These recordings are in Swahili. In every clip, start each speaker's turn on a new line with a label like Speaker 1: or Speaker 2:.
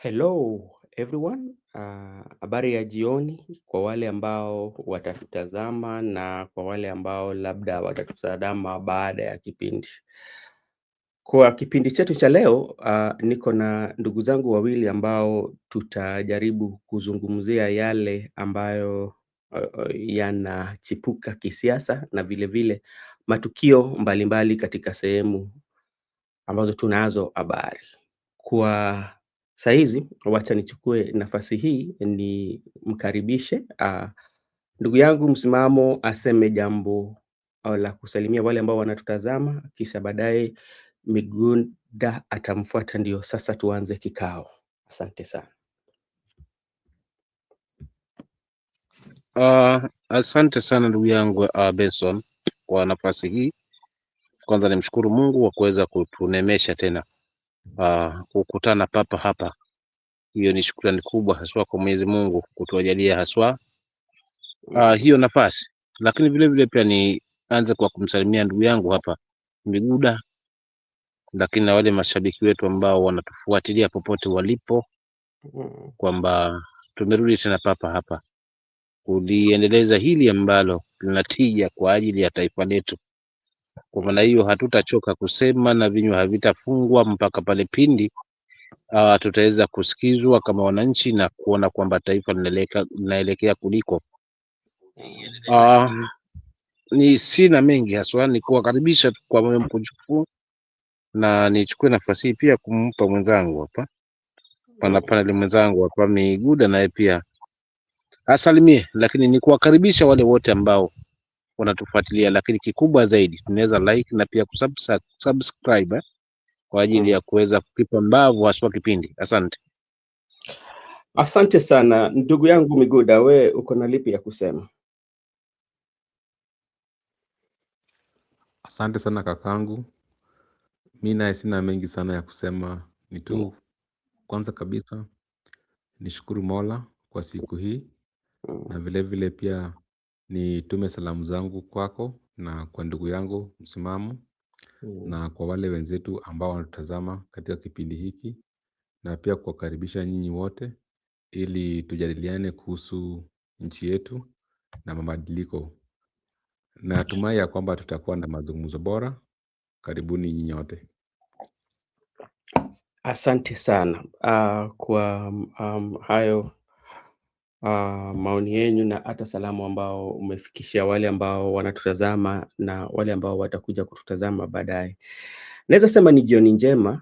Speaker 1: Hello everyone, habari ya jioni kwa wale ambao watatutazama na kwa wale ambao labda watatutazama baada ya kipindi. Kwa kipindi chetu cha leo, niko na ndugu zangu wawili ambao tutajaribu kuzungumzia yale ambayo yanachipuka kisiasa na vile vile matukio mbalimbali katika sehemu ambazo tunazo habari. Kwa saa hizi, wacha nichukue nafasi hii nimkaribishe ndugu yangu Msimamo aseme jambo la kusalimia wale ambao wanatutazama, kisha baadaye Migunda atamfuata, ndio sasa tuanze kikao. Asante sana.
Speaker 2: Asante sana ndugu yangu Benson kwa nafasi hii. Kwanza nimshukuru Mungu kwa kuweza kutunemesha tena kukutana papa hapa. Hiyo ni shukrani kubwa haswa kwa Mwenyezi Mungu kutujalia haswa hiyo nafasi, lakini vile vile pia nianze kwa kumsalimia ndugu yangu hapa Miguda, lakini na wale mashabiki wetu ambao wanatufuatilia popote walipo, kwamba tumerudi tena papa hapa kuliendeleza hili ambalo linatija kwa ajili ya taifa letu. Kwa maana hiyo hatutachoka kusema na vinywa havitafungwa mpaka pale pindi tutaweza kusikizwa kama wananchi na kuona kwamba taifa linaelekea kuliko. Ni sina mengi haswa, ni kuwakaribisha kwa moyo mkunjufu, na nichukue nafasi hii pia kumpa mwenzangu hapa paneli mwenzangu hapa Miguda, naye pia asalimie, lakini ni kuwakaribisha wale wote ambao wanatufuatilia, lakini kikubwa zaidi tunaweza like na pia kusubscribe kwa ajili ya kuweza kukipa mbavu haswa kipindi. Asante.
Speaker 1: Asante sana ndugu yangu Miguda, we uko na lipi ya kusema?
Speaker 3: Asante sana kakangu. Mimi naye sina mengi sana ya kusema, ni tu kwanza kabisa nishukuru Mola kwa siku hii, na vile vile pia nitume salamu zangu kwako na kwa ndugu yangu Msimamo, na kwa wale wenzetu ambao wanatazama katika kipindi hiki, na pia kuwakaribisha nyinyi wote ili tujadiliane kuhusu nchi yetu na mabadiliko. Natumai ya kwamba tutakuwa na mazungumzo bora. Karibuni nyinyi wote.
Speaker 1: Asante sana kwa hayo maoni yenu na hata salamu ambao umefikishia wale ambao wanatutazama na wale ambao watakuja kututazama baadaye. Naweza sema ni jioni njema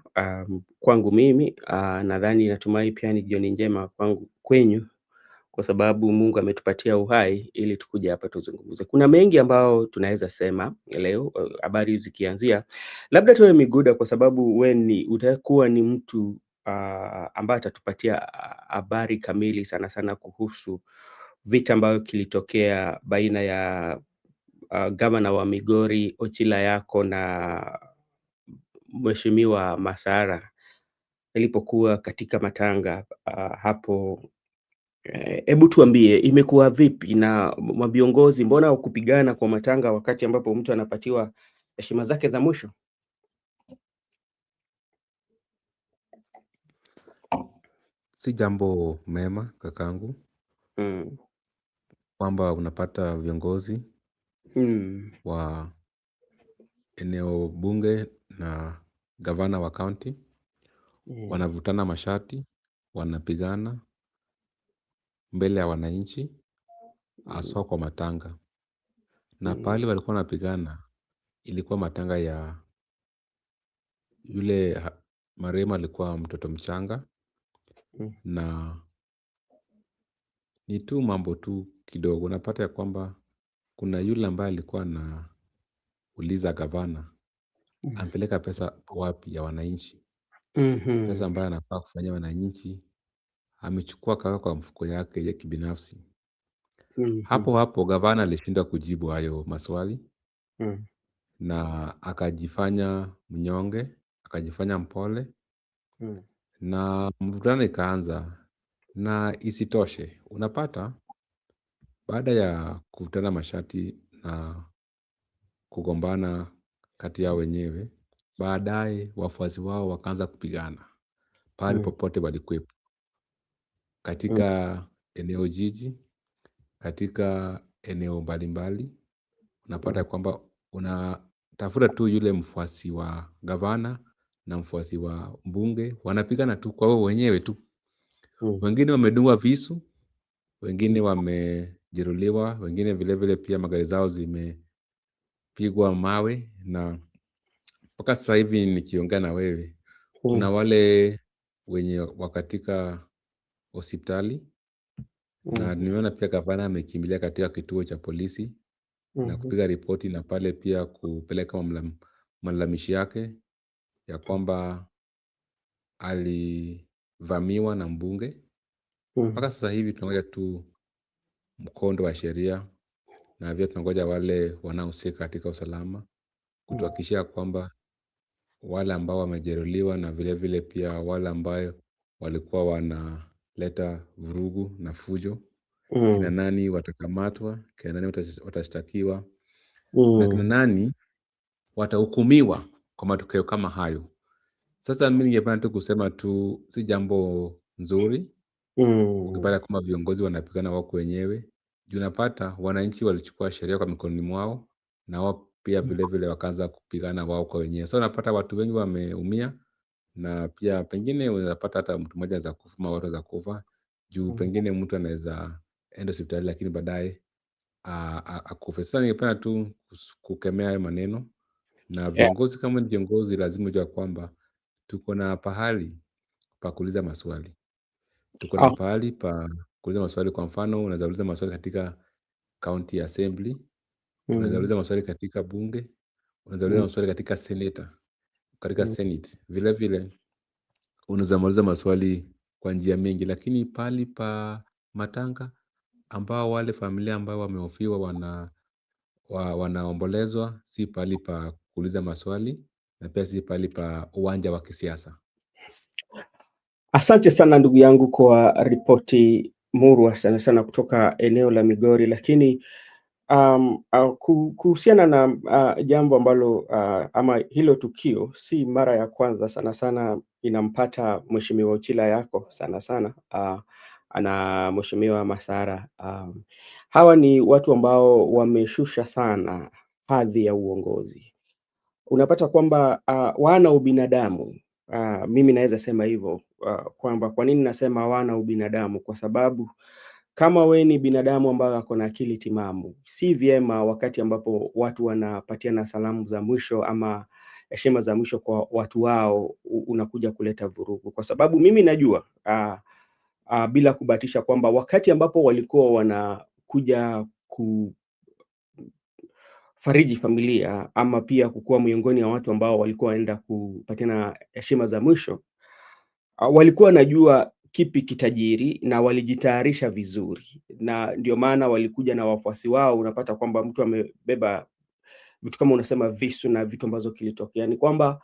Speaker 1: kwangu mimi, nadhani natumai pia ni jioni njema kwenyu, kwa sababu Mungu ametupatia uhai ili tukuje hapa tuzungumze. Kuna mengi ambao tunaweza sema leo, habari zikianzia. Labda tuwe Miguda, kwa sababu utakuwa ni mtu ambaye atatupatia habari kamili sana sana kuhusu vita ambayo kilitokea baina ya gavana wa Migori Ochila Yako na Mheshimiwa Masara ilipokuwa katika matanga hapo. Hebu tuambie imekuwa vipi na viongozi, mbona kupigana kwa matanga wakati ambapo mtu anapatiwa heshima zake za mwisho?
Speaker 3: Si jambo mema kakangu, kwamba unapata viongozi wa eneo bunge na gavana wa county wanavutana mashati, wanapigana mbele ya wananchi, haswa kwa matanga. Na pale walikuwa wanapigana ilikuwa matanga ya yule marehemu, alikuwa mtoto mchanga, na ni tu mambo tu kidogo. Unapata ya kwamba kuna yule ambaye alikuwa anauliza gavana ampeleka pesa wapi ya wananchi. Pesa ambayo anafaa kufanyia wananchi amechukua kaweka kwa mfuko yake ya kibinafsi. Hapo hapo gavana alishindwa kujibu hayo maswali, na akajifanya mnyonge, akajifanya mpole, na mvutano ikaanza. Na isitoshe, unapata baada ya kuvutana mashati na kugombana kati yao wenyewe, baadaye wafuasi wao wakaanza kupigana pale popote walikuwepo. katika eneo jiji, katika eneo mbalimbali. Unapata kwamba unatafuta tu yule mfuasi wa gavana na mfuasi wa mbunge, wanapigana tu kwa wao wenyewe tu. Wengine wamedungwa visu, wengine wamejeruhiwa, wengine vile vile pia magari zao zimepigwa mawe, na mpaka sasa hivi nikiongea na wewe kuna wale wenye wakatika hospitali, na nimeona pia gavana amekimbilia katika kituo cha polisi na kupiga ripoti, na pale pia kupeleka malalamishi yake ya kwamba alivamiwa na mbunge. Mpaka sasa hivi tunangoja tu mkondo wa sheria, na pia tunangoja wale wanaohusika katika usalama kutuhakikishia kwamba wale ambao wamejeruhiwa na vile vile pia wale ambao walikuwa wanaleta vurugu na fujo, kina nani watakamatwa, kina nani watashtakiwa, na kina nani watahukumiwa kwa matokeo kama hayo. Sasa mimi ningependa tu kusema tu si jambo nzuri ukipata kama viongozi wanapigana wao wenyewe. Juu unapata wananchi walichukua sheria kwa mikononi mwao, na wao pia vile vile wakaanza kupigana wao kwa wenyewe. So unapata watu wengi wameumia, na pia pengine unapata hata mtu mmoja za kufa ama watu za kufa juu pengine mtu anaweza enda hospitali lakini baadaye akufe. Sasa ningependa tu kukemea hayo maneno, na viongozi kama ni viongozi lazima ujue kwamba tuko na pahali pa kuuliza maswali. Tuko na pahali pa kuuliza maswali. Kwa mfano, unaweza uliza maswali katika county assembly, unaweza uliza maswali katika bunge, unaweza uliza maswali katika senate. Vile vile unaweza uliza maswali kwa njia mingi, lakini pahali pa matanga ambao wale familia ambao wamehofiwa wanaombolezwa, si pahali pa kuuliza maswali, na pia si pahali pa uwanja wa kisiasa.
Speaker 1: Asante sana ndugu yangu kwa ripoti murwa sana sana kutoka eneo la Migori, lakini kuhusiana na jambo ambalo ama hilo tukio si mara ya kwanza sana sana inampata Mheshimiwa Ochila yako sana sana ana Mheshimiwa Masara. Hawa ni watu ambao wameshusha sana hadhi ya uongozi. Unapata kwamba wana ubinadamu. Mimi naweza sema hivyo kwamba kwa nini nasema wana ubinadamu? Kwa sababu kama we ni binadamu ambaye ako na akili timamu, si vyema wakati ambapo watu wanapatiana salamu za mwisho ama heshima za mwisho kwa watu wao unakuja kuleta vurugu. Kwa sababu mimi najua bila kubatisha kwamba wakati ambapo walikuwa wanakuja kufariji familia ama pia kukuwa miongoni wa watu ambao walikuwa waenda kupatiana heshima za mwisho, walikuwa wanajua kipi kitajiri na walijitayarisha vizuri, na ndio maana walikuja na wafuasi wao. Unapata kwamba mtu amebeba vitu kama unasema visu na vitu ambazo kilitokea, ni kwamba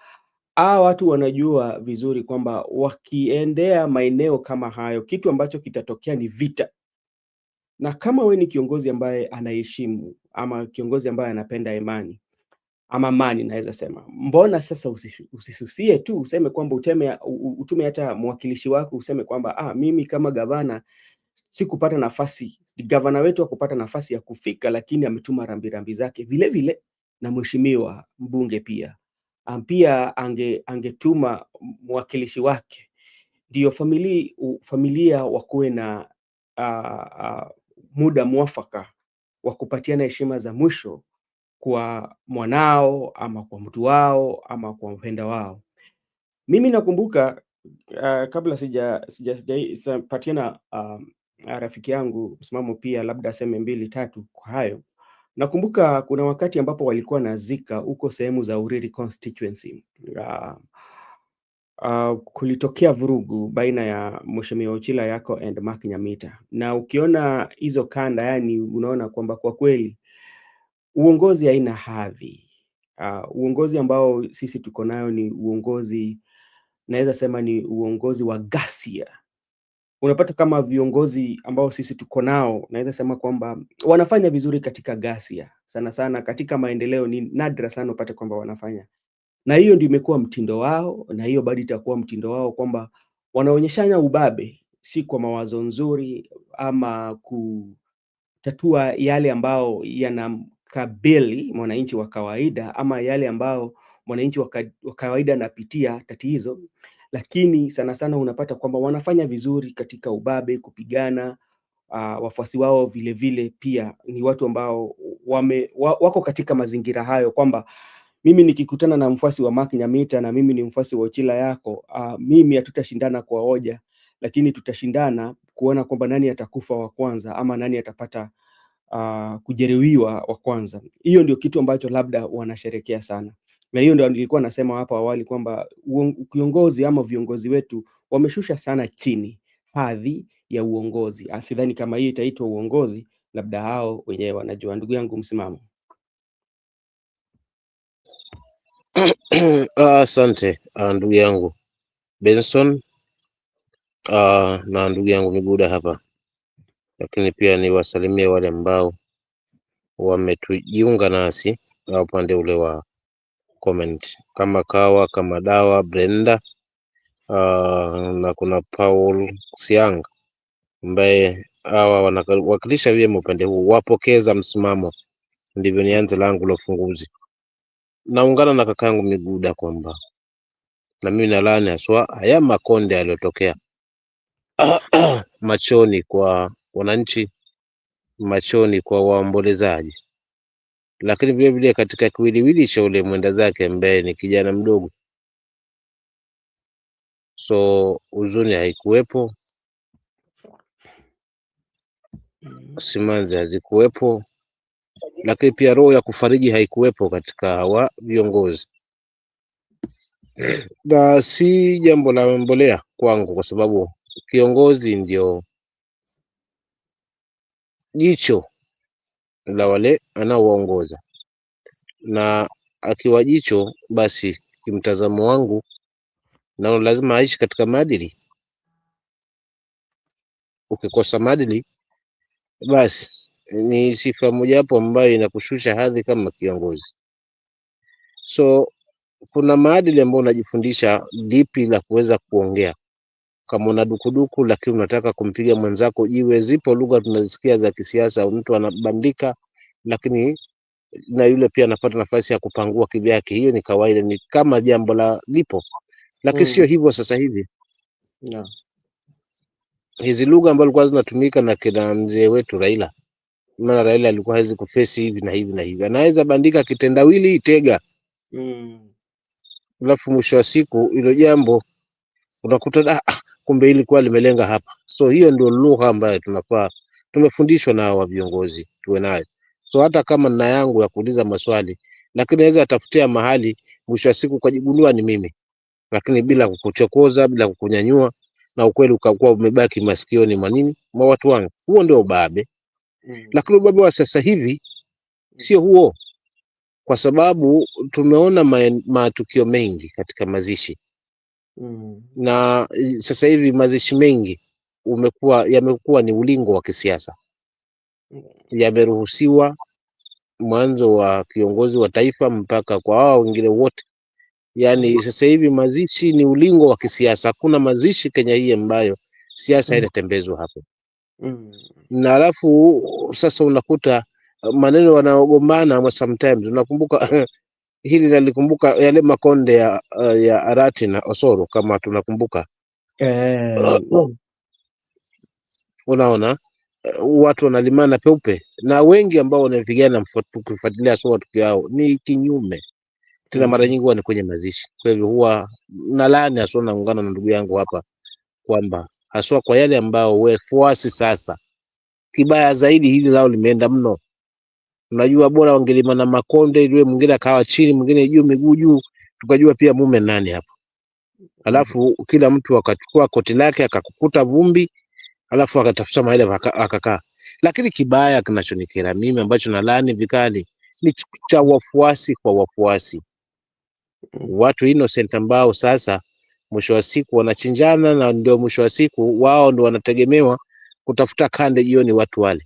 Speaker 1: watu wanajua vizuri kwamba wakiendea maeneo kama hayo kitu ambacho kitatokea ni vita. Na kama we ni kiongozi ambaye anaheshimu ama kiongozi ambaye anapenda imani ama amani, naweza sema, mbona sasa usisusie tu useme kwamba utume hata mwakilishi wako useme kwamba mimi kama gavana sikupata nafasi, gavana wetu hakupata nafasi ya kufika, lakini ametuma rambirambi zake. Vile vile na mheshimiwa mbunge pia angetuma mwakilishi wake, ndio familia wakuwe na muda mwafaka wa kupatiana heshima za mwisho kwa mwanao ama kwa mtu wao ama kwa mpenda wao. Mimi nakumbuka kabla sijapatiana rafiki yangu msimamo pia labda aseme 2-3 kwa hayo. Nakumbuka kuna wakati ambapo walikuwa nazika huko sehemu za Uriri constituency. Kulitokea vurugu baina ya Mheshimiwa Ochila yako and Mark Nyamita, na ukiona hizo kanda, yani unaona kwamba kwa kweli uongozi haina hadhi. Uongozi ambao sisi tuko nayo ni uongozi, naweza sema ni uongozi wa ghasia. Unapata kama viongozi ambao sisi tuko nao, naweza sema kwamba wanafanya vizuri katika ghasia. Sana sana katika maendeleo ni nadra sana upate kwamba wanafanya. Na hiyo ndio imekuwa mtindo wao, na hiyo bado itakuwa mtindo wao, kwamba wanaonyeshana ubabe si kwa mawazo nzuri ama kutatua yale ambao yanamkabili mwananchi wa kawaida ama yale ambao mwananchi wa kawaida anapitia tatizo, lakini sana sana unapata kwamba wanafanya vizuri katika ubabe, kupigana. Wafuasi wao vile vile pia ni watu ambao wako katika mazingira hayo, kwamba mimi nikikutana na mfuasi wa Mark Nyamita na mimi ni mfuasi wa Ochila yako, mimi hatutashindana kwa hoja, lakini tutashindana kuona kwamba nani atakufa wa kwanza ama nani atapata kujeruhiwa wa kwanza. Hiyo ndio kitu ambacho labda wanasherekea sana, na hiyo ndio nilikuwa nasema hapo awali kwamba kiongozi ama viongozi wetu wameshusha sana chini hadhi ya uongozi. Sidhani kama hii itaitwa uongozi, labda hao wenyewe wanajua. Ndugu yangu msimamo.
Speaker 2: Asante ndugu yangu Benson na ndugu yangu Miguda hapa, lakini pia niwasalimie wale ambao wametujiunga nasi na upande ule wa comment, kama Kawa, kama Dawa, Brenda na kuna Paul Siang ambaye hawa wanawakilisha vyema upande huu, wapokeza msimamo. Ndivyo nianze langu la ufunguzi. Naungana na kakangu Miguda kwamba na mimi nalani haswa haya makonde yaliyotokea machoni kwa wananchi, machoni kwa waombolezaji, lakini vile vile katika kiwiliwili cha ule mwenda zake ambaye ni kijana mdogo. So huzuni haikuwepo, simanzi hazikuwepo, lakini pia roho ya kufariji haikuwepo katika hawa viongozi, na si jambo la mbolea kwangu, kwa sababu kiongozi ndio jicho la wale anaowaongoza, na akiwa jicho, basi kimtazamo wangu nao lazima aishi katika maadili. Ukikosa maadili, basi ni sifa mojawapo ambayo inakushusha hadhi kama kiongozi. So kuna maadili ambayo unajifundisha lipi la kuweza kuongea. Kama una dukuduku lakini unataka kumpiga mwenzako jiwe, zipo lugha tunazisikia za kisiasa, mtu anabandika lakini na yule pia anapata nafasi ya kupangua kivyake. Hiyo ni kawaida, ni kama jambo la lipo, lakini sio hivyo sasa hivi.
Speaker 1: Yeah.
Speaker 2: Hizi lugha ambazo zilikuwa zinatumika na kina mzee wetu Raila, maana Raila alikuwa hawezi kufesi hivi na hivi na hivi, anaweza bandika kitendawili itega, alafu mwisho wa siku hilo jambo unakuta kumbe ilikuwa limelenga hapa. So hiyo ndio lugha ambayo tunafaa tumefundishwa na wa viongozi tuwe nayo. So hata kama nina yangu ya kuuliza maswali, lakini naweza atafutia mahali mwisho wa siku kujigundua ni mimi, lakini bila kukuchokoza, bila kukunyanyua, na ukweli ukakuwa umebaki masikioni mwa nini mwa watu wangu. Huo ndio ubabe. Lakini ubabe wa sasa hivi sio huo, kwa sababu tumeona matukio mengi katika mazishi. Na sasa hivi mazishi mengi yamekuwa ni ulingo wa kisiasa, yameruhusiwa mwanzo wa kiongozi wa taifa mpaka kwa hao wengine wote. Yani sasa hivi mazishi ni ulingo wa kisiasa. Hakuna mazishi Kenya hii ambayo siasa inatembezwa hapo. Na alafu sasa unakuta maneno wanaogombana sometimes. Unakumbuka hili nalikumbuka yale makonde ya Arati na Osoro, kama tunakumbuka. Unaona watu wanalimana peupe, na wengi ambao wanapigana kufuatilia sio watu yao ni kinyume tena, mara nyingi huwa ni kwenye mazishi. Kwa hivyo huwa nalani haswa, naungana na ndugu yangu hapa kwamba haswa kwa yale ambao wafuasi sasa, kibaya zaidi hili lao limeenda mno. Unajua bora wangelimana makonde, ile mwingine akawa chini, mwingine juu, miguu juu, tukajua pia mume nani hapo. Alafu kila mtu akachukua koti lake akakukuta vumbi, alafu akatafuta mahali akakaa. Lakini kibaya kinachonikera mimi ambacho nalani vikali ni cha wafuasi kwa wafuasi, watu innocent ambao sasa mwisho wa siku wanachinjana, na ndio mwisho wa siku wao ndio wanategemewa kutafuta kande jioni. Watu wale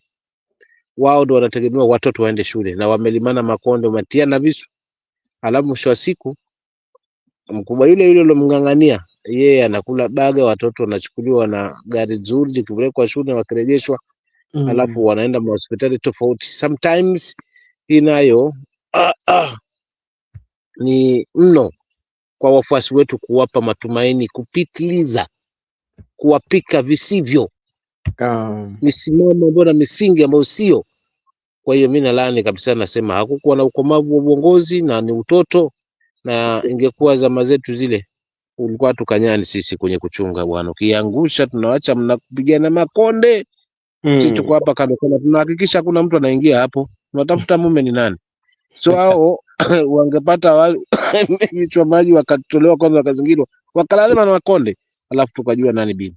Speaker 2: wao ndio wanategemewa watoto waende shule, na wamelimana makonde, wametia na visu. Alafu mwisho wa siku mkubwa yule yule alomng'ang'ania yeye anakula baga, watoto wanachukuliwa na gari nzuri likipelekwa shule wakirejeshwa, alafu wanaenda mahospitali tofauti. Sometimes hii nayo ni mno kwa wafuasi wetu, kuwapa matumaini kupitiliza, kuwapika visivyo, misimamo ambayo na misingi ambayo sio. Kwa hiyo mimi nalaani kabisa, nasema hakukuwa na ukomavu wa uongozi na ni utoto, na ingekuwa zama zetu zile ulikuwa tukanyani sisi kwenye kuchunga bwana, ukiangusha tunawacha mnapigana makonde. Sisi tuko hapa kando kando, tunahakikisha hakuna mtu anaingia hapo, tunatafuta mume ni nani. So hao wangepata vichwa maji wakatolewa kwanza, wakazingirwa, wakalala na makonde, alafu tukajua nani bibi.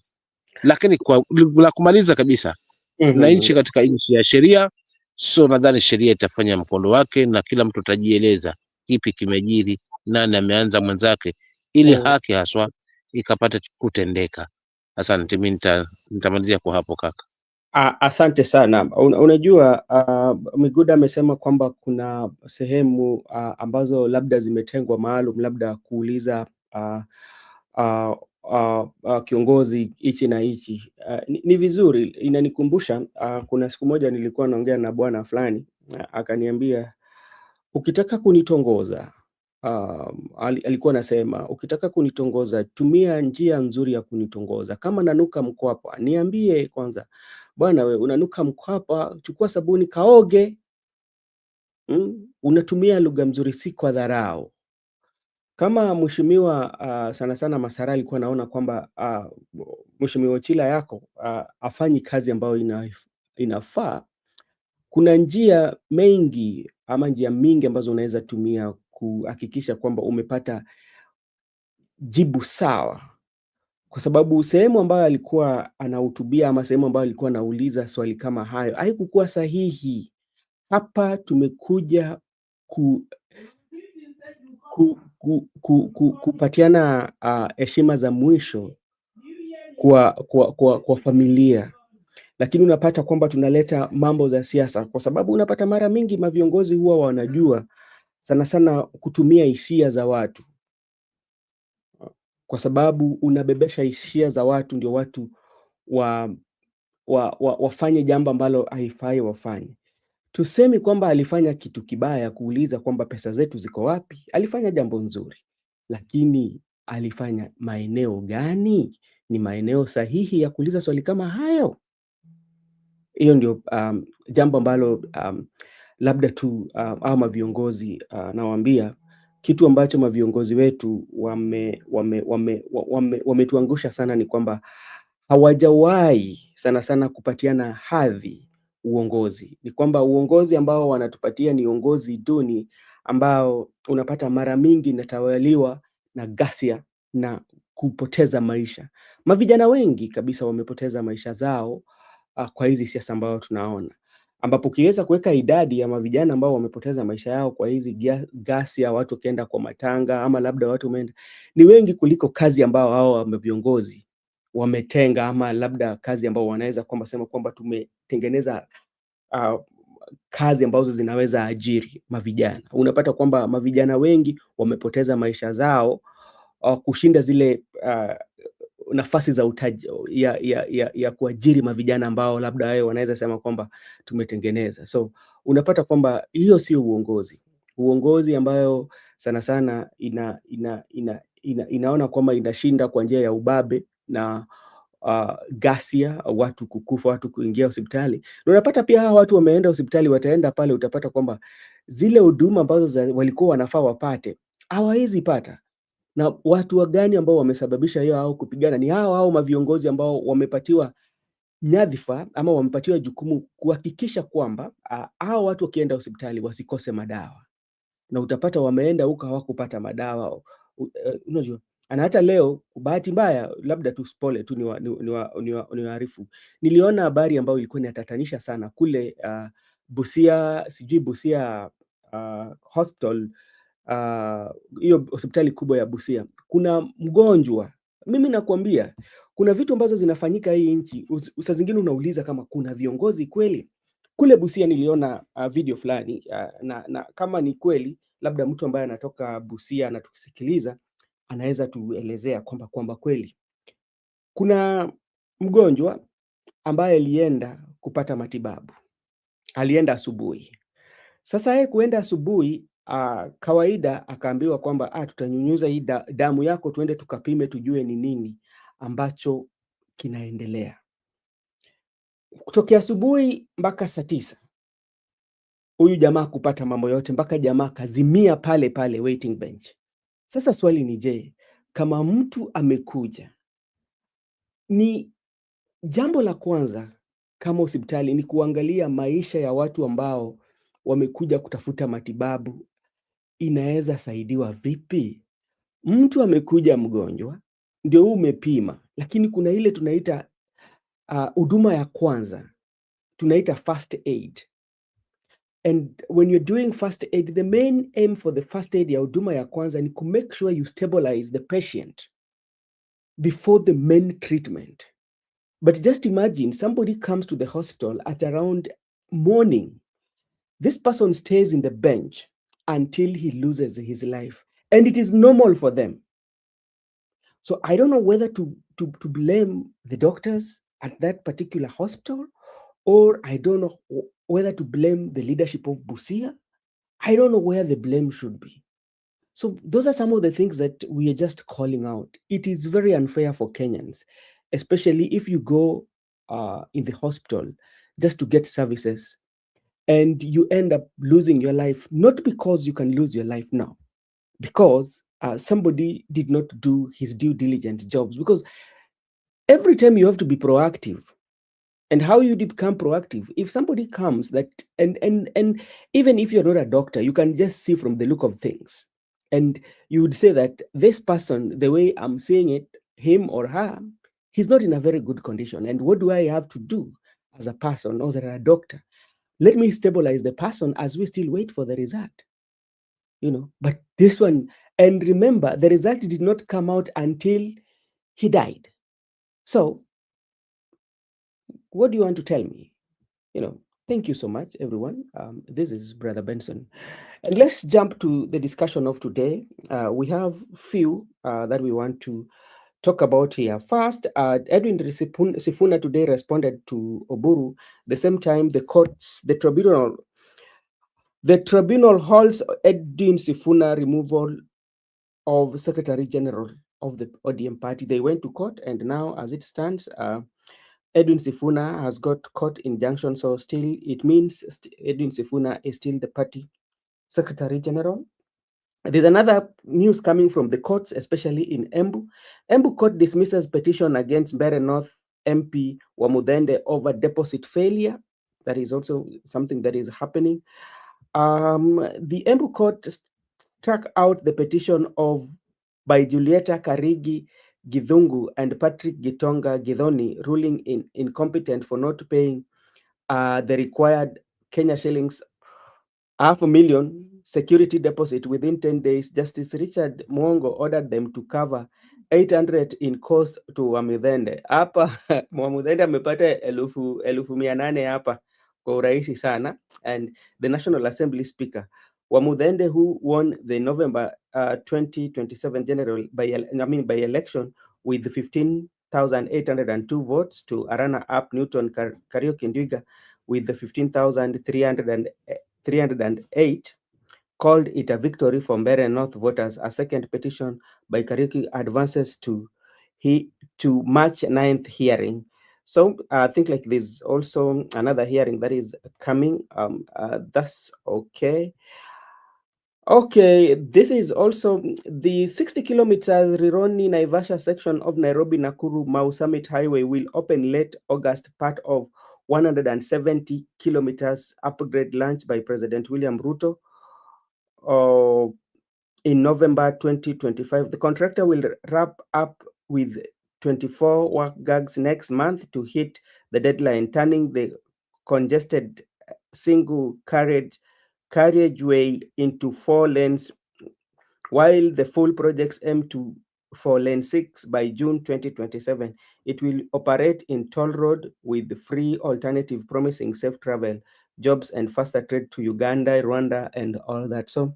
Speaker 2: Lakini kwa la kumaliza kabisa, na nchi katika nchi ya sheria, so nadhani sheria itafanya mkondo wake na kila mtu atajieleza kipi kimejiri, nani ameanza mwenzake, ili haki haswa ikapata kutendeka. Asante, mimi nitamalizia kwa hapo kaka.
Speaker 1: Asante sana. Unajua, Miguda amesema kwamba kuna sehemu ambazo labda zimetengwa maalum labda kuuliza kiongozi hichi na hichi. Ni vizuri, inanikumbusha kuna siku moja nilikuwa naongea na bwana fulani, akaniambia ukitaka kunitongoza, alikuwa anasema ukitaka kunitongoza tumia njia nzuri ya kunitongoza. Kama nanuka mkwapa, niambie kwanza, bwana we unanuka mkwapa, chukua sabuni kaoge. Unatumia lugha mzuri, si kwa dharau. Kama mheshimiwa sana sana Masara alikuwa naona kwamba mheshimiwa Chila yako afanyi kazi ambayo inafaa, kuna njia mengi ama njia mingi ambazo unaweza tumia kuhakikisha kwamba umepata jibu sawa, kwa sababu sehemu ambayo alikuwa anahutubia ama sehemu ambayo alikuwa anauliza swali kama hayo haikukuwa sahihi. Hapa tumekuja kupatiana heshima za mwisho kwa familia, lakini unapata kwamba tunaleta mambo za siasa, kwa sababu unapata mara mingi maviongozi huwa wanajua sana sana kutumia hisia za watu, kwa sababu unabebesha hisia za watu ndio watu wafanye jambo ambalo haifai wafanye. Tusemi kwamba alifanya kitu kibaya kuuliza kwamba pesa zetu ziko wapi. Alifanya jambo nzuri, lakini alifanya maeneo gani? Ni maeneo sahihi ya kuuliza swali kama hayo? Hiyo ndio jambo ambalo labda tu au maviongozi nawaambia kitu ambacho maviongozi wetu wametuangusha sana ni kwamba hawajawahi sana sana kupatiana hadhi uongozi. Ni kwamba uongozi ambao wanatupatia ni uongozi duni ambao unapata mara mingi inatawaliwa na ghasia na kupoteza maisha. Mavijana wengi kabisa wamepoteza maisha zao kwa hizi siasa ambao tunaona, ambapo ukiweza kuweka idadi ya mavijana ambao wamepoteza maisha yao kwa hizi ghasia, watu wakienda kwa matanga ama labda watu wameenda, ni wengi kuliko kazi ambao hao viongozi wametenga, ama labda kazi ambao wanaweza kwamba sema kwamba tumetengeneza kazi ambazo zinaweza ajiri mavijana. Unapata kwamba mavijana wengi wamepoteza maisha zao kushinda zile nafasi za utaji ya kuajiri mavijana ambao labda wao wanaweza sema kwamba tumetengeneza. So unapata kwamba hiyo sio uongozi ambayo sana sana inaona kwamba inashinda kwa njia ya ubabe na ghasia, watu kukufa, watu kuingia hospitali. Na unapata pia hawa watu wameenda hospitali, wataenda pale, utapata kwamba zile huduma ambazo walikuwa wanafaa wapate hawawezi pata. Na watu wagani ambao wamesababisha hiyo au kupigana ni hao maviongozi ambao wamepatiwa nyadhifa ama wamepatiwa jukumu kuhakikisha kwamba hao watu wakienda hospitali wasikose madawa, na utapata wameenda huko hawakupata madawa. Unajua, na hata leo bahati mbaya, labda tu spole tu niwaarifu, niliona habari ambayo ilikuwa inatatanisha sana kule Busia, sijui Busia hospital, hiyo hospitali kubwa ya Busia. Kuna mgonjwa, mimi nakwambia kuna vitu ambazo zinafanyika hii nchi, saa zingine unauliza kama kuna viongozi kweli. Kule Busia niliona video fulani na kama ni kweli, labda mtu ambaye anatoka Busia anatusikiliza anaweza tuelezea kwamba kweli kuna mgonjwa ambaye alienda kupata matibabu. Alienda asubuhi. Sasa yeye kuenda asubuhi, kawaida akaambiwa kwamba tutanyunyuza hii damu yako, tuende tukapime tujue ni nini ambacho kinaendelea. Kutokea asubuhi mpaka saa 9 huyu jamaa kupata mambo yote, mpaka jamaa kazimia pale pale waiting bench. Sasa swali ni je, kama mtu amekuja, ni jambo la kwanza kama hospitali ni kuangalia maisha ya watu ambao wamekuja kutafuta matibabu, inaweza saidiwa vipi? Mtu amekuja mgonjwa, ndio umepima, lakini kuna ile tunaita huduma ya kwanza, tunaita first aid. And when you're doing first aid, the main aim for the first aid ya huduma ya kwanza ni to make sure you stabilize the patient before the main treatment. But just imagine somebody comes to the hospital at around morning. This person stays in the bench until he loses his life. And it is normal for them. So I don't know whether to blame the doctors at that particular hospital, or I don't know whether to blame the leadership of Busia. I don't know where the blame should be. So those are some of the things that we are just calling out. It is very unfair for Kenyans, especially if you go in the hospital just to get services and you end up losing your life, not because you can lose your life now, because somebody did not do his due diligent jobs. Because every time you have to be proactive. And how you become proactive? If somebody comes that, and even if you're not a doctor, you can just see from the look of things. And you would say that this person, the way I'm seeing it, him or her, he's not in a very good condition. And what do I have to do as a person or as a doctor? Let me stabilize the person as we still wait for the result. But this one, and remember, the result did not come out until he died. So what do you want to tell me? Thank you so much, everyone. This is Brother Benson. And let's jump to the discussion of today. We have few that we want to talk about here. First, Edwin Sifuna today responded to Oburu. The same time, the tribunal holds Edwin Sifuna removal of Secretary General of the ODM party. They went to court, and now, as it stands, Edwin Sifuna has got court injunction, so still it means Edwin Sifuna is still the party Secretary General. There's another news coming from the courts, especially in Embu. Embu court dismisses petition against Mbeere North MP Wamudende over deposit failure. That is also something that is happening. The Embu court struck out the petition by Julieta Karigi Githungu and Patrick Gitonga Githoni, ruling incompetent for not paying the required Kenya shillings 500,000 security deposit within 10 days. Justice Richard Mwongo ordered them to cover 800 in cost to Wamudende. Hapa Wamudende amepata 800 hapa kwa urahisi sana. And the National Assembly Speaker Wamudende, who won the November 2027 general by election with 15,802 votes to Arana Up Newton Karaoke Ndwiga with the 15,308, called it a victory for Mbeere North voters. A second petition by Karaoke advances to March 9th hearing. So I think like there's also another hearing that is coming. That's okay. Okay, this is also the 60 kilometers Rironi Naivasha section of Nairobi Nakuru Mau Summit Highway will open late August, part of 170 kilometers upgrade launched by President William Ruto in November 2025. The contractor will wrap up with 24 work gags next month to hit the deadline, turning the congested single carriageway into 4 lanes, while the full projects aim to for lane 6 by June 2027. It will operate in toll road with free alternative, promising safe travel, jobs, and faster trade to Uganda, Rwanda, and all that. So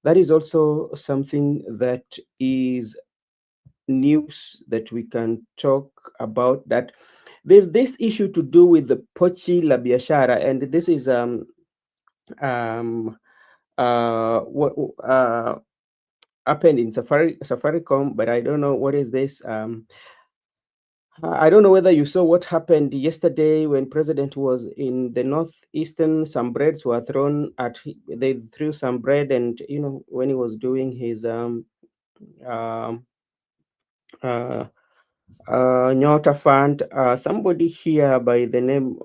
Speaker 1: that is also something that is news that we can talk about, that there's this issue to do with the Pochi la Biashara, and this is um what happened in Safaricom, but I don't know what is this. I don't know whether you saw what happened yesterday when President was in the northeastern. Some breads were thrown at. They threw some bread, and when he was doing his um, uh, Nyota Fund, somebody here by the name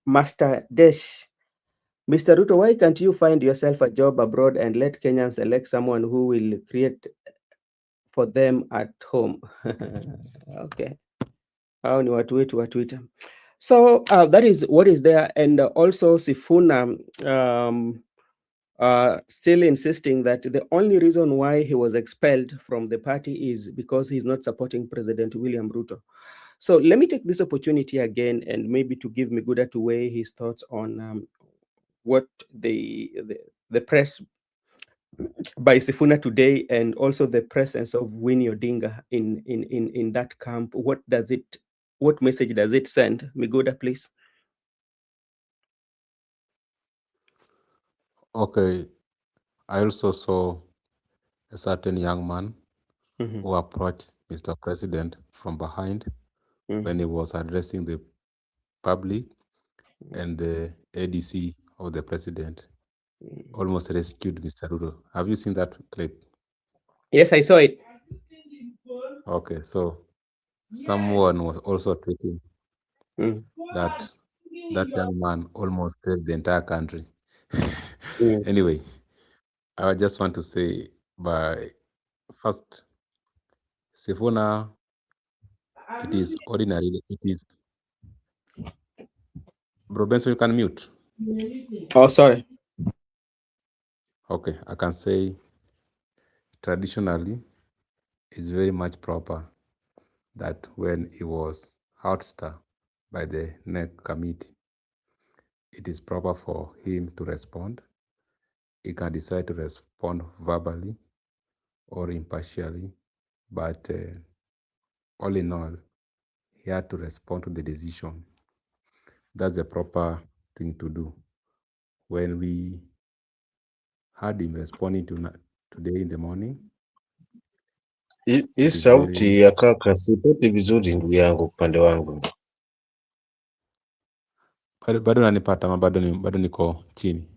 Speaker 1: Master Desh. Mr. Ruto, why can't you find yourself a job abroad and let Kenyans elect someone who will create for them at home? Okay. Hao ni watu wetu wa Twitter. So that is what is there. And also Sifuna still insisting that the only reason why he was expelled from the party is because he's not supporting President William Ruto. So let me take this opportunity again and maybe to give Miguda to weigh his thoughts on what the press by Sifuna today, and also the presence of Winnie Odinga in that camp. What message does it send? Miguda, please.
Speaker 3: Okay, I also saw a certain young man who approached Mr. President from behind when he was addressing the public, and the ADC of the president almost rescued Mr. Ruto. Have you seen that clip?
Speaker 1: Yes, I saw it.
Speaker 3: Okay, so someone was also tweeting that young man almost saved the entire country. Anyway, I just want to say, by first, Sifuna, it is ordinary. It is, Bro Benson, you can mute.
Speaker 1: Oh, sorry.
Speaker 3: Okay, I can say traditionally, it's very much proper that when he was ousted by the NEC committee, it is proper for him to respond. He can decide to respond verbally or impartially, but all in all, he had to respond to the decision. That's the proper thing to do. When we had him responding today in the morning,
Speaker 2: Hii sauti ya kaka sipati vizuri ndugu yangu upande wangu.
Speaker 3: bado nanipata ama bado niko chini?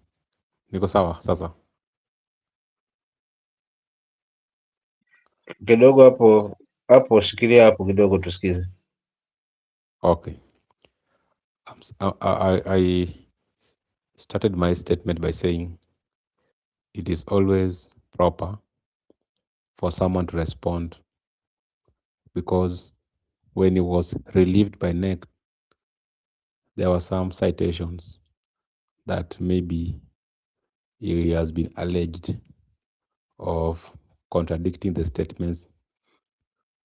Speaker 3: Niko sawa sasa?
Speaker 2: Kidogo hapo shikilia hapo kidogo tusikize.
Speaker 3: Okay. I started my statement by saying it is always proper for someone to respond, because when he was relieved by NEC, there were some citations that maybe he has been alleged of contradicting the statements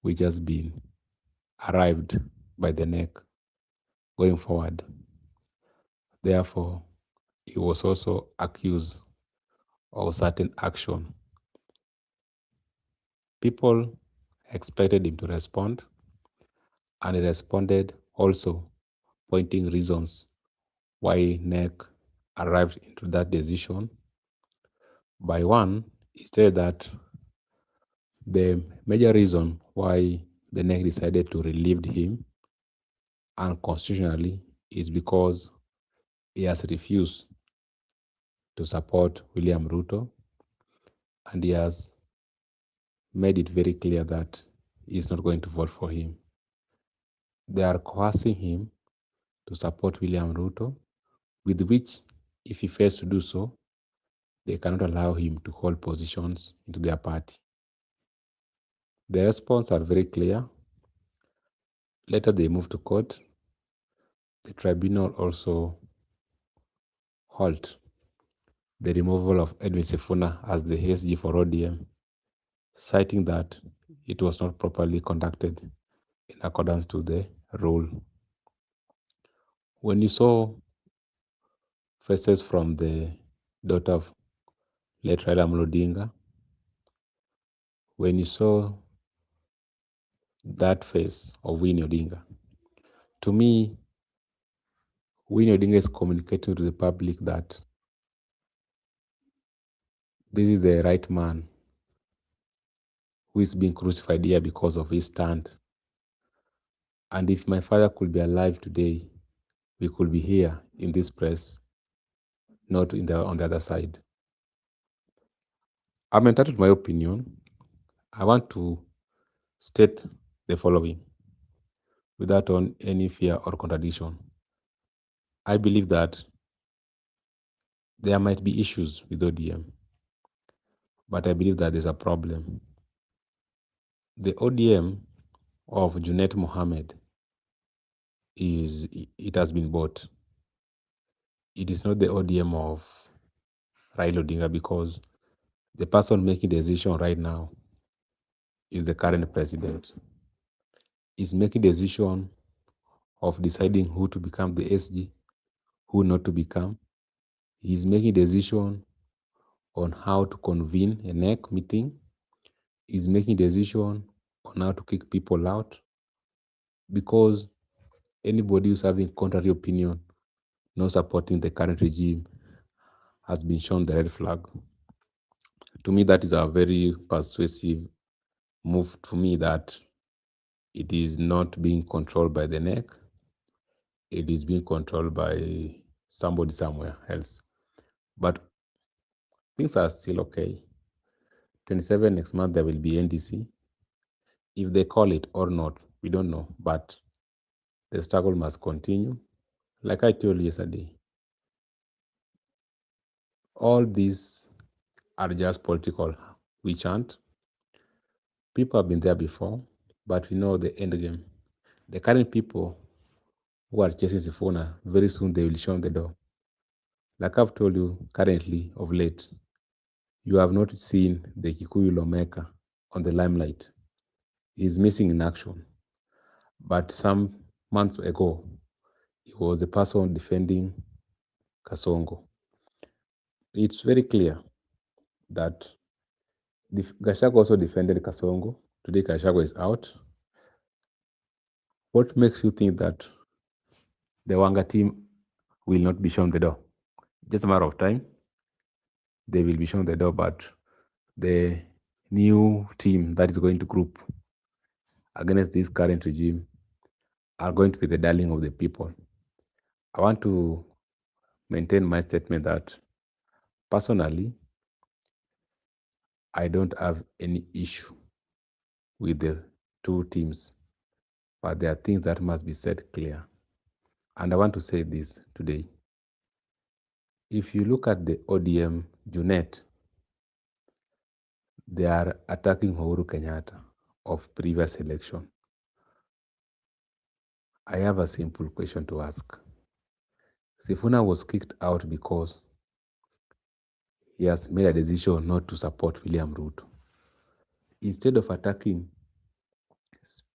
Speaker 3: which has been arrived by the NEC going forward. Therefore, he was also accused of certain action. People expected him to respond, and he responded also pointing reasons why NEC arrived into that decision. By one, he stated that the major reason why the NEC decided to relieve him unconstitutionally is because he has refused to support William Ruto, and he has made it very clear that he is not going to vote for him. They are coercing him to support William Ruto, with which, if he fails to do so, they cannot allow him to hold positions into their party. The response are very clear. Later they moved to court. The tribunal also halt the removal of Edwin Sifuna as the SG for ODM, citing that it was not properly conducted in accordance to the rule. When you saw faces from the daughter of late Raila Amolo Odinga, when you saw that face of Winnie Odinga, to me, Winnie Odinga is communicating to the public that this is the right man who is being crucified here because of his stand. And if my father could be alive today, we could be here in this press, not on the other side. I'm entitled to my opinion. I want to state the following without any fear or contradiction. I believe that there might be issues with ODM, but I believe that there's a problem. The ODM of Junet Mohammed it has been bought. It is not the ODM of Raila Odinga, because the person making the decision right now is the current president. He's making the decision of deciding who to become the SG, who not to become. He's making a decision on how to convene a NEC meeting. He's making a decision on how to kick people out, because anybody who's having contrary opinion, not supporting the current regime, has been shown the red flag. To me, that is a very persuasive move to me, that it is not being controlled by the NEC. It is being controlled by somebody somewhere else. But things are still okay. 27 next month, there will be NDC. If they call it or not, we don't know. But the struggle must continue. Like I told you yesterday, all these are just political witch hunt. People have been there before, but we know the end game. The current people who are chasing Sifuna, very soon they will shut the door. Like I've told you currently, of late, you have not seen the Kikuyu lawmaker on the limelight. He's missing in action. But some months ago, he was the person defending Kasongo. It's very clear that Gachagua also defended Kasongo. Today, Gachagua is out. What makes you think that the Wanga team will not be shown the door? Just a matter of time, they will be shown the door, but the new team that is going to group against this current regime are going to be the darling of the people. I want to maintain my statement that personally, I don't have any issue with the two teams, but there are things that must be said clear. And I want to say this today. If you look at the ODM Junet, they are attacking Uhuru Kenyatta of previous election. I have a simple question to ask. Sifuna was kicked out because he has made a decision not to support William Ruto. Instead of attacking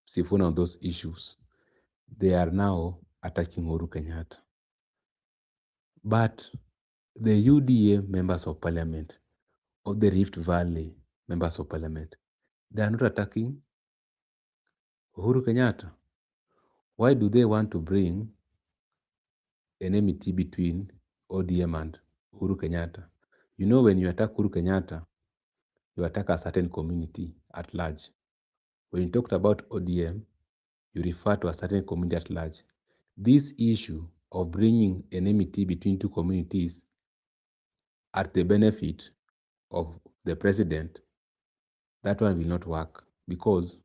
Speaker 3: Sifuna on those issues, they are now attacking Uhuru Kenyatta. But the UDA members of parliament, or the Rift Valley members of parliament, they are not attacking Uhuru Kenyatta. Why do they want to bring enmity between ODM and Uhuru Kenyatta? You know, when you attack Uhuru Kenyatta, you attack a certain community at large. When you talked about ODM, you refer to a certain community at large. This issue of bringing enmity between two communities at the benefit of the president, that one will not work, because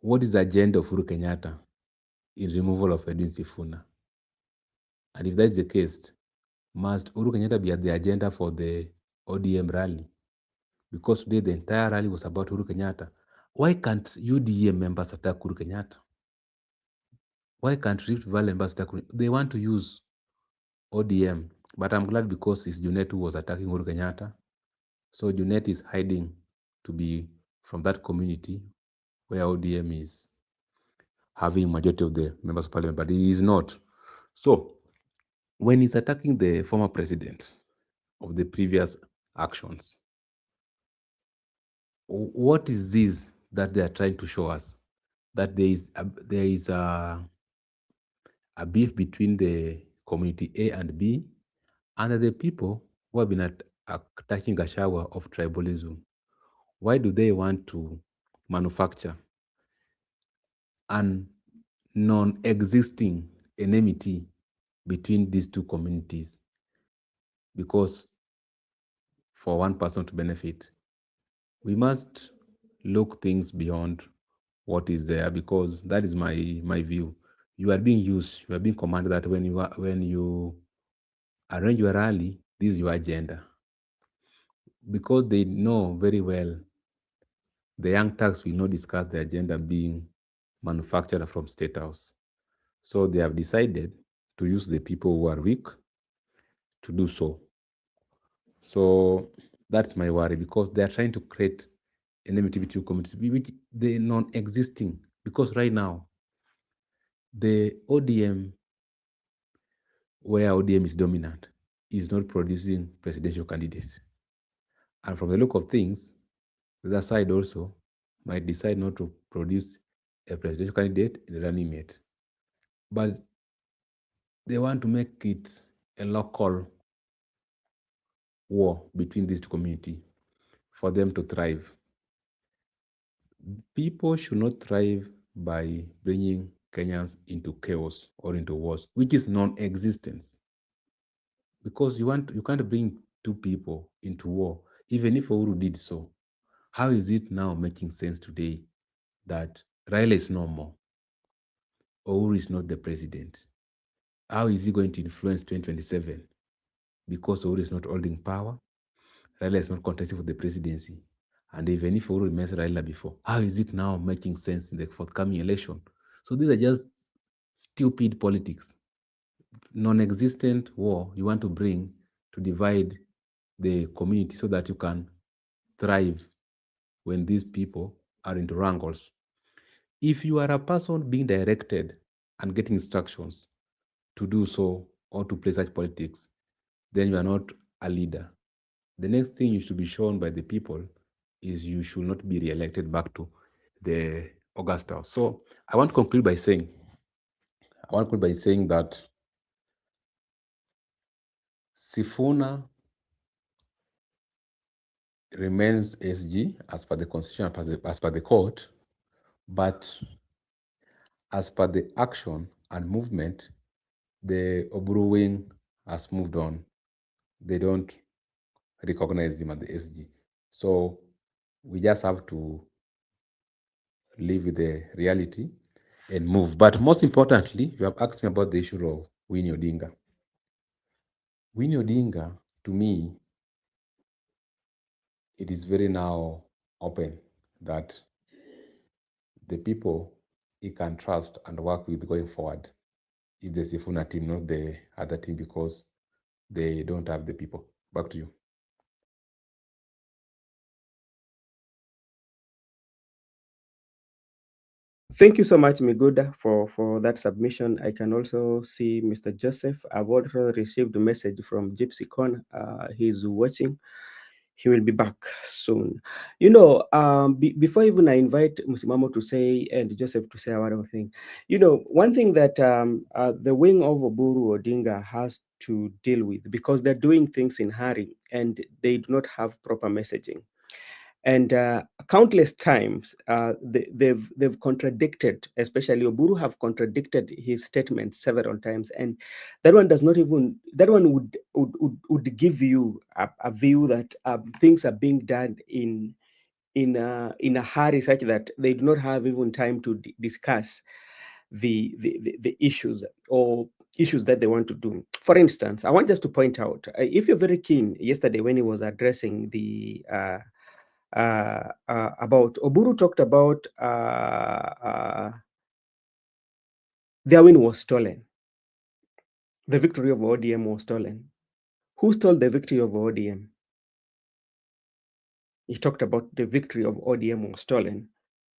Speaker 3: what is the agenda of Uhuru Kenyatta in removal of Edwin Sifuna? And if that is the case, must Uhuru Kenyatta be at the agenda for the ODM rally? Because today the entire rally was about Uhuru Kenyatta. Why can't UDA members attack Uhuru Kenyatta? Why can't Rift Valley members attack? They want to use ODM, but I'm glad because it's Junet who was attacking Uhuru Kenyatta. So Junet is hiding to be from that community where ODM is having majority of the members of parliament, but he is not. So when he's attacking the former president of the previous actions, what is this that they are trying to show us? That there is a beef between the community A and B, and the people who have been attacking a shower of tribalism. Why do they want to manufacture an non-existing enmity between these two communities? Because for one person to benefit, we must look things beyond what is there, because that is my view. You are being used, you are being commanded that when you arrange your rally, this is your agenda. Because they know very well the young Turks will not discuss the agenda being manufactured from State House. So they have decided to use the people who are weak to do so. So that's my worry, because they are trying to create enmity between communities, which they non-existing. Because right now, the ODM, where ODM is dominant, is not producing presidential candidates. And from the look of things, the other side also might decide not to produce a presidential candidate in the running mate. But they want to make it a local war between these two communities for them to thrive. People should not thrive by bringing Kenyans into chaos or into wars, which is non-existence. Because you can't bring two people into war, even if Uhuru did so. How is it now making sense today that Raila is no more? Uhuru is not the president. How is he going to influence 2027? Because Uhuru is not holding power, Raila is not contesting for the presidency. And even if Uhuru remains Raila before, how is it now making sense in the forthcoming election? So these are just stupid politics, non-existent war you want to bring to divide the community so that you can thrive when these people are into wrangles. If you are a person being directed and getting instructions to do so or to play such politics, then you are not a leader. The next thing you should be shown by the people is you should not be re-elected back to the August House. So I want to conclude by saying that Sifuna remains SG as per the constitution, as per the court, but as per the action and movement, the Oburu wing has moved on. They don't recognize him as the SG. So we just have to live with the reality and move. But most importantly, you have asked me about the issue of Winnie Odinga. Winnie Odinga, to me, it is very now open that the people he can trust and work with going forward is the Sifuna team, not the other team, because they don't have the people. Back to you.
Speaker 1: Thank you so much, Miguda, for that submission. I can also see Mr. Joseph. I've also received a message from Gypsy Con. He's watching. He will be back soon. Before even I invite Musimamo to say and Joseph to say one thing, one thing that the wing of Oburu Odinga has to deal with, because they're doing things in hurry and they do not have proper messaging. And countless times they've contradicted, especially Oburu have contradicted his statements several times, and that one would give you a view that things are being done in a hurry, such that they do not have even time to discuss the issues or issues that they want to do. For instance, I want just to point out, if you're very keen, yesterday when he was addressing the about Oburu talked about their win was stolen. The victory of ODM was stolen. Who stole the victory of ODM? He talked about the victory of ODM was stolen.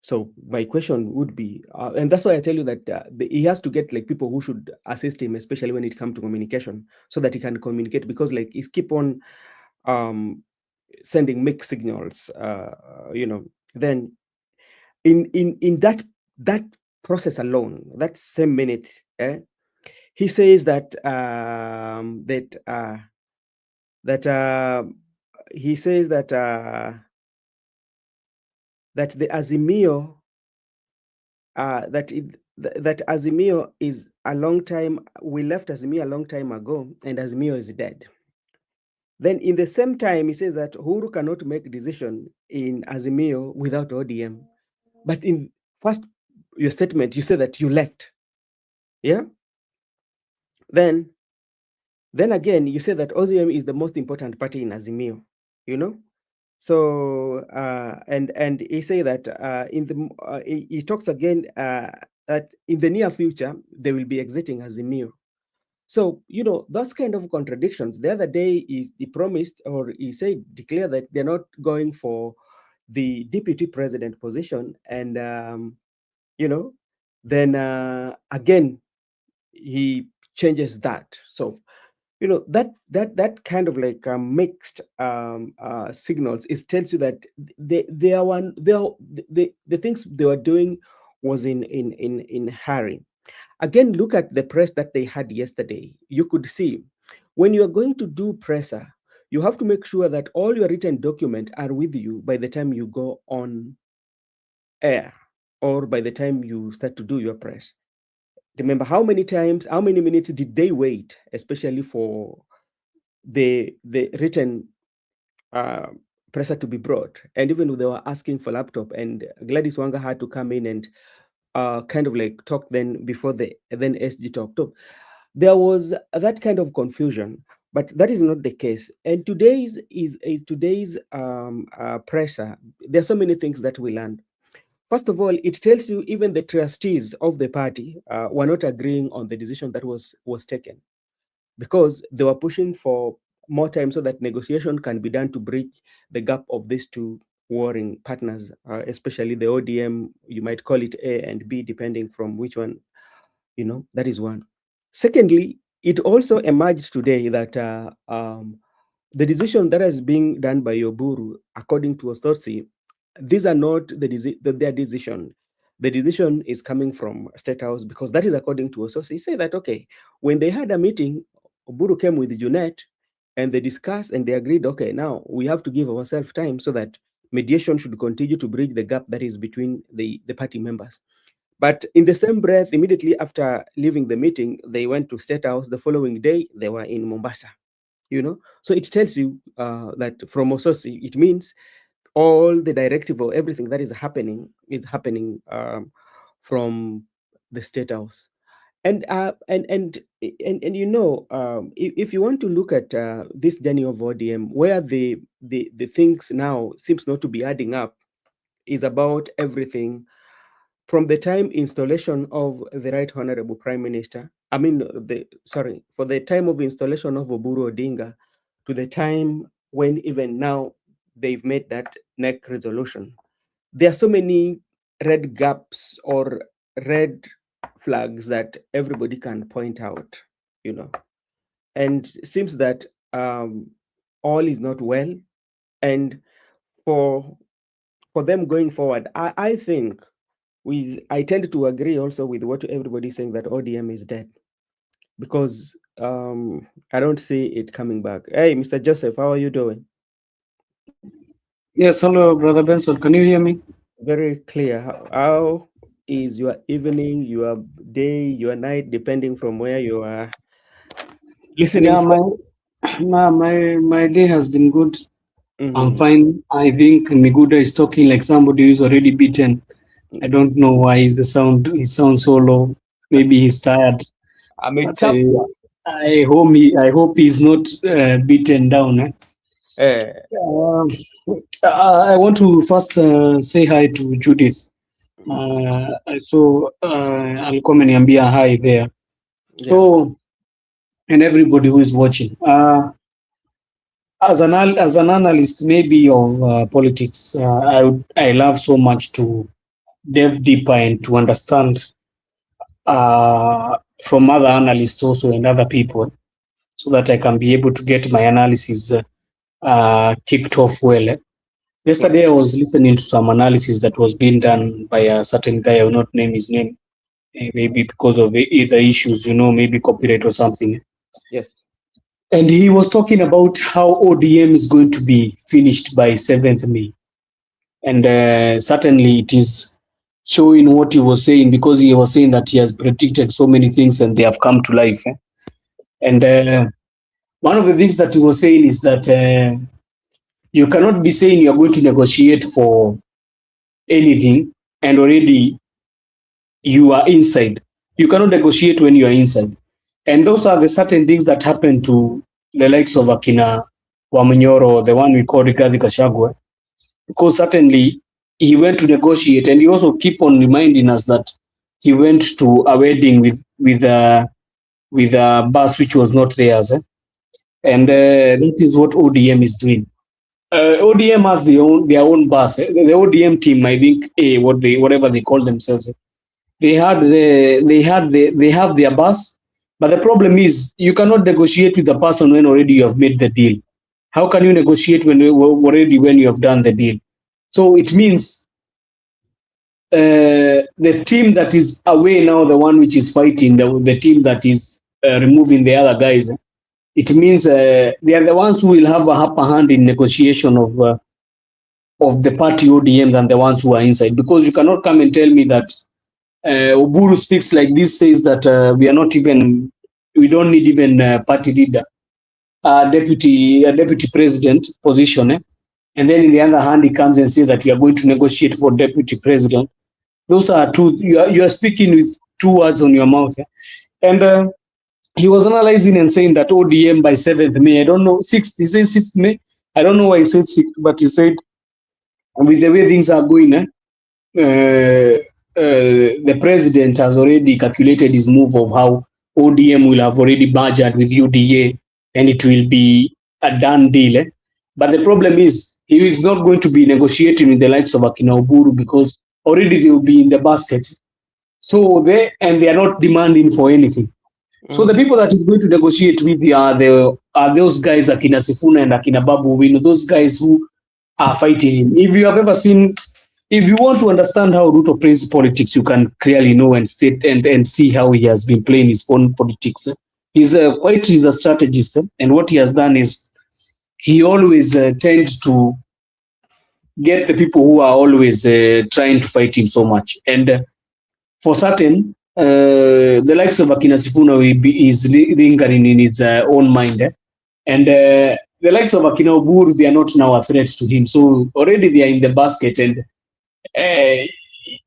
Speaker 1: So my question would be, and that's why I tell you that he has to get people who should assist him, especially when it comes to communication, so that he can communicate. Because he's keep on sending mixed signals, then in that process alone, that same minute, he says that he says that the Azimio, that Azimio is a long time. We left Azimio a long time ago, and Azimio is dead. Then in the same time, he says that Uhuru cannot make decision in Azimio without ODM. But in first your statement, you say that you left. Yeah. Then again, you say that ODM is the most important party in Azimio. So and he say that he talks again that in the near future they will be exiting Azimio. So those kind of contradictions. The other day he promised, or he said, declare that they're not going for the deputy president position, and then again he changes that. So that kind of like mixed signals. It tells you that the things they were doing was in hurry. Again, look at the press that they had yesterday. You could see when you are going to do presser, you have to make sure that all your written documents are with you by the time you go on air, or by the time you start to do your press. Remember how many minutes did they wait, especially for the written presser to be brought? And even they were asking for laptop, and Gladys Wanga had to come in and kind of like talk then before then SG talked. There was that kind of confusion, but that is not the case. And today's presser, there's so many things that we learned. First of all, it tells you even the trustees of the party were not agreeing on the decision that was taken, because they were pushing for more time so that negotiation can be done to bridge the gap of these two warring partners, especially the ODM. You might call it A and B, depending from which one, that is one. Secondly, it also emerged today that the decision that is being done by Oburu, according to Ostosi, these are not their decision. The decision is coming from State House, because that is according to Ostosi. He said that, okay, when they had a meeting, Oburu came with Junet, and they discussed and they agreed, okay, now we have to give ourselves time so that mediation should continue to bridge the gap that is between the party members. But in the same breath, immediately after leaving the meeting, they went to State House. The following day, they were in Mombasa. So it tells you that from Ososi, it means all the directive or everything that is happening from the State House. And if you want to look at this journey of ODM, where the things now seems not to be adding up, is about everything from the time installation of the Right Honorable Prime Minister. For the time of installation of Oburu Odinga to the time when even now they've made that NEC resolution. There are so many red gaps or red flags that everybody can point out, and it seems that all is not well. And for them going forward, I think I tend to agree also with what everybody is saying, that ODM is dead, because I don't see it coming back. Hey, Mr. Joseph, how are you doing?
Speaker 4: Yes, hello, Brother Benson. Can you hear me?
Speaker 1: Very clear. How is your evening, your day, your night, depending from where you are listening?
Speaker 4: Yeah, my day has been good. I'm fine. I think Miguda is talking like somebody who's already beaten. I don't know why he sounds so low. Maybe he's tired. I hope he's not beaten down. I want to first say hi to Judith. I saw alikuwa ameniambia hi there. So, and everybody who is watching. As an analyst, maybe of politics, I love so much to delve deeper and to understand from other analysts also and other people, so that I can be able to get my analysis kicked off well. Yesterday I was listening to some analysis that was being done by a certain guy. I will not name his name, maybe because of either issues, maybe copyright or something.
Speaker 1: Yes.
Speaker 4: And he was talking about how ODM is going to be finished by 7th May. And certainly it is showing what he was saying, because he was saying that he has predicted so many things and they have come to life. And one of the things that he was saying is that you cannot be saying you are going to negotiate for anything and already you are inside. You cannot negotiate when you are inside. And those are the certain things that happen to the likes of Akina Wamanyoro, the one we call Rigathi Gachagua, because certainly he went to negotiate, and he also keep on reminding us that he went to a wedding with a bus which was not theirs. And that is what ODM is doing. ODM has their own bus. The ODM team, I think, whatever they call themselves, they have their bus. But the problem is, you cannot negotiate with the person when already you have made the deal. How can you negotiate when you have done the deal? So it means the team that is away now, the one which is fighting, the team that is removing the other guys, it means they are the ones who will have a upper hand in negotiation of the party ODM than the ones who are inside. Because you cannot come and tell me that Oburu speaks like this, says that we don't need even party leader, deputy president position, and then in the other hand he comes and says that we are going to negotiate for deputy president. Those are two. You are speaking with two words on your mouth, and he was analyzing and saying that ODM by 7th May, I don't know, 6th, he says 6th May, I don't know why he said 6th, but he said with the way things are going, the president has already calculated his move of how ODM will have already merged with UDA and it will be a done deal. But the problem is, he is not going to be negotiating with the likes of Akina Oburu, because already they will be in the basket. So they are not demanding for anything. So the people that he's going to negotiate with are those guys, Akina Sifuna and Akina Babu, those guys who are fighting him. If you have ever seen, if you want to understand how Ruto plays politics, you can clearly know and state and see how he has been playing his own politics. He's a strategist, and what he has done is he always tends to get the people who are always trying to fight him so much. And for certain, the likes of Akina Sifuna is lingering in his own mind. And the likes of Akina Oburu, they are not now a threat to him. So already they are in the basket, and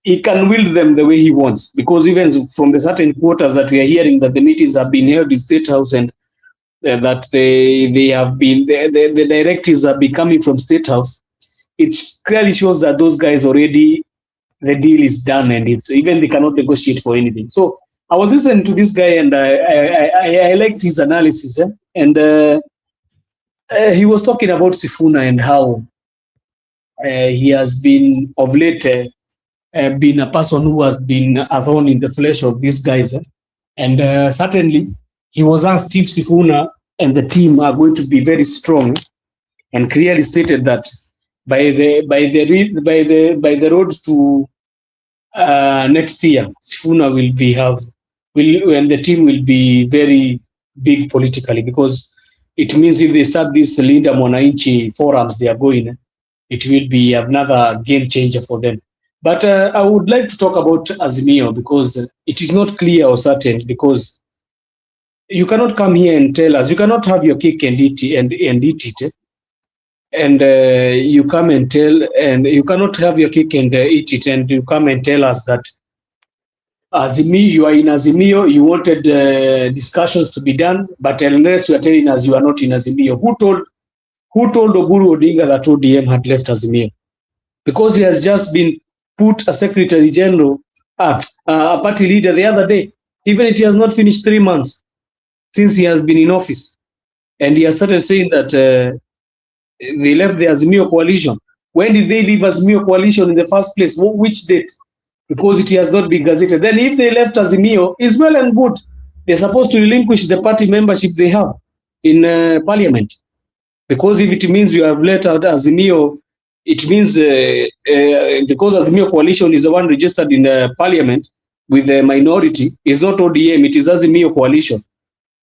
Speaker 4: he can wield them the way he wants. Because even from the certain quarters that we are hearing that the meetings have been held in State House, and that they have been, the directives have been coming from State House, it clearly shows that those guys already, the deal is done, and it's even they cannot negotiate for anything. So I was listening to this guy, and I liked his analysis, and he was talking about Sifuna and how he has been of late been a person who has been a thorn in the flesh of these guys, and certainly he was asked if Sifuna and the team are going to be very strong, and clearly stated that by the road to next year, Sifuna and the team will be very big politically, because it means if they start this Linda Mwananchi forums they are going, it will be another game changer for them. But I would like to talk about Azimio, because it is not clear or certain, because you cannot come here and tell us, you cannot have your cake and eat it, and you come and tell, and you cannot have your cake and eat it, and you come and tell us that Azimio, you are in Azimio, you wanted discussions to be done, but unless you are telling us you are not in Azimio, who told Oburu Odinga that ODM had left Azimio? Because he has just been put a secretary general, a party leader the other day, even if he has not finished 3 months since he has been in office, and he has started saying that they left the Azimio coalition. When did they leave Azimio coalition in the first place? Which date? Because it has not been gazetted. Then if they left Azimio, it's well and good. They're supposed to relinquish the party membership they have in parliament. Because if it means you have let out Azimio, it means because Azimio coalition is the one registered in parliament with the minority, it's not ODM, it is Azimio coalition,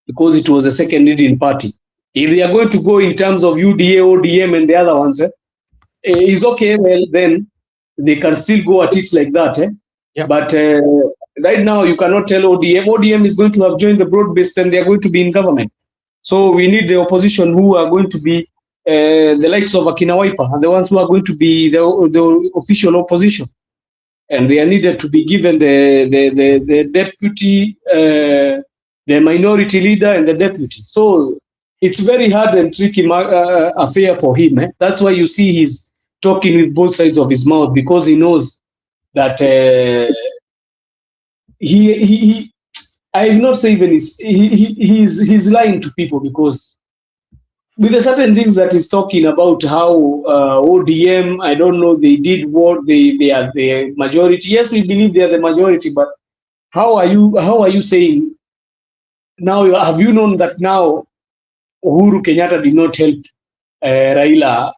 Speaker 4: because it was the second leading party. If they are going to go in terms of UDA, ODM, and the other ones, is okay, well, then they can still go at it like that.
Speaker 1: Yeah.
Speaker 4: But right now, you cannot tell ODM. ODM is going to have joined the broad-based and they are going to be in government. So we need the opposition who are going to be the likes of Akina Wiper, the ones who are going to be the official opposition. And they are needed to be given the deputy, the minority leader and the deputy. So it's very hard and tricky affair for him. That's why you see he's talking with both sides of his mouth, because he knows that I will not say even he's lying to people, because with the certain things that he's talking about, how ODM, I don't know, they did what they are the majority. Yes, we believe they are the majority, but how are you saying now? Have you known that now Uhuru Kenyatta did not help Raila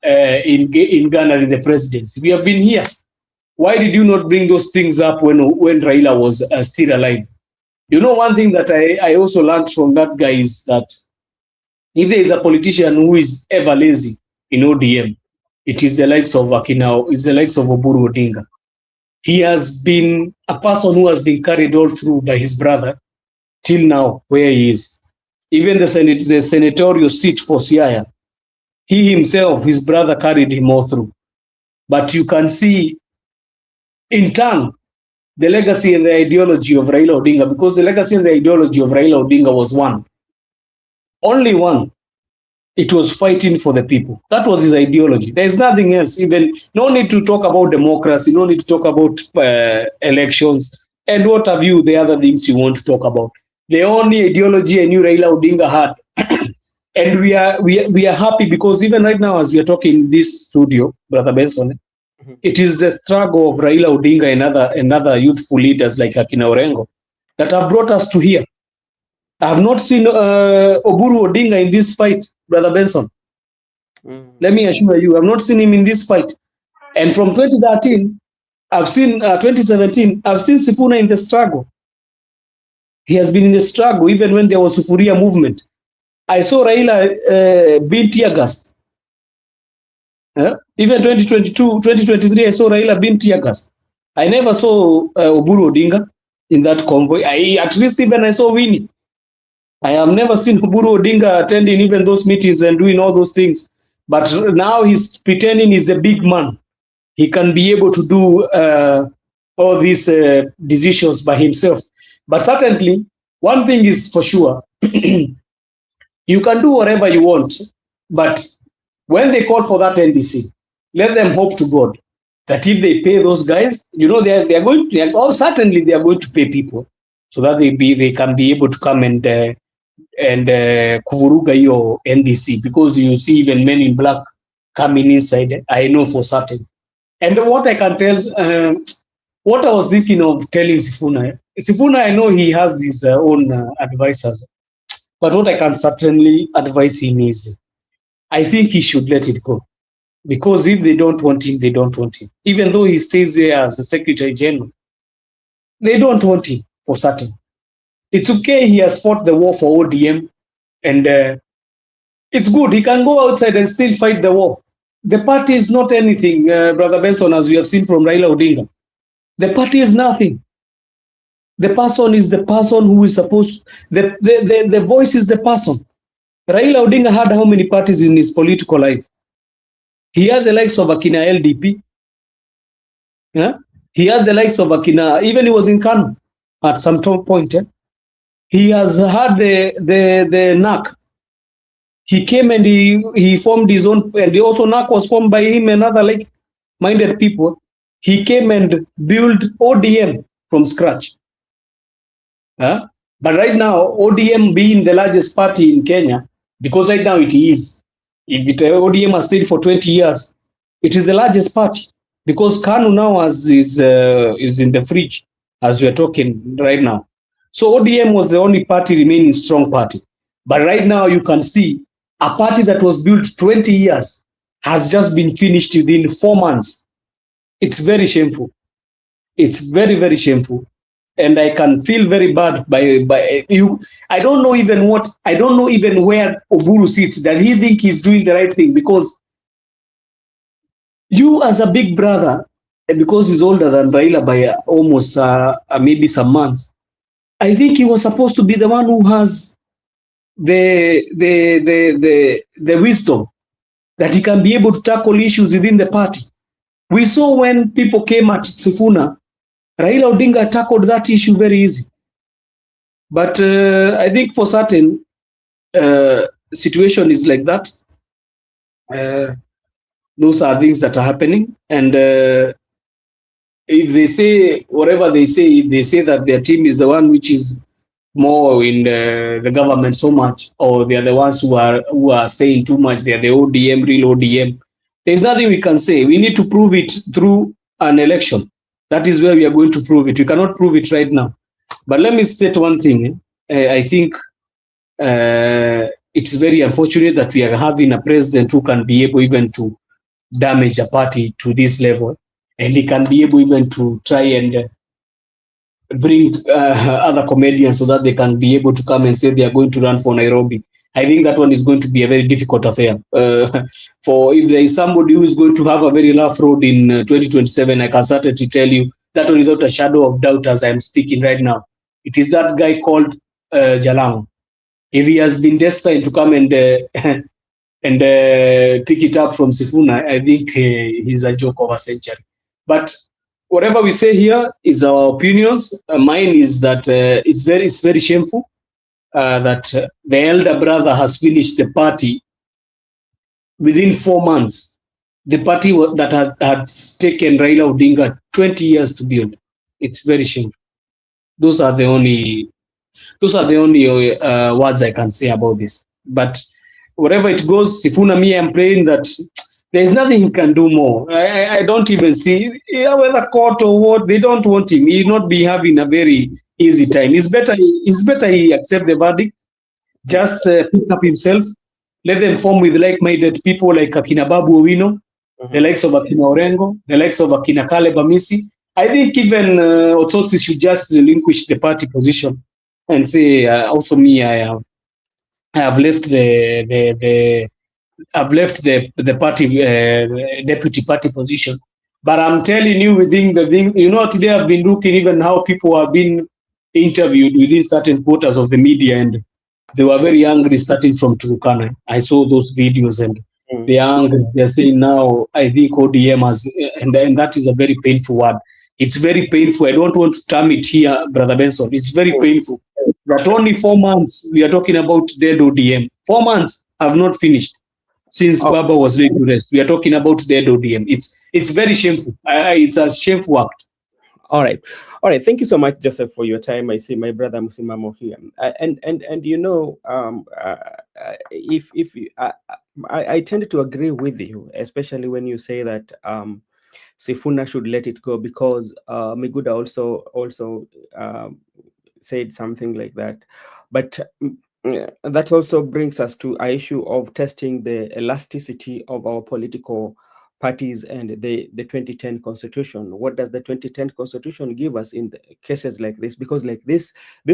Speaker 4: in garnering the presidency? We have been here. Why did you not bring those things up when Raila was still alive? You know, one thing that I also learned from that guy is that if there is a politician who is ever lazy in ODM, it is the likes of Akina, it's the likes of Oburu Odinga. He has been a person who has been carried all through by his brother till now where he is. Even the senatorial seat for Siaya, he himself, his brother carried him all through. But you can see in turn the legacy and the ideology of Raila Odinga, because the legacy and the ideology of Raila Odinga was one. Only one. It was fighting for the people. That was his ideology. There is nothing else. Even no need to talk about democracy, no need to talk about elections, and what have you, the other things you want to talk about. The only ideology I knew Raila Odinga had, and we are happy, because even right now as we are talking in this studio, Brother Benson, it is the struggle of Raila Odinga and other youthful leaders like Akina Orengo that have brought us to here. I have not seen Oburu Odinga in this fight, Brother Benson. Let me assure you, I have not seen him in this fight. And from 2013, I've seen 2017, I've seen Sifuna in the struggle. He has been in the struggle even when there was Sufuria movement. I saw Raila being tear gassed. Even 2022, 2023, I saw Raila being tear gassed. I never saw Oburu Odinga in that convoy. At least even I saw Winnie. I have never seen Oburu Odinga attending even those meetings and doing all those things. But now he's pretending he's the big man. He can be able to do all these decisions by himself. But certainly, one thing is for sure, you can do whatever you want, but when they call for that NDC, let them hope to God that if they pay those guys, you know, they are going to, certainly they are going to pay people so that they can be able to come and kuvuruga your NDC, because you see even men in black coming inside. I know for certain. And what I can tell, what I was thinking of telling Sifuna, I know he has his own advisors, but what I can certainly advise him is, I think he should let it go. Because if they don't want him, they don't want him. Even though he stays there as the Secretary General, they don't want him for certain. It's okay, he has fought the war for ODM, and it's good. He can go outside and still fight the war. The party is not anything, Brother Benson, as we have seen from Raila Odinga. The party is nothing. The person is the person who is supposed, the voice is the person. Raila Odinga had how many parties in his political life? He had the likes of Akina LDP. Yeah? He had the likes of Akina, even he was in Kanu at some point. He has had the NAC. He came and he formed his own, and also NAC was formed by him and other like-minded people. He came and built ODM from scratch. But right now, ODM being the largest party in Kenya, because right now it is, if ODM has stayed for 20 years, it is the largest party, because KANU now is in the fridge as we are talking right now. So ODM was the only party remaining strong party. But right now you can see A party that was built 20 years has just been finished within 4 months. It's very shameful. It's very, very shameful. And I can feel very bad by you. I don't know even where Oburu sits, that he think he's doing the right thing, because you as a big brother, because he's older than Raila by almost maybe some months, I think he was supposed to be the one who has the wisdom that he can be able to tackle issues within the party. We saw when people came at Sifuna, Raila Odinga tackled that issue very easy. But I think for certain situation is like that. Those are things that are happening. And if they say whatever they say that their team is the one which is more in the government so much, or they are the ones who are saying too much, they are the ODM, real ODM, there's nothing we can say. We need to prove it through an election. That is where we are going to prove it. We cannot prove it right now. But let me state one thing. I think it's very unfortunate that we are having a president who can be able even to damage a party to this level, and he can be able even to try and bring other comedians so that they can be able to come and say they are going to run for Nairobi. I think that one is going to be a very difficult affair. For if there is somebody who is going to have a very rough road in 2027, I can certainly tell you that one without a shadow of doubt as I am speaking right now. It is that guy called Jalango. If he has been destined to come and pick it up from Sifuna, I think he's a joke of a century. But whatever we say here is our opinions. Mine is that it's very shameful that the elder brother has finished the party within 4 months. The party that had taken Raila Odinga 20 years to build. It's very shameful. Those are the only words I can say about this. But wherever it goes, Sifuna, me, I'm praying that there's nothing he can do more. I don't even see whether court or what. They don't want him. He'll not be having a very easy time. It's better he accept the verdict. Just pick up himself. Let them form with like-minded people like Akina Babu Owino, the likes of Akina Orengo, the likes of Akina Caleb Amisi. I think even Otsotsi should just relinquish the party position and say, also me, I have left the party deputy party position. But I'm telling you, within the thing, today I've been looking even how people have been interviewed within certain quarters of the media, and they were very angry, starting from Turkana. I saw those videos, and they are angry. They're saying now, I think ODM has, and that is a very painful word. It's very painful. I don't want to term it here, Brother Benson. It's very painful. That only 4 months we are talking about dead ODM. 4 months have not finished since Baba was laid to rest. We are talking about dead ODM. It's very shameful. It's a shameful act.
Speaker 1: All right. Thank you so much, Joseph, for your time. I see my brother Musimamo here, I tend to agree with you, especially when you say that Sifuna should let it go, because Miguda also said something like that. But that also brings us to an issue of testing the elasticity of our political parties and the 2010 constitution. What does the 2010 constitution give us in the cases like this? Because like this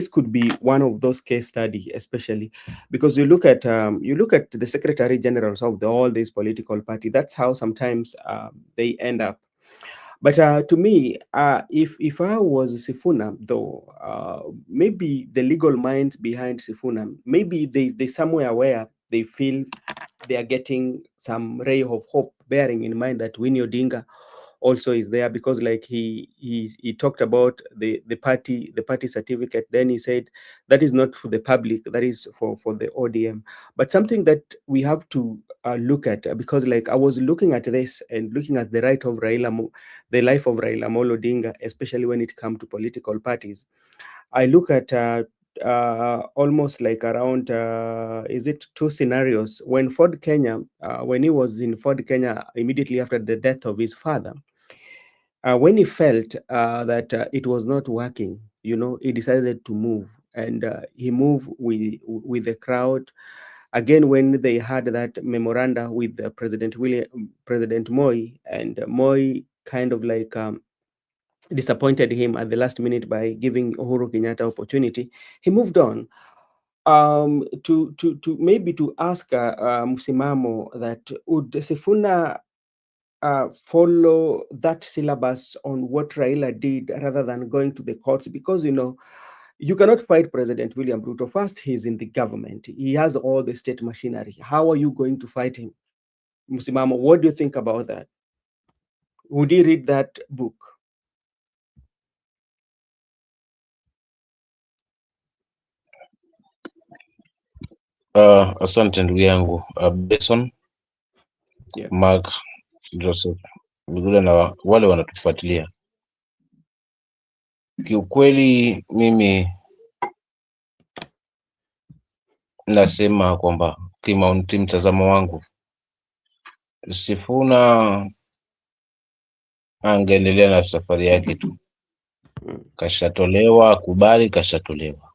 Speaker 1: could be one of those case study, especially because you look at the secretary generals of all these political party. That's how sometimes they end up. But to me, if I was Sifuna, though, maybe the legal minds behind Sifuna, maybe they somewhere where they feel they are getting some ray of hope, bearing in mind that Winnie Odinga also is there, because like he talked about the party certificate. Then he said that is not for the public, that is for the ODM. But something that we have to look at, because like I was looking at this and looking at the life of Raila Amolo Odinga, especially when it comes to political parties. I look at almost like around is it 2 scenarios. When Ford Kenya, when he was in Ford Kenya immediately after the death of his father, when he felt that it was not working, he decided to move, and he moved with the crowd. again, when they had that memoranda with President Moi, and Moi kind of like disappointed him at the last minute by giving Uhuru Kenyatta opportunity, he moved on to maybe to ask msimamo that would Sifuna follow that syllabus on what Raila did rather than going to the courts, because you cannot fight President William Ruto. First, he's in the government. He has all the state machinery. How are you going to fight him? Msimamo, what do you think about that? Would he read that book?
Speaker 2: Asante ndugu yangu Benson,
Speaker 1: Yeah.
Speaker 2: Mark, Joseph, Bigula na wale wanatufuatilia. Kiukweli mimi nasema kwamba mtazamo wangu, Sifuna angeendelea na safari yake tu. Kashatolewa, kubali, kashatolewa.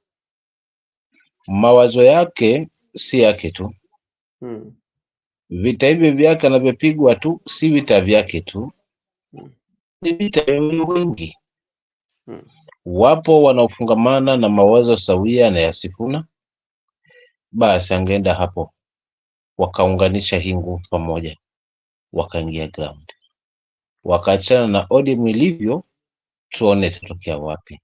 Speaker 2: Mawazo yake si yake tu. Vita hivi vyake anavyopigwa tu si vita vyake tu, ni vita vya wengi. Wapo wanaofungamana na mawazo sawia na ya Sifuna, basi angeenda hapo wakaunganisha hii nguvu pamoja, wakaingia ground, wakaachana na ODM ilivyo, tuone tutokea wapi.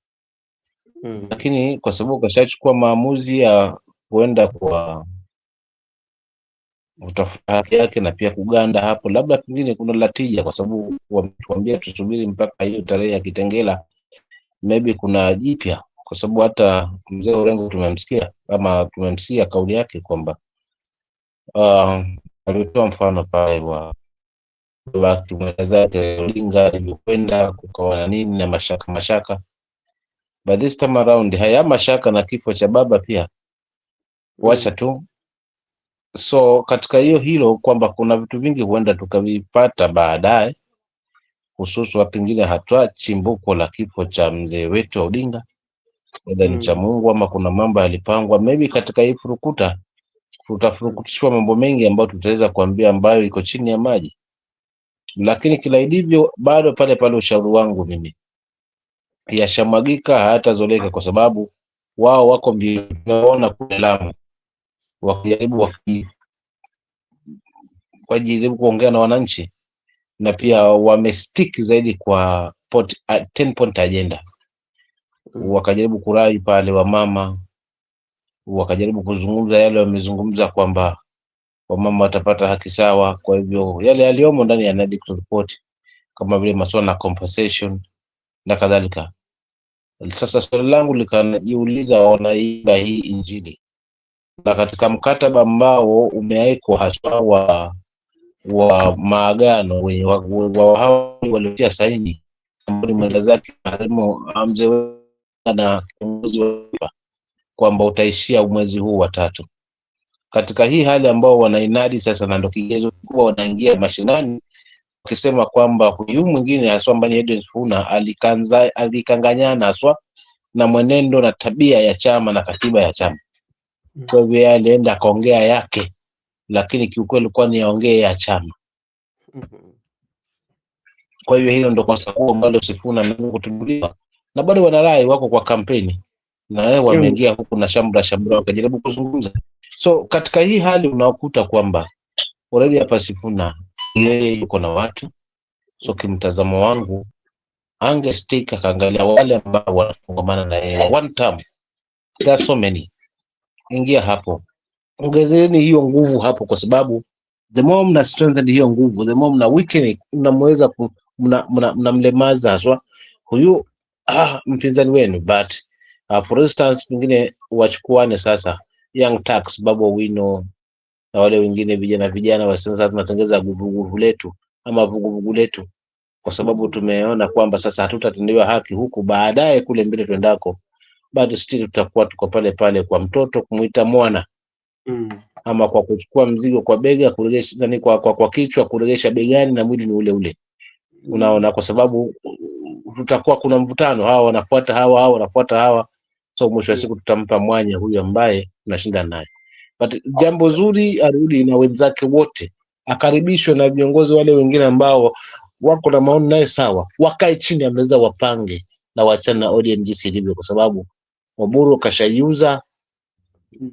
Speaker 2: Lakini kwa sababu kashachukua maamuzi ya kuenda kwa utafuta haki yake na pia kuganda hapo, labda pengine kuna latija, kwa sababu wametuambia tusubiri mpaka hiyo tarehe ya Kitengela, maybe kuna jipya, kwa sababu hata mzee Orengo tumemsikia kauli yake kwamba alitoa mfano pale wa mwenda zake Odinga alivyokwenda kukawa na nini na mashaka, but this time around haya mashaka na kifo cha baba pia wacha tu. So katika hilo kwamba kuna vitu vingi huenda tukavipata baadaye, hususu pengine hatua chimbuko la kifo cha mzee wetu Odinga, whether ni cha Mungu ama kuna mambo yalipangwa, maybe katika hii furukuta tutafurukutishwa mambo mengi ambayo tutaweza kuambia ambayo iko chini ya maji. Lakini kila ilivyo, bado pale pale ushauri wangu mimi, yashamwagika hayatazoleka, kwa sababu wao wako mbiona kule Lamu wakijaribu kuongea na wananchi, na pia wamestick zaidi kwa 10 point agenda. Wakajaribu kurai pale wamama, wakajaribu kuzungumza yale wamezungumza kwamba wamama watapata haki sawa. Kwa hivyo yale yaliomo ndani ya inadequate report kama vile masuala na compensation na kadhalika. Sasa swali langu likanajiuliza, wanaiba hii injili, na katika mkataba ambao umewekwa haswa wa maagano wa hao waliotia saini, ambao ni mwenda zake mzee na kiongozi wa kwamba utaishia mwezi huu wa 3. Katika hii hali ambao wanainadi sasa, na ndio kigezo kubwa wanaingia mashinani wakisema kwamba huyu mwingine haswa mbani Edwin Sifuna alikanganyana haswa na mwenendo na tabia ya chama na katiba ya chama. Kwa hivyo alienda akaongea yake, lakini kiukweli kwa ni yaongee ya chama. Kwa hivyo hilo ndio kosa kubwa ambalo Sifuna anaweza kutubuliwa, na bado wanarai wako kwa kampeni na wao wameingia huku na shambra wakajaribu kuzungumza. So katika hii hali unaokuta kwamba already hapa Sifuna yeye yuko na watu. So kimtazamo wangu angestick akaangalia wale ambao wanafungamana na yeye one term. There are so many. Ingia hapo, ongezeni hiyo nguvu hapo, kwa sababu the more mna strengthen hiyo nguvu, the more mna weaken, mnamweza mnamlemaza haswa huyu mpinzani wenu. But for instance pengine wachukuane sasa Young Tax, Babu Wino na wale wengine vijana wa sasa, tunatengeza vuguvugu letu ama vuguvugu letu, kwa sababu tumeona kwamba sasa hatutatendewa haki huku, baadaye kule mbele twendako bado still tutakuwa tuko pale pale kwa mtoto kumuita mwana, ama kwa kuchukua mzigo kwa bega kuregesha nani kwa kichwa kuregesha begani na mwili ni ule ule. Unaona, kwa sababu tutakuwa kuna mvutano, hawa wanafuata hawa wanafuata hawa, so mwisho wa siku tutampa mwanya huyu ambaye tunashinda naye. But jambo zuri arudi na wenzake wote, akaribishwe na viongozi wale wengine ambao wako na maoni naye sawa, wakae chini ameweza wapange na wachana na ODM jinsi ilivyo, kwa sababu Oburu kashaiuza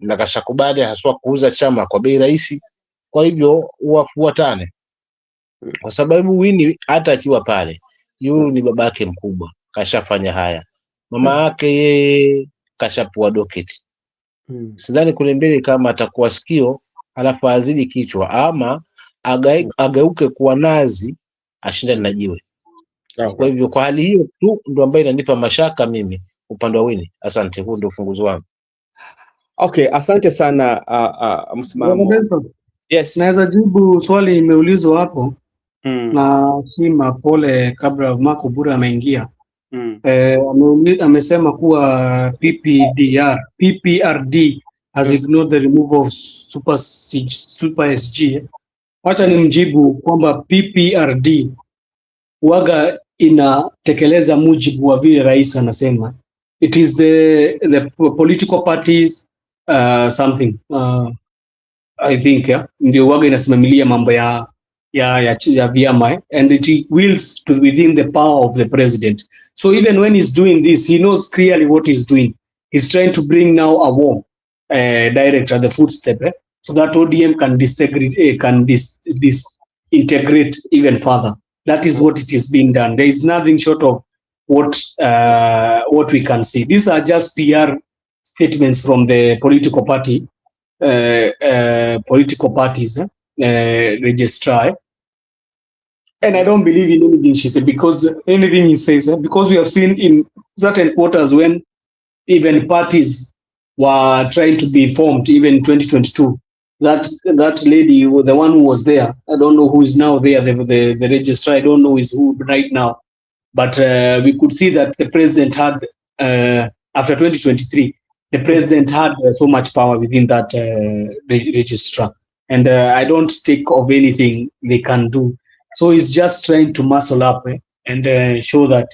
Speaker 2: na kashakubali haswa kuuza chama kwa bei rahisi. Kwa hivyo wafuatane, kwa sababu Winnie hata akiwa pale, yule ni babake mkubwa, kashafanya haya. Mama yake yeye kashapua doketi. Sidhani kule mbele kama atakuwa sikio alafu azidi kichwa, ama ageuke kuwa nazi ashindane na jiwe. Kwa hivyo kwa hali hiyo tu ndo ambayo inanipa mashaka mimi upande wa Winnie. Asante, huo ndio ufunguzi wangu.
Speaker 1: Okay, asante sana msimamo. Yes.
Speaker 4: Naweza jibu swali imeulizwa hapo na Sima Pole kabla Marco Bura ameingia. Amesema kuwa PPRD has ignored the removal of super SG. Wacha ni mjibu kwamba PPRD waga inatekeleza mujibu wa vile rais anasema. It is the political parties something I think ndio waga inasimamilia mambo ya vyama and it wills to within the power of the president. So even when he's doing this, he knows clearly what he's doing. He's trying to bring now a war direct at the footstep so that ODM can disintegrate even further. That is what it is being done. There is nothing short of what we can see. These are just PR statements from the political parties registrar, and I don't believe in anything she said, because anything he says, because we have seen in certain quarters when even parties were trying to be formed, even in 2022, that lady, the one who was there, I don't know who is now there, the registrar, I don't know is who right now, but we could see that the president had, after 2023, the president had so much power within that registrar, and I don't think of anything they can do. So he's just trying to muscle up and show that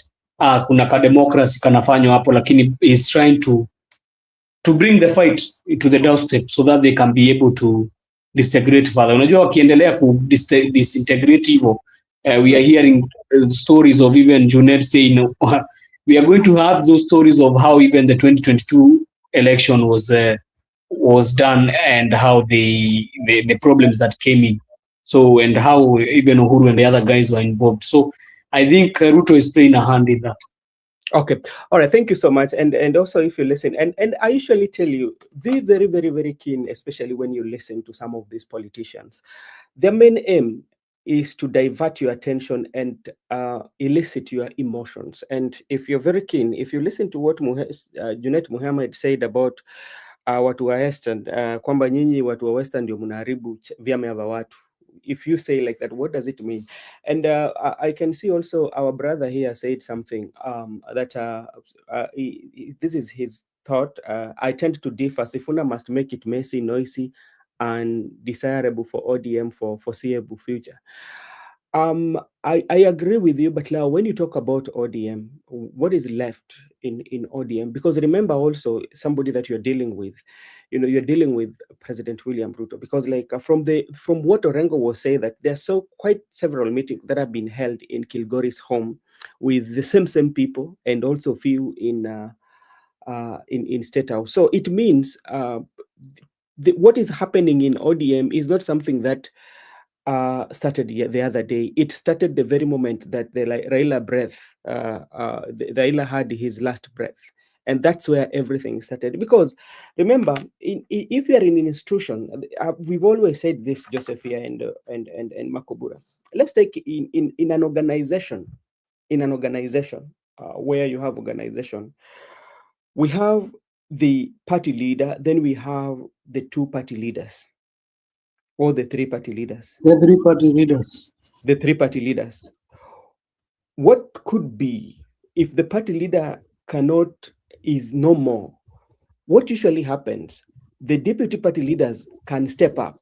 Speaker 4: kuna ka democracy kanafanywa hapo, lakini he's trying to bring the fight to the doorstep so that they can be able to disintegrate further. Unajua wakiendelea ku disintegrate hivyo, we are hearing stories of even Junet saying we are going to have those stories of how even the 2022 election was done and how the problems that came in, so, and how even Uhuru and the other guys were involved. So I think Ruto is playing a hand in that.
Speaker 1: Okay, all right, thank you so much. And also, if you listen, and I usually tell you, be very, very, very keen, especially when you listen to some of these politicians. Their main aim is to divert your attention and elicit your emotions. And if you're very keen, if you listen to what Junet Muhammad said about watu wa Western, kwamba nyinyi watu wa Western ndio mnaharibu vyama vya watu. If you say like that, what does it mean? And I can see also our brother here said something that this is his thought. I tend to differ. Sifuna must make it messy, noisy, and desirable for ODM for foreseeable future. I agree with you, but now when you talk about ODM, what is left in ODM? Because remember also somebody that you're dealing with, you're dealing with President William Ruto, because like from what Orengo was saying, that there's quite several meetings that have been held in Kilgore's home with the same people, and also few in State House. So it means what is happening in ODM is not something that started the other day. It started the very moment that the Raila Raila had his last breath. And that's where everything started. Because remember, if you are in an institution, we've always said this, Joseph here and Makobura. Let's take in an organization, where you have organization, we have the party leader, then we have the two party leaders, or the three party leaders.
Speaker 4: The three party leaders.
Speaker 1: The three party leaders. What could be if the party leader is no more? What usually happens? The deputy party leaders can step up.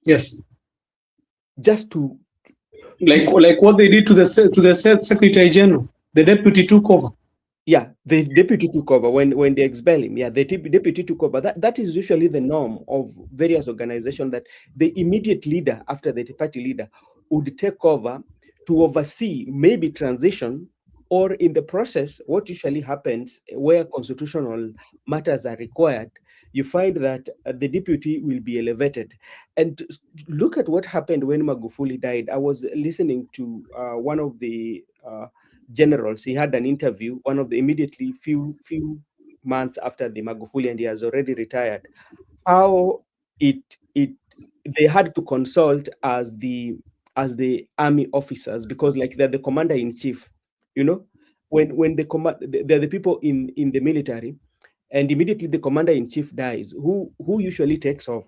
Speaker 4: Yes.
Speaker 1: Just to
Speaker 4: like what they did to the Secretary General. The deputy took over.
Speaker 1: Yeah, the deputy took over when they expel him. Yeah, the deputy took over. That is usually the norm of various organizations, that the immediate leader after the party leader would take over to oversee maybe transition, or in the process, what usually happens where constitutional matters are required, you find that the deputy will be elevated. And look at what happened when Magufuli died. I was listening to one of the generals. He had an interview, one of the immediately few months after the Magufuli, and he has already retired. How it they had to consult as the army officers, because like they're the commander in chief, you know, when the command, they're the people in the military, and immediately the commander in chief dies, who usually takes over?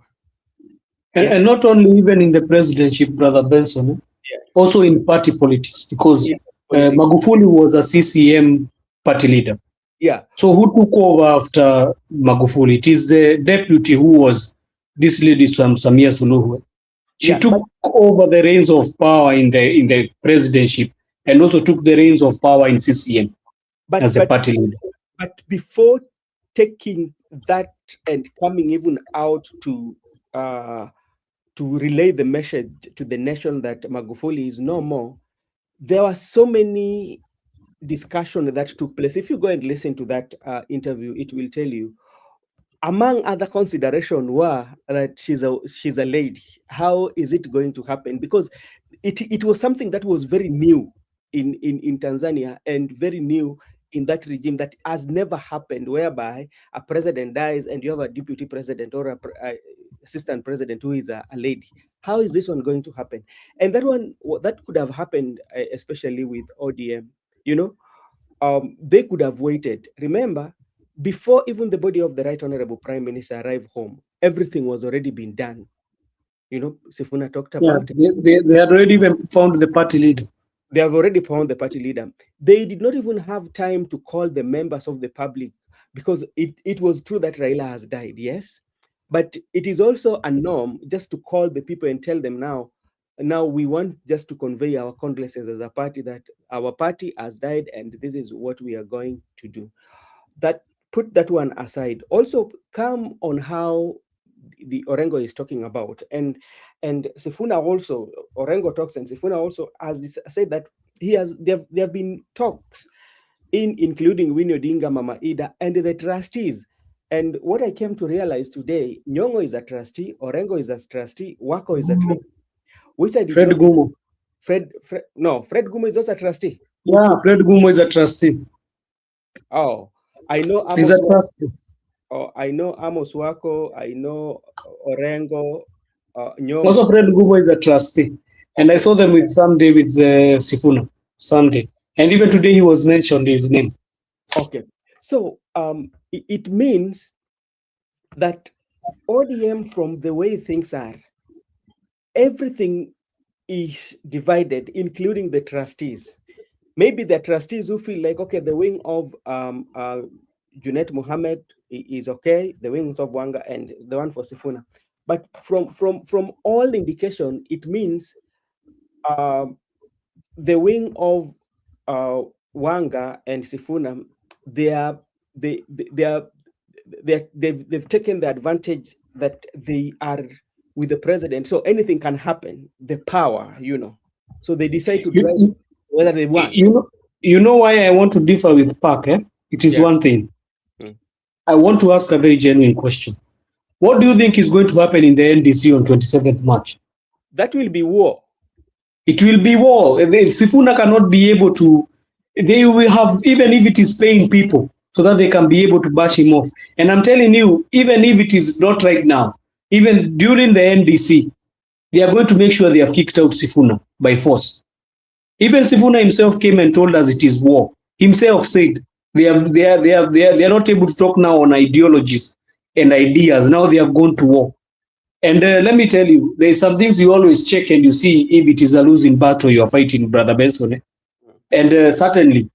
Speaker 1: Yeah.
Speaker 4: And not only even in the presidency, Brother Benson,
Speaker 1: Yeah.
Speaker 4: also in party politics, because
Speaker 1: In politics.
Speaker 4: Magufuli was a CCM party leader.
Speaker 1: Yeah.
Speaker 4: So who took over after Magufuli? It is the deputy who was this lady Samia Suluhu. She took over the reins of power in the presidency, and also took the reins of power in CCM as a party leader.
Speaker 1: But before taking that and coming even out to relay the message to the nation that Magufuli is no more, there were so many discussions that took place. If you go and listen to that interview, it will tell you, among other considerations, were that she's a lady. How is it going to happen? Because it was something that was very new in Tanzania, and very new in that regime, that has never happened, whereby a president dies and you have a deputy president or a assistant president who is a lady. How is this one going to happen? And that could have happened, especially with ODM. You know, they could have waited. Remember, before even the body of the Right Honorable Prime Minister arrived home, everything was already been done. You know, Sifuna talked about
Speaker 4: it. They had already found the party leader.
Speaker 1: They have already found the party leader. They did not even have time to call the members of the public, because it was true that Raila has died, yes, but it is also a norm just to call the people and tell them, now we want just to convey our condolences as a party, that our party has died and this is what we are going to do. That, put that one aside. Also come on how the Orengo is talking about, and Sifuna also, Orengo talks, and Sifuna also has said that there have been talks including Winnie Odinga, Mama Ida, and the trustees. And what I came to realize today, Nyong'o is a trustee, Orengo is a trustee, Wako is a trustee, which I did
Speaker 4: Fred
Speaker 1: not.
Speaker 4: Gumo.
Speaker 1: Fred Gumo is also a trustee.
Speaker 4: Yeah, Fred Gumo is a trustee.
Speaker 1: Oh, I know Amos.
Speaker 4: He's a trustee.
Speaker 1: Oh, I know Amos Wako, I know Orengo, Nyong'o.
Speaker 4: Also, Fred Gumo is a trustee. And I saw them with Sifuna, Sunday. And even today he was mentioned his name.
Speaker 1: Okay. So it means that ODM, from the way things are, everything is divided, including the trustees. Maybe the trustees who feel like, okay, the wing of Junet Mohammed is okay, the wings of Wanga and the one for Sifuna. But from all indication, it means the wing of Wanga and Sifuna, they've taken the advantage that they are with the president, so anything can happen. The power, you know, so they decide to drive whether they want.
Speaker 4: You know why I want to differ with Park? It is one thing. I want to ask a very genuine question. What do you think is going to happen in the NDC on 27th March?
Speaker 1: That will be war.
Speaker 4: It will be war. Sifuna cannot be able to. They will have, even if it is paying people, so that they can be able to bash him off. And I'm telling you, even if it is not right now, even during the NDC, they are going to make sure they have kicked out Sifuna by force. Even Sifuna himself came and told us it is war. Himself said they are not able to talk now on ideologies and ideas. Now they have gone to war. And let me tell you, there are some things you always check and you see if it is a losing battle you are fighting, Brother Benson. And certainly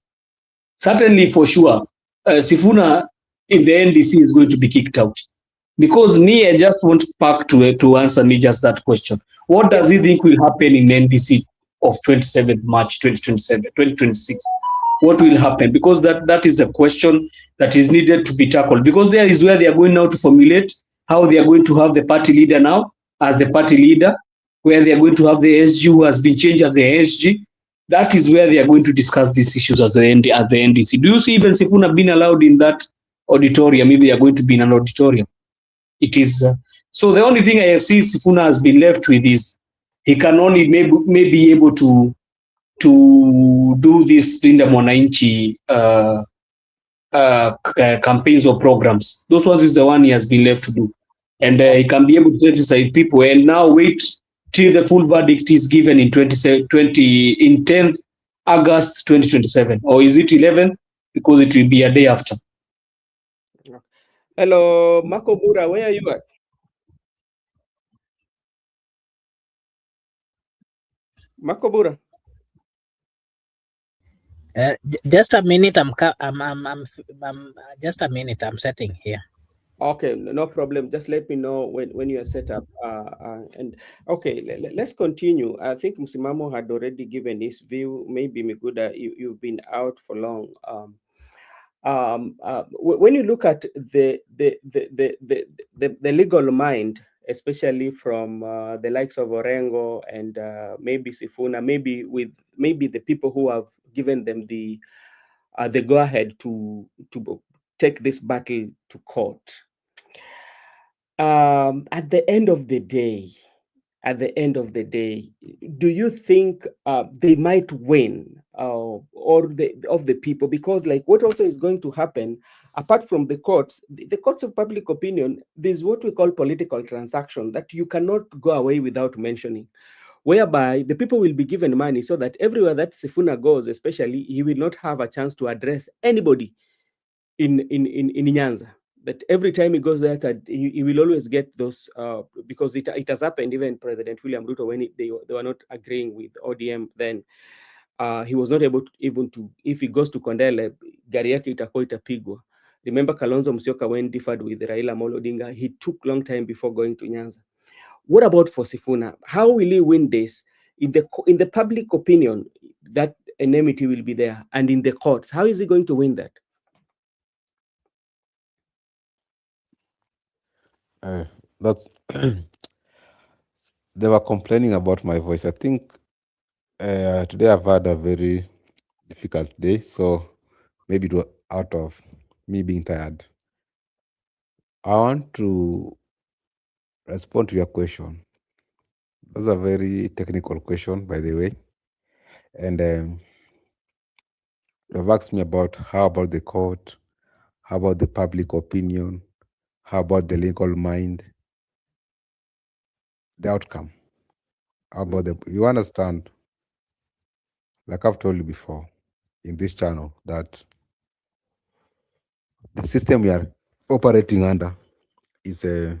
Speaker 4: for sure, Sifuna in the NDC is going to be kicked out. Because me, I just want Park to answer me just that question. What does he think will happen in NDC of 27th March 2026? what will happen? Because that is a question that is needed to be tackled, because there is where they are going now to formulate how they are going to have the party leader now as the party leader, where they are going to have the SG who has been changed as the SG. That is where they are going to discuss these issues as at the NDC. Do you see even Sifuna being allowed in that auditorium if they are going to be in an auditorium? It is so the only thing I see Sifuna has been left with is he can only may be able to do this Linda Mwananchi campaigns or programs. Those ones is the one he has been left to do, and he can be able to sensitize people. And now wait till the full verdict is given in 10th August 2027, or is it 11th? Because it will be a day after.
Speaker 1: Hello, Marco Bura, where are you at? Marco Bura.
Speaker 5: Just a minute. I'm just a minute. I'm setting here.
Speaker 1: Okay, no problem. Just let me know when you are set up. And okay, let's continue. I think Msimamo had already given his view. Maybe Miguda, you've been out for long. When you look at the legal mind, especially from the likes of Orengo and maybe Sifuna, maybe the people who have given them the go ahead to take this battle to court. At the end of the day, do you think they might win or of the people? Because like what also is going to happen, apart from the courts, the courts of public opinion, there's what we call political transaction that you cannot go away without mentioning, whereby the people will be given money so that everywhere that Sifuna goes, especially, he will not have a chance to address anybody in Nyanza. That every time he goes there, that he will always get those, because it has happened, even President William Ruto, when they were not agreeing with ODM, then he was not able to, even to, if he goes to Kondele, gari yake itakuwa itapigwa. Remember Kalonzo Musyoka, when differed with Raila Amolo Odinga, he took long time before going to Nyanza. What about for Sifuna? How will he win this? In the public opinion, that enmity will be there, and in the courts, how is he going to win that?
Speaker 3: That's they were complaining about my voice. I think today I've had a very difficult day, so maybe it was out of me being tired. I want to respond to your question. That's a very technical question, by the way. And you've asked me about how about the court, how about the public opinion, how about the legal mind, the outcome. How about you understand, like I've told you before in this channel, that the system we are operating under is a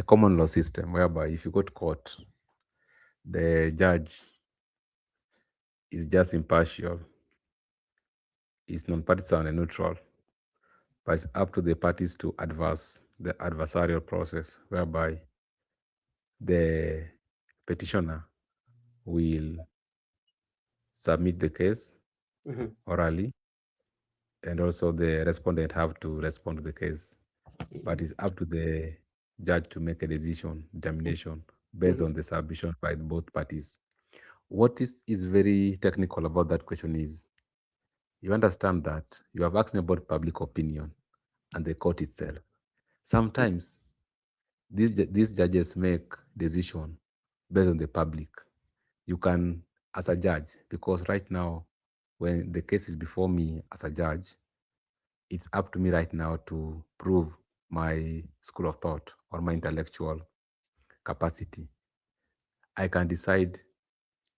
Speaker 3: common law system, whereby if you go to court, the judge is just impartial, is non-partisan and neutral, but it's up to the parties to advance the adversarial process, whereby the petitioner will submit the case orally, and also the respondent have to respond to the case. But it's up to the judge to make a determination based on the submission by both parties. What is very technical about that question is, you understand that you have asked me about public opinion and the court itself. Sometimes these judges make decision based on the public. You can, as a judge, because right now, when the case is before me as a judge, it's up to me right now to prove my school of thought or my intellectual capacity. I can decide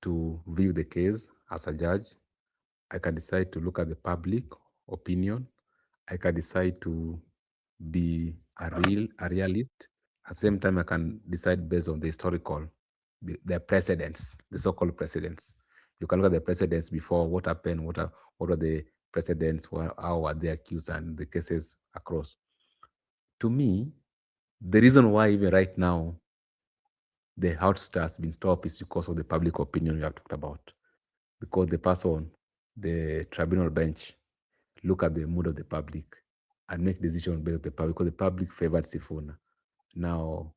Speaker 3: to view the case as a judge. I can decide to look at the public opinion. I can decide to be a realist. At the same time, I can decide based on the historical, the precedents, the so-called precedents. You can look at the precedents before, what happened, what are the precedents, how are they accused, and the cases across. To me, the reason why even right now the outstart has been stopped is because of the public opinion we have talked about. Because the person the tribunal bench look at the mood of the public and make decision based on the public, because the public favored Sifuna. Now,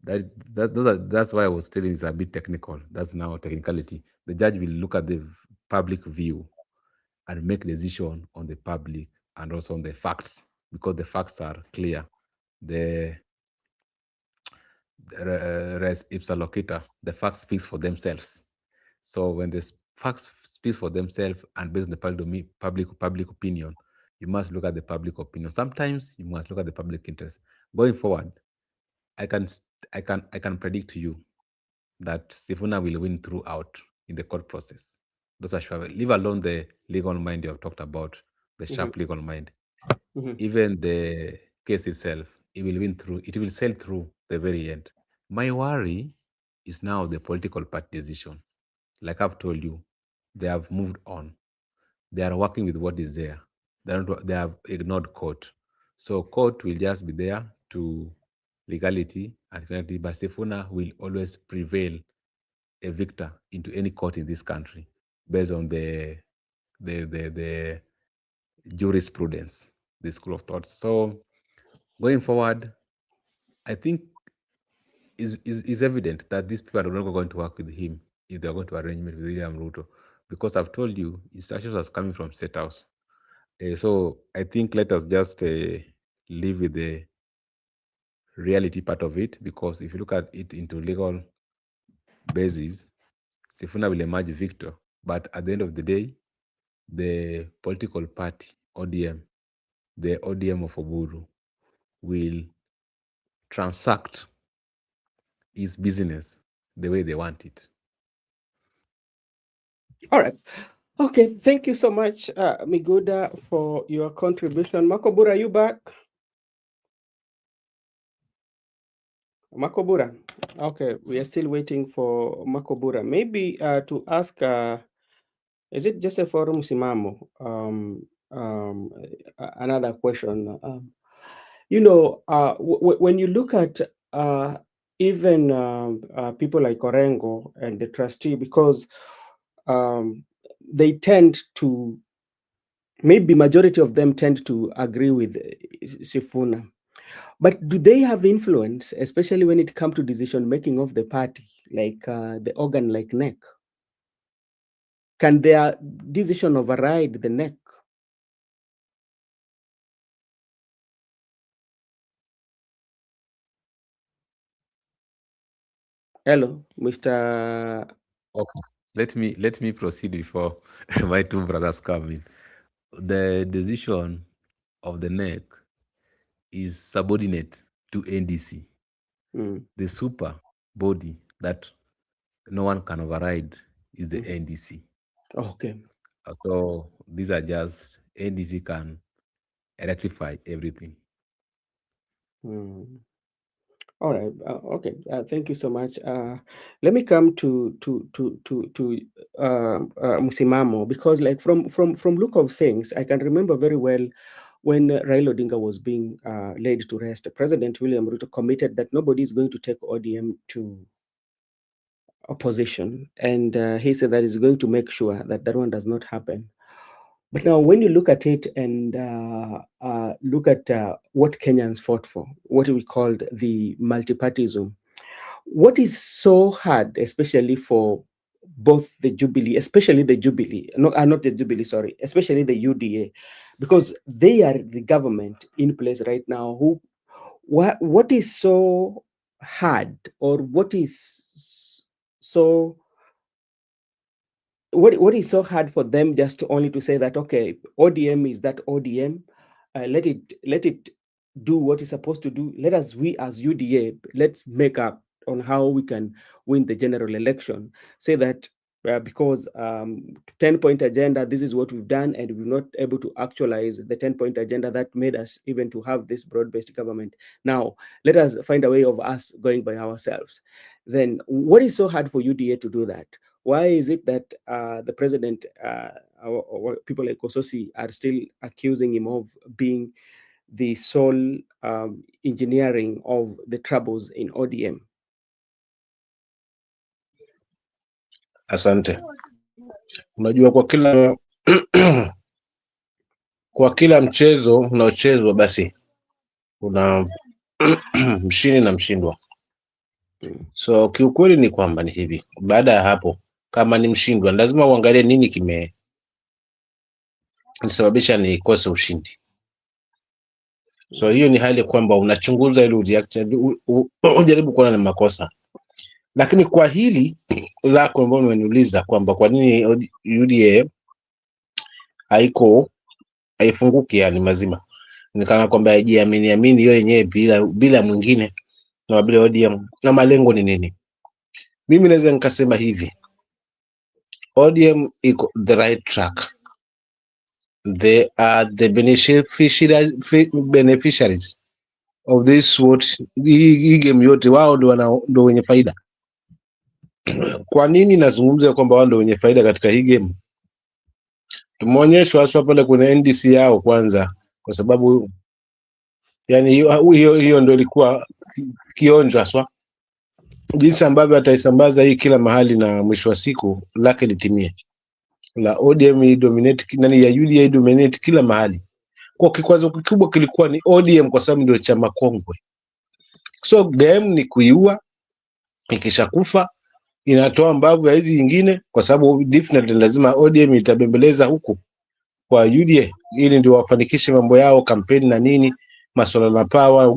Speaker 3: that's why I was telling it's a bit technical. That's now technicality. The judge will look at the public view and make decision on the public and also on the facts, because the facts are clear. The res ipsa loquitur, the facts speaks for themselves. So when the facts speaks for themselves and based on the public opinion, you must look at the public opinion. Sometimes you must look at the public interest. Going forward, I can predict to you that Sifuna will win throughout in the court process. Those are sure. Leave alone the legal mind you have talked about, the sharp legal mind. Even the case itself, it will win through. It will sail through the very end. My worry is now the political party decision. Like I've told you, they have moved on. They are working with what is there. They have ignored court. So court will just be there to legality and finality, but Sifuna will always prevail a victor into any court in this country based on the jurisprudence, the school of thought. So going forward, I think is evident that these people are not going to work with him if they're going to arrangement with William Ruto, because I've told you instructions was coming from State House. So I think let us just live with the reality part of it, because if you look at it into legal basis, Sifuna will emerge victor. But at the end of the day, the political party, ODM, the ODM of Oburu, will transact his business the way they want it.
Speaker 1: All right. Okay. Thank you so much, Miguda, for your contribution. Makobura, are you back? Makobura. Okay, we are still waiting for Makobura. Maybe to ask, is it just a forum Simamo? Another question. When you look at even people like Orengo and the trustee, because they tend to, maybe majority of them tend to agree with Sifuna. But do they have influence, especially when it comes to decision making of the party, like the organ like NEC? Can their decision override the NEC? Hello, Mr.
Speaker 3: Okay, let me proceed before my two brothers come in. The decision of the NEC is subordinate to NDC. The super body that no one can override is the NDC.
Speaker 1: Okay.
Speaker 3: So these are just NDC can rectify everything.
Speaker 1: All right. Okay. Thank you so much. Let me come to Musimamo, because, like, from look of things, I can remember very well when Raila Odinga was being laid to rest. President William Ruto committed that nobody is going to take ODM to opposition, and he said that he's going to make sure that that one does not happen. But now, when you look at it and look at what Kenyans fought for, what we called the multipartyism, what is so hard, especially for both the Jubilee, especially the Jubilee, not the Jubilee, sorry, especially the UDA, because they are the government in place right now. What is so hard, or what is so hard for them just only to say that, okay, ODM is that ODM, let it do what it's supposed to do. We as UDA, let's make up on how we can win the general election. Say that because 10-point agenda, this is what we've done, and we're not able to actualize the 10-point agenda that made us even to have this broad-based government. Now, let us find a way of us going by ourselves. Then what is so hard for UDA to do that? Why is it that the president or people like Ososi are still accusing him of being the sole engineering of the troubles in ODM?
Speaker 2: Asante. Unajua, kwa kila kwa kila mchezo unaochezwa basi kuna mshindi na mshindwa. So kiukweli ni kwamba ni hivi, baada ya hapo kama ni mshindwa lazima uangalie nini kimesababisha nikose ushindi. So hiyo ni hali kwamba unachunguza ile ujaribu kuona na makosa. Lakini kwa hili lako ambalo umeniuliza kwamba kwa nini UDA haifunguki yani mazima, nikana kwamba hajiamini hiyo yenyewe bila mwingine na bila ODM, na malengo ni nini? Mimi naweza nikasema hivi, ODM iko the right track, they are the beneficiaries of this hii game yote, wao ndo wenye faida. Kwa nini nazungumza kwamba wao ndo wenye faida katika hii game? Tumeonyeshwa hasa pale kuna NDC yao kwanza, kwa sababu yani hiyo ndio ilikuwa kionjo hasa, jinsi ambavyo ataisambaza hii kila mahali na mwisho wa siku lake litimie, la ODM dominate nani ya UDA dominate kila mahali. Kwa kikwazo kikubwa kilikuwa ni ODM kwa sababu ndio chama kongwe. So game ni kuiua, ikishakufa inatoa mbavu ya hizi nyingine, kwa sababu definitely lazima ODM itabembeleza huku kwa UDA ili ndio wafanikishe mambo yao, kampeni na nini, masuala na power,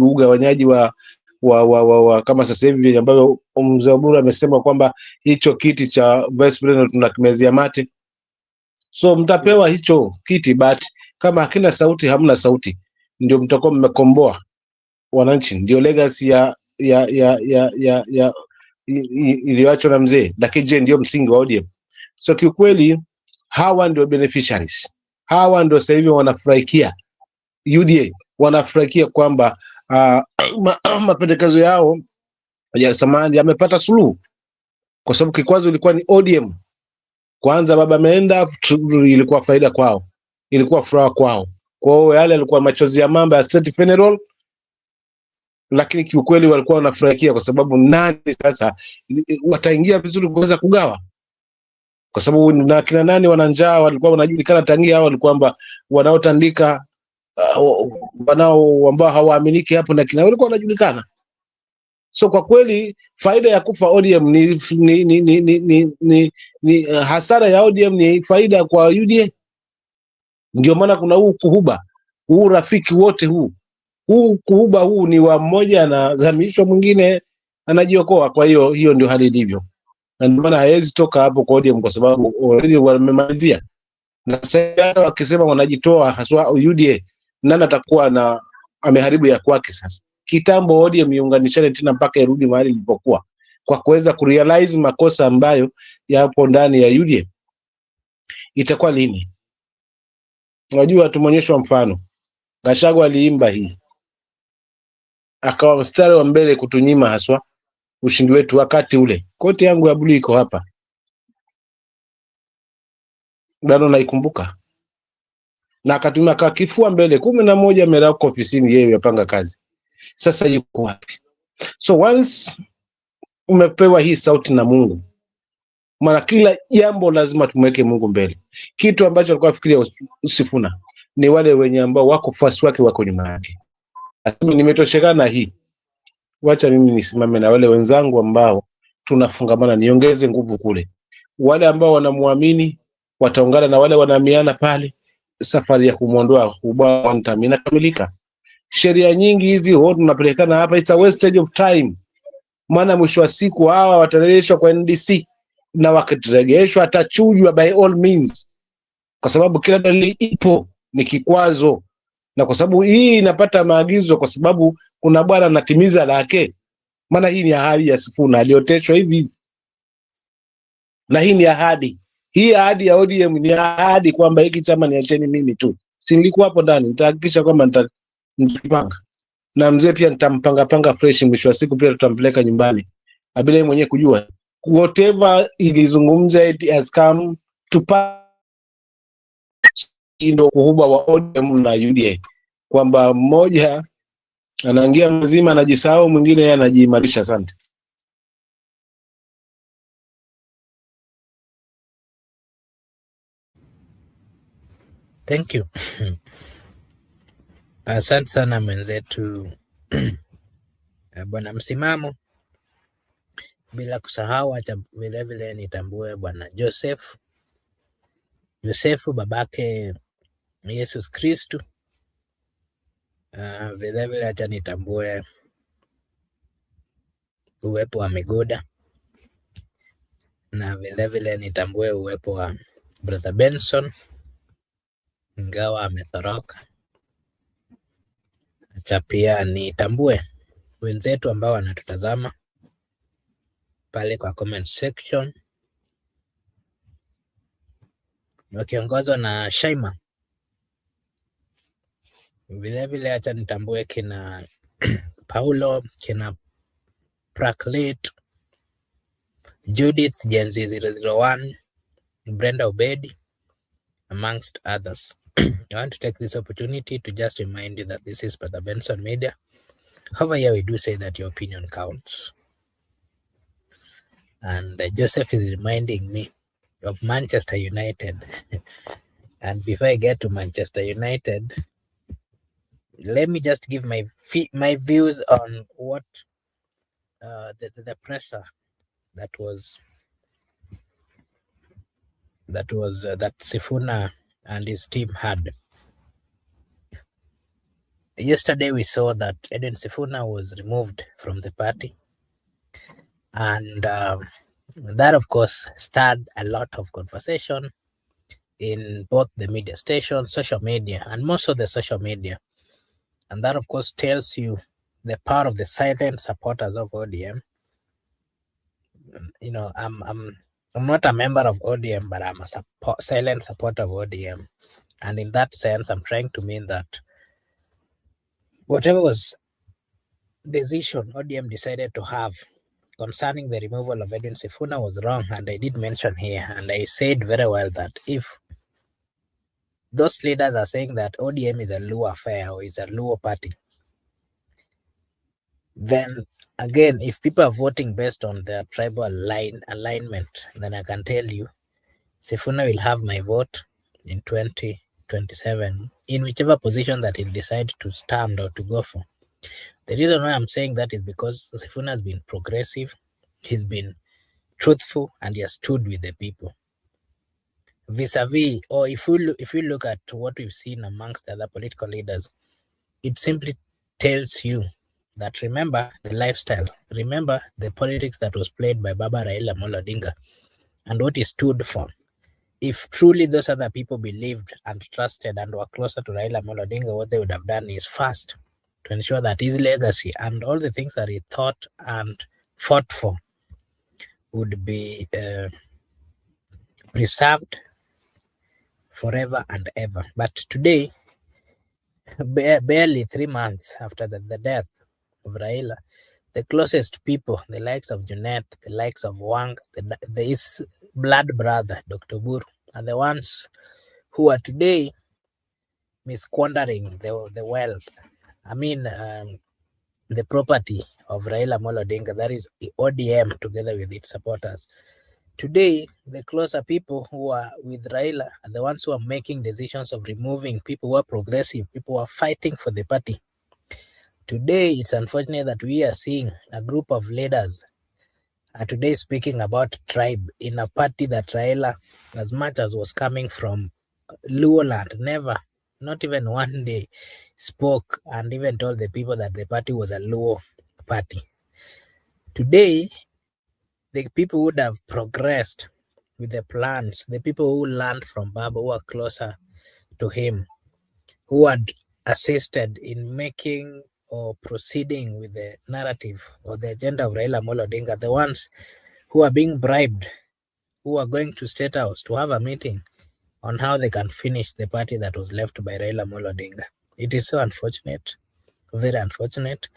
Speaker 2: ugawanyaji wa kama sasa hivi ambayo Mzee Oburu amesema kwamba hicho kiti cha vice president tunakimezea mate. So mtapewa hicho kiti, but kama hakina sauti, hamna sauti, ndio mtakuwa mmekomboa wananchi. Ndio legacy ya iliyoachwa na mzee, lakini je, ndio msingi wa ODM? So kiukweli hawa ndio beneficiaries, hawa ndio sasa hivi wanafurahikia UDA, wanafurahikia kwamba mapendekezo yao ya samani yamepata suluhu, kwa sababu kikwazo ilikuwa ni ODM. Kwanza baba ameenda, ilikuwa faida kwao, ilikuwa furaha kwao. Kwa hiyo yale yalikuwa machozi ya mamba ya state funeral, lakini kiukweli walikuwa wanafurahikia kwa sababu nani sasa wataingia vizuri kuweza kugawa, kwa sababu na kina nani wana njaa walikuwa wanajulikana tangia hao, walikuwa wanaotandika wanao ambao hawaaminiki hapo, na kina walikuwa wanajulikana. So kwa kweli faida ya kufa ODM ni hasara ya ODM ni faida kwa UDA. Ndio maana kuna huu kuhuba, huu rafiki wote, huu kuhuba huu ni wa mmoja anazamishwa, mwingine anajiokoa. Kwa hiyo ndio hali ilivyo, na ndio maana haiwezi toka hapo kwa ODM, kwa sababu already wamemalizia. Na sasa wakisema wanajitoa haswa UDA, nani atakuwa na ameharibu ya kwake? Sasa kitambo ODM iunganishane tena mpaka irudi mahali ilipokuwa, kwa kuweza kurealize makosa ambayo yapo ndani ya UDA. Itakuwa lini? Unajua, tumeonyeshwa mfano, Gachagua aliimba hii akawa mstari wa mbele kutunyima haswa ushindi wetu. Wakati ule koti yangu ya blue iko hapa, bado naikumbuka, na akatumia kifua mbele 11 merako ofisini, yeye yapanga kazi. Sasa yuko wapi? So once umepewa hii sauti na Mungu, maana kila jambo lazima tumweke Mungu mbele. Kitu ambacho alikuwa afikiria Sifuna ni wale wenye ambao wako fasi wake, wako nyuma yake. Asema nimetoshekana hii, wacha mimi nisimame na wale wenzangu ambao tunafungamana, niongeze nguvu kule. Wale ambao wanamuamini wataungana na wale wanaamiana pale, safari ya kumuondoa ubaya inakamilika. Sheria nyingi hizi tunapelekana hapa, it's a wastage of time, maana mwisho wa siku hawa watarejeshwa kwa NDC, na wakiregeshwa atachujwa by all means, kwa sababu kila dalili ipo ni kikwazo. Na kwa sababu hii inapata maagizo, kwa sababu kuna bwana anatimiza lake, maana hii ni ahadi ya Sifuna alioteshwa hivi, na hii ni ahadi. Hii ahadi ya ODM ni ahadi kwamba hiki chama niacheni mimi tu, si nilikuwa hapo ndani, nitahakikisha kwamba nitapanga na mzee pia nitampanga fresh. Mwisho wa siku pia tutampeleka nyumbani bila yeye mwenyewe kujua. Whatever ilizungumza, it has come to pass. Ndio kuhuba wa ODM na UDA, kwamba mmoja anaingia mzima anajisahau, mwingine yeye anajiimarisha. Asante.
Speaker 5: Thank you. Asante sana mwenzetu bwana Msimamo, bila kusahau acha vilevile nitambue bwana Josefu babake Yesus Kristu. Vilevile acha nitambue uwepo wa Migoda, na vilevile nitambue uwepo wa brother Benson ingawa ametoroka. Acha pia nitambue wenzetu ambao wanatutazama pale kwa comment section wakiongozwa na Shaima. Vilevile acha nitambue kina Paulo, kina Praklit, Judith Genzi 001, Brenda Obedi, amongst others. I want to take this opportunity to just remind you that this is Brother Benson Media. However, here we do say that your opinion counts. And Joseph is reminding me of Manchester United. And before I get to Manchester United, let me just give my views on what the presser that Sifuna and his team had. Yesterday we saw that Edwin Sifuna was removed from the party, and that of course stirred a lot of conversation in both the media stations, social media, and most of the social media. And that of course tells you the power of the silent supporters of ODM. You know, I'm not a member of ODM, but I'm a silent supporter of ODM. And in that sense, I'm trying to mean that whatever was decision ODM decided to have concerning the removal of Edwin Sifuna was wrong. And I did mention here, and I said very well that if those leaders are saying that ODM is a Luo affair or is a Luo party, then again, if people are voting based on their tribal alignment, then I can tell you Sifuna will have my vote in 2027 in whichever position that he'll decide to stand or to go for. The reason why I'm saying that is because Sifuna has been progressive, he's been truthful, and he has stood with the people. Vis-a-vis, or if you look at what we've seen amongst the other political leaders, it simply tells you that remember the lifestyle, remember the politics that was played by Baba Raila Amolo Odinga and what he stood for. If truly those other people believed and trusted and were closer to Raila Amolo Odinga, what they would have done is first to ensure that his legacy and all the things that he thought and fought for would be preserved forever and ever. But today, barely 3 months after the death of Raila, the closest people, the likes of Junet, the likes of Wang, his blood brother, Dr. Buru, are the ones who are today misquandering the wealth. I mean, the property of Raila Amolo Odinga, that is ODM together with its supporters. Today, the closer people who are with Raila are the ones who are making decisions of removing people who are progressive, people who are fighting for the party. Today, it's unfortunate that we are seeing a group of leaders today speaking about tribe in a party that Raila, as much as was coming from Luo land, never, not even one day, spoke and even told the people that the party was a Luo party. Today, the people would have progressed with the plans, the people who learned from Baba, who are closer to him, who had assisted in making or proceeding with the narrative or the agenda of Raila Amolo Odinga, the ones who are being bribed, who are going to State House to have a meeting on how they can finish the party that was left by Raila Amolo Odinga. It is so unfortunate, very unfortunate,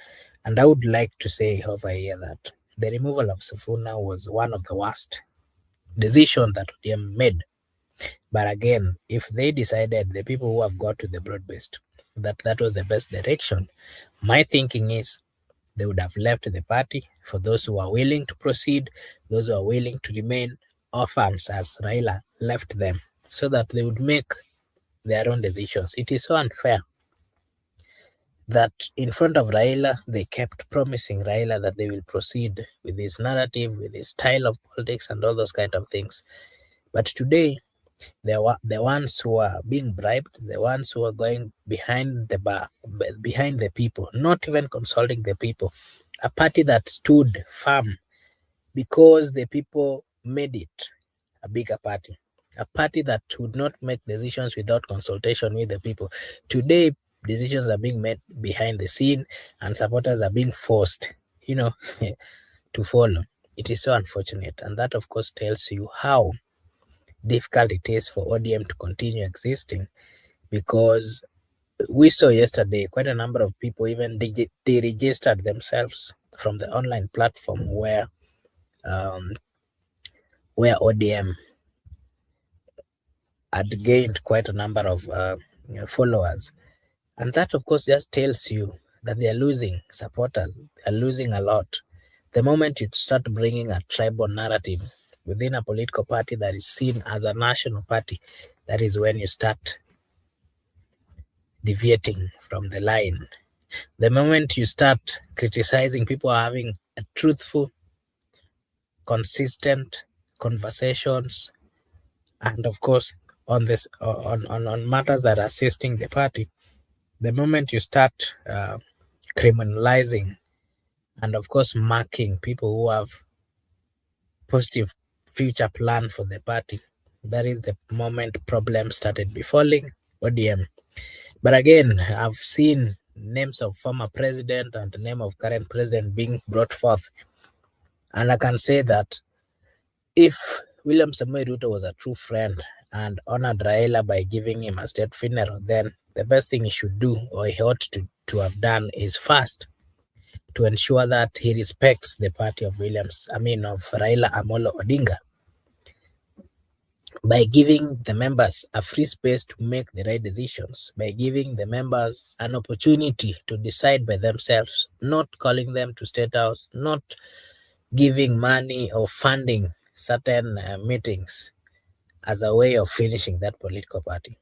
Speaker 5: and I would like to say over here that the removal of Sifuna was one of the worst decisions that ODM made. But again, if they decided, the people who have got to the broad-based, that was the best direction, my thinking is they would have left the party for those who are willing to proceed, those who are willing to remain orphans as Raila left them, so that they would make their own decisions. It is so unfair that in front of Raila, they kept promising Raila that they will proceed with his narrative, with his style of politics, and all those kind of things. But today, the ones who are being bribed, the ones who are going behind the bar, behind the people, not even consulting the people, a party that stood firm because the people made it a bigger party, a party that would not make decisions without consultation with the people. Today, decisions are being made behind the scene and supporters are being forced, to follow. It is so unfortunate. And that, of course, tells you how difficult it is for ODM to continue existing, because we saw yesterday quite a number of people even deregistered themselves from the online platform where ODM had gained quite a number of followers. And that, of course, just tells you that they are losing supporters. They are losing a lot. The moment you start bringing a tribal narrative within a political party that is seen as a national party, that is when you start deviating from the line. The moment you start criticizing people having a truthful, consistent conversations, and of course on this on matters that are assisting the party, the moment you start criminalizing and of course marking people who have positive future plan for the party, that is the moment problems started befalling ODM. But again, I've seen names of former president and the name of current president being brought forth, and I can say that if William Samoei Ruto was a true friend and honored Raila by giving him a state funeral, then the best thing he should do, or he ought to have done, is first to ensure that he respects the party of Raila Amolo Odinga by giving the members a free space to make the right decisions, by giving the members an opportunity to decide by themselves, not calling them to State House, not giving money or funding certain meetings as a way of finishing that political party.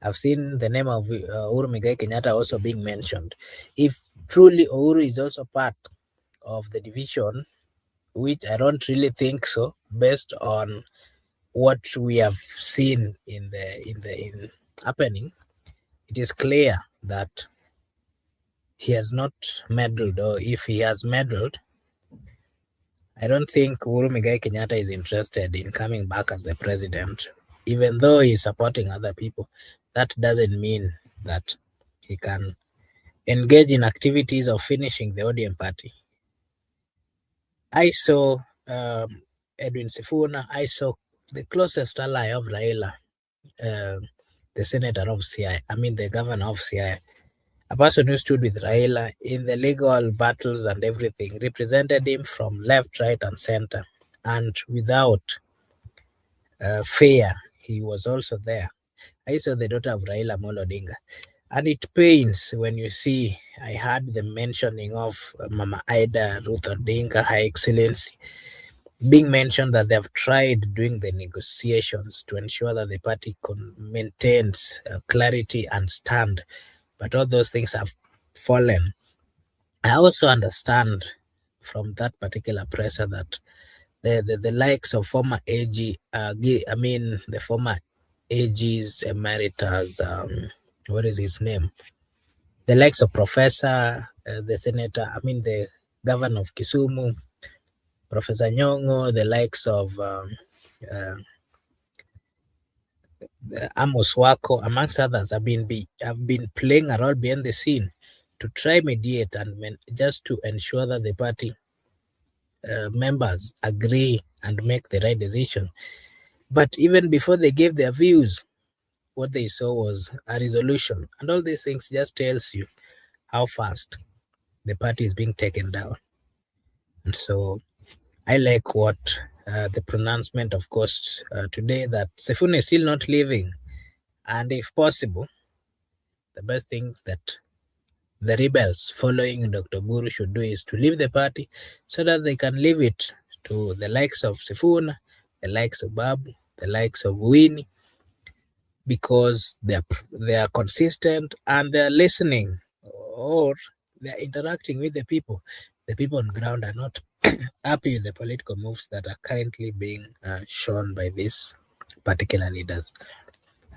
Speaker 5: I've seen the name of Uhuru Muigai Kenyatta also being mentioned. If truly Uhuru is also part of the division, which I don't really think so, based on what we have seen in happening, it is clear that he has not meddled, or if he has meddled, I don't think Uhuru Muigai Kenyatta is interested in coming back as the president. Even though he's supporting other people, that doesn't mean that he can engage in activities of finishing the ODM party. I saw Edwin Sifuna, I saw the closest ally of Raila, the senator of CI, the governor of CI, a person who stood with Raila in the legal battles and everything, represented him from left, right, and center. And without fear, he was also there. I saw the daughter of Raila Amolo Odinga. And it pains when you see, I heard the mentioning of Mama Ida Ruth Odinga, Her Excellency, being mentioned that they have tried doing the negotiations to ensure that the party maintains clarity and stand. But all those things have fallen. I also understand from that particular presser that the likes of former AG, the former AG's emeritus, what is his name? The likes of Professor, the senator, the governor of Kisumu, Professor Nyong'o, the likes of Amos Wako, amongst others, have been playing a role behind the scene to try mediate and just to ensure that the party members agree and make the right decision. But even before they gave their views, what they saw was a resolution. And all these things just tells you how fast the party is being taken down. And so I like what the pronouncement, of course, today, that Sifuna is still not leaving. And if possible, the best thing that the rebels following Dr. Buru should do is to leave the party so that they can leave it to the likes of Sifuna, the likes of Babu, the likes of Winnie, because they are consistent and they are listening, or they are interacting with the people. The people on ground are not happy with the political moves that are currently being shown by these particular leaders.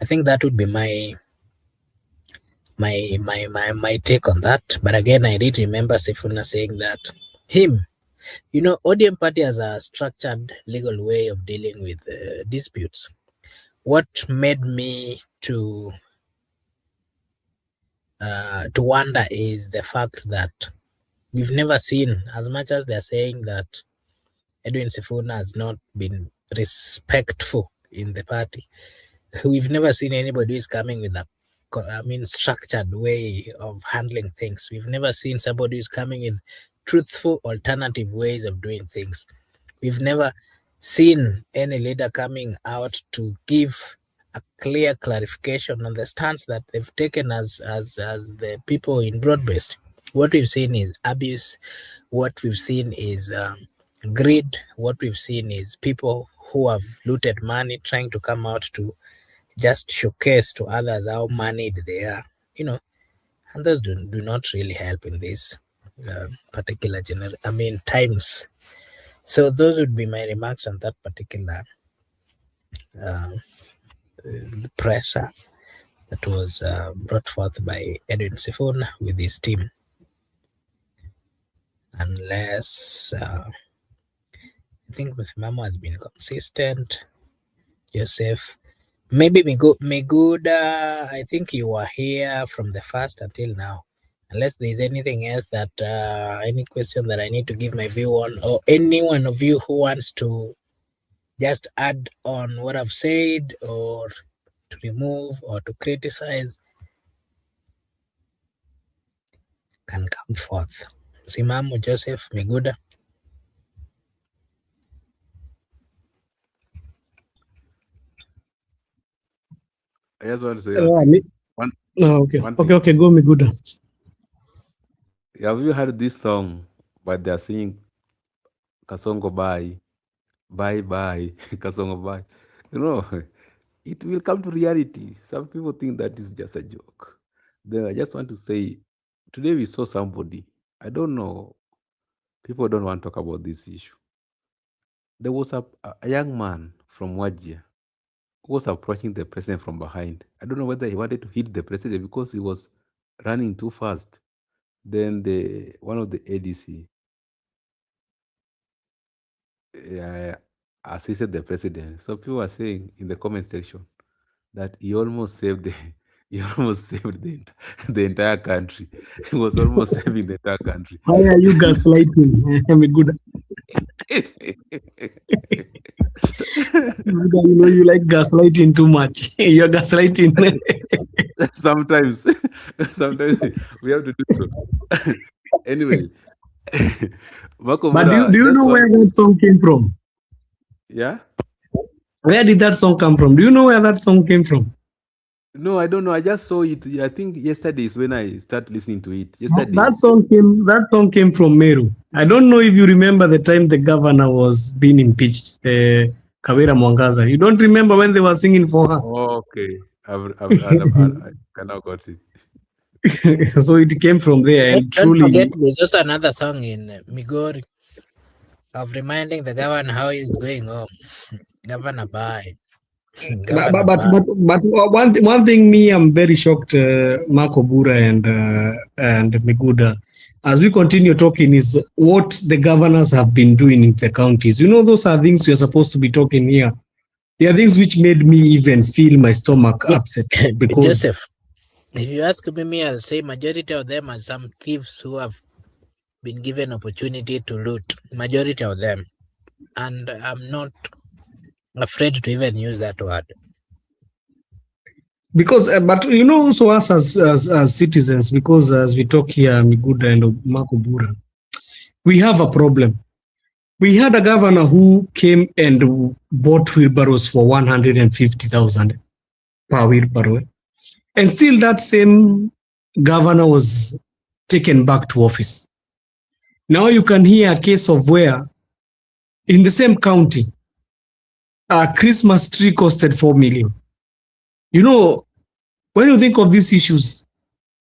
Speaker 5: I think that would be my take on that. But again, I did remember Sifuna saying that ODM party has a structured legal way of dealing with disputes. What made me to wonder is the fact that we've never seen, as much as they're saying that Edwin Sifuna has not been respectful in the party, we've never seen anybody who is coming with a structured way of handling things. We've never seen somebody who's coming with truthful alternative ways of doing things. We've never seen any leader coming out to give a clear clarification on the stance that they've taken as the people in broad-based. What we've seen is abuse. What we've seen is greed. What we've seen is people who have looted money trying to come out to just showcase to others how moneyed they are, and those do not really help in this particular times. So those would be my remarks on that particular presser that was brought forth by Edwin Sifuna with his team. Unless I think Msimamo has been consistent. Joseph, maybe Miguda, I think you were here from the first until now. Unless there's anything else that, any question that I need to give my view on, or any one of you who wants to just add on what I've said, or to remove or to criticize, can come forth. Simamo, Joseph, Miguda.
Speaker 3: I just want to say
Speaker 4: okay, go Miguda.
Speaker 3: Have you heard this song? But they're singing Kasongo bye, bye bye, Kasongo bye. It will come to reality. Some people think that is just a joke. Then I just want to say, today we saw somebody. I don't know. People don't want to talk about this issue. There was a young man from Wajir who was approaching the president from behind. I don't know whether he wanted to hit the president because he was running too fast. Then one of the ADC assisted the president. So people are saying in the comment section that he almost saved the entire country. He was almost saving the entire country.
Speaker 4: Why are you gaslighting? Miguda? You like gaslighting too much. You're gaslighting.
Speaker 3: Sometimes we have to do so. Anyway,
Speaker 4: But do you know where that song came from?
Speaker 3: Yeah?
Speaker 4: Where did that song come from? Do you know where that song came from?
Speaker 3: No, I don't know. I just saw it. I think yesterday is when I started listening to it. Yesterday.
Speaker 4: That song came from Meru. I don't know if you remember the time the governor was being impeached, Kawira Mwangaza. You don't remember when they were singing for her?
Speaker 3: Oh, okay. I cannot got it.
Speaker 4: So it came from there. And
Speaker 5: don't forget, there's also another song in Migori of reminding the governor how he's going home. Governor bye.
Speaker 4: But one thing, I'm very shocked, Marco Bura and Miguda, as we continue talking, is what the governors have been doing in the counties. Those are things you're supposed to be talking here. There are things which made me even feel my stomach upset. Because
Speaker 5: Joseph, if you ask me, I'll say majority of them are some thieves who have been given opportunity to loot. Majority of them, and I'm not afraid to even use that word.
Speaker 4: Because, but also us as citizens, because as we talk here, Miguda and Marco Bura, we have a problem. We had a governor who came and bought wheelbarrows for 150,000 per wheelbarrow. And still that same governor was taken back to office. Now you can hear a case of where in the same county, a Christmas tree costed 4 million. You know, when you think of these issues,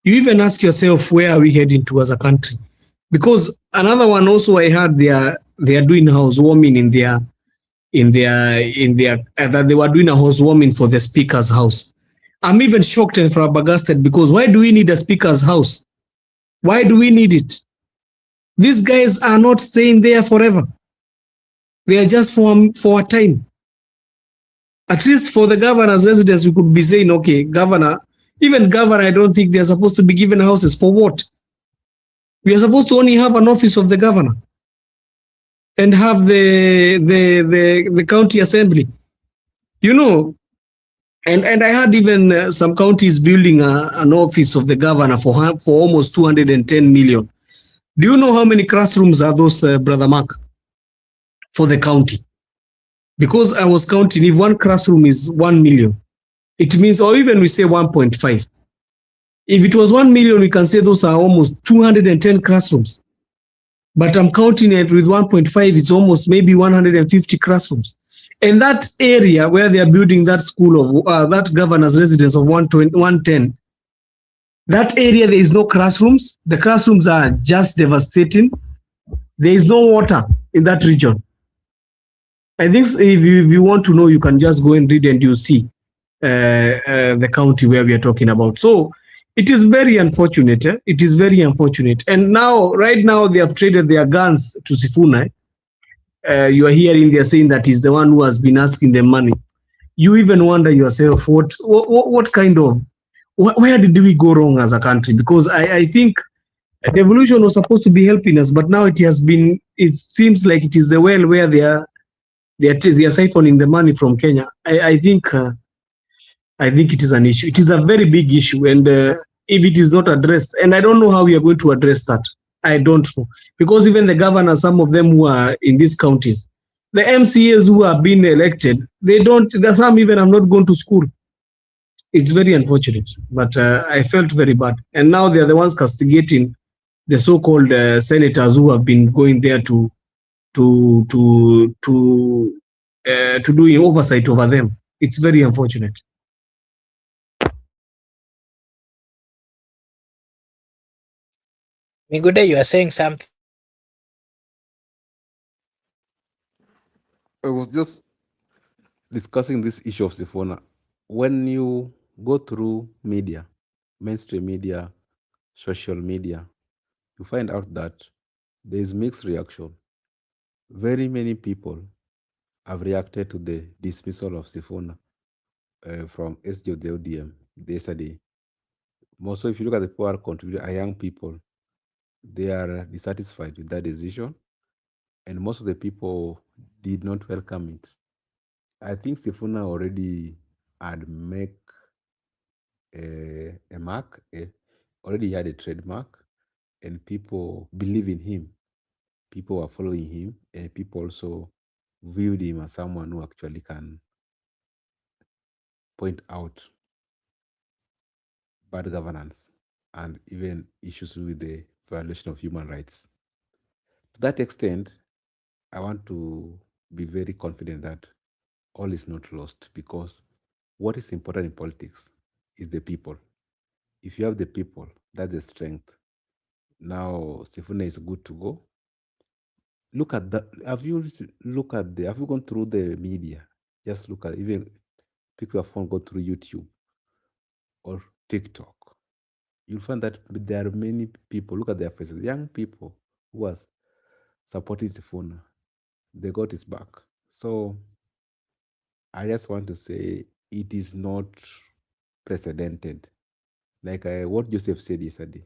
Speaker 4: you even ask yourself, where are we heading to as a country? Because another one also I heard they are doing housewarming that they were doing a housewarming for the speaker's house. I'm even shocked and flabbergasted because why do we need a speaker's house? Why do we need it? These guys are not staying there forever. They are just for a time. At least for the governor's residence, we could be saying, okay, governor, even governor, I don't think they're supposed to be given houses. For what? We are supposed to only have an office of the governor and have the county assembly. You know, and I had even some counties building an office of the governor for almost 210 million. Do you know how many classrooms are those, Brother Mark, for the county? Because I was counting, if one classroom is 1 million, it means, or even we say 1.5. If it was 1 million, we can say those are almost 210 classrooms. But I'm counting it with 1.5, it's almost maybe 150 classrooms. And that area where they are building that school of that governor's residence of 110, that area there is no classrooms. The classrooms are just devastating. There is no water in that region. I think if you want to know, you can just go and read and you see the county where we are talking about. So it is very unfortunate. It is very unfortunate. And now, right now, they have traded their guns to Sifuna. You are hearing they're saying that he's the one who has been asking them money. You even wonder yourself, what kind of, where did we go wrong as a country? Because I think devolution was supposed to be helping us, but now it has been, it seems like it is the well where they are siphoning the money from Kenya. I think it is an issue. It is a very big issue, and if it is not addressed, and I don't know how we are going to address that. I don't know, because even the governors, some of them who are in these counties, the MCAs who have been elected, they don't. There's some even have not gone to school. It's very unfortunate, but I felt very bad. And now they are the ones castigating the so-called senators who have been going there to do oversight over them. It's very unfortunate.
Speaker 5: Migude, you are saying something.
Speaker 3: I was just discussing this issue of Sifuna. When you go through media, mainstream media, social media, you find out that there is mixed reaction. Very many people have reacted to the dismissal of Sifuna from SG of the ODM yesterday. Also, if you look at the poor contributor, young people, they are dissatisfied with that decision, and most of the people did not welcome it. I think Sifuna already had make a mark, already had a trademark, and people believe in him. People were following him, and people also viewed him as someone who actually can point out bad governance and even issues with the violation of human rights. To that extent, I want to be very confident that all is not lost, because what is important in politics is the people. If you have the people, that's the strength. Now, Sifuna is good to go. Look at that. Have you gone through the media? Just look at, even pick your phone, go through YouTube or TikTok. You'll find that there are many people, look at their faces, young people who are supporting Sifuna. They got his back. So I just want to say it is not precedented. Like what Joseph said yesterday,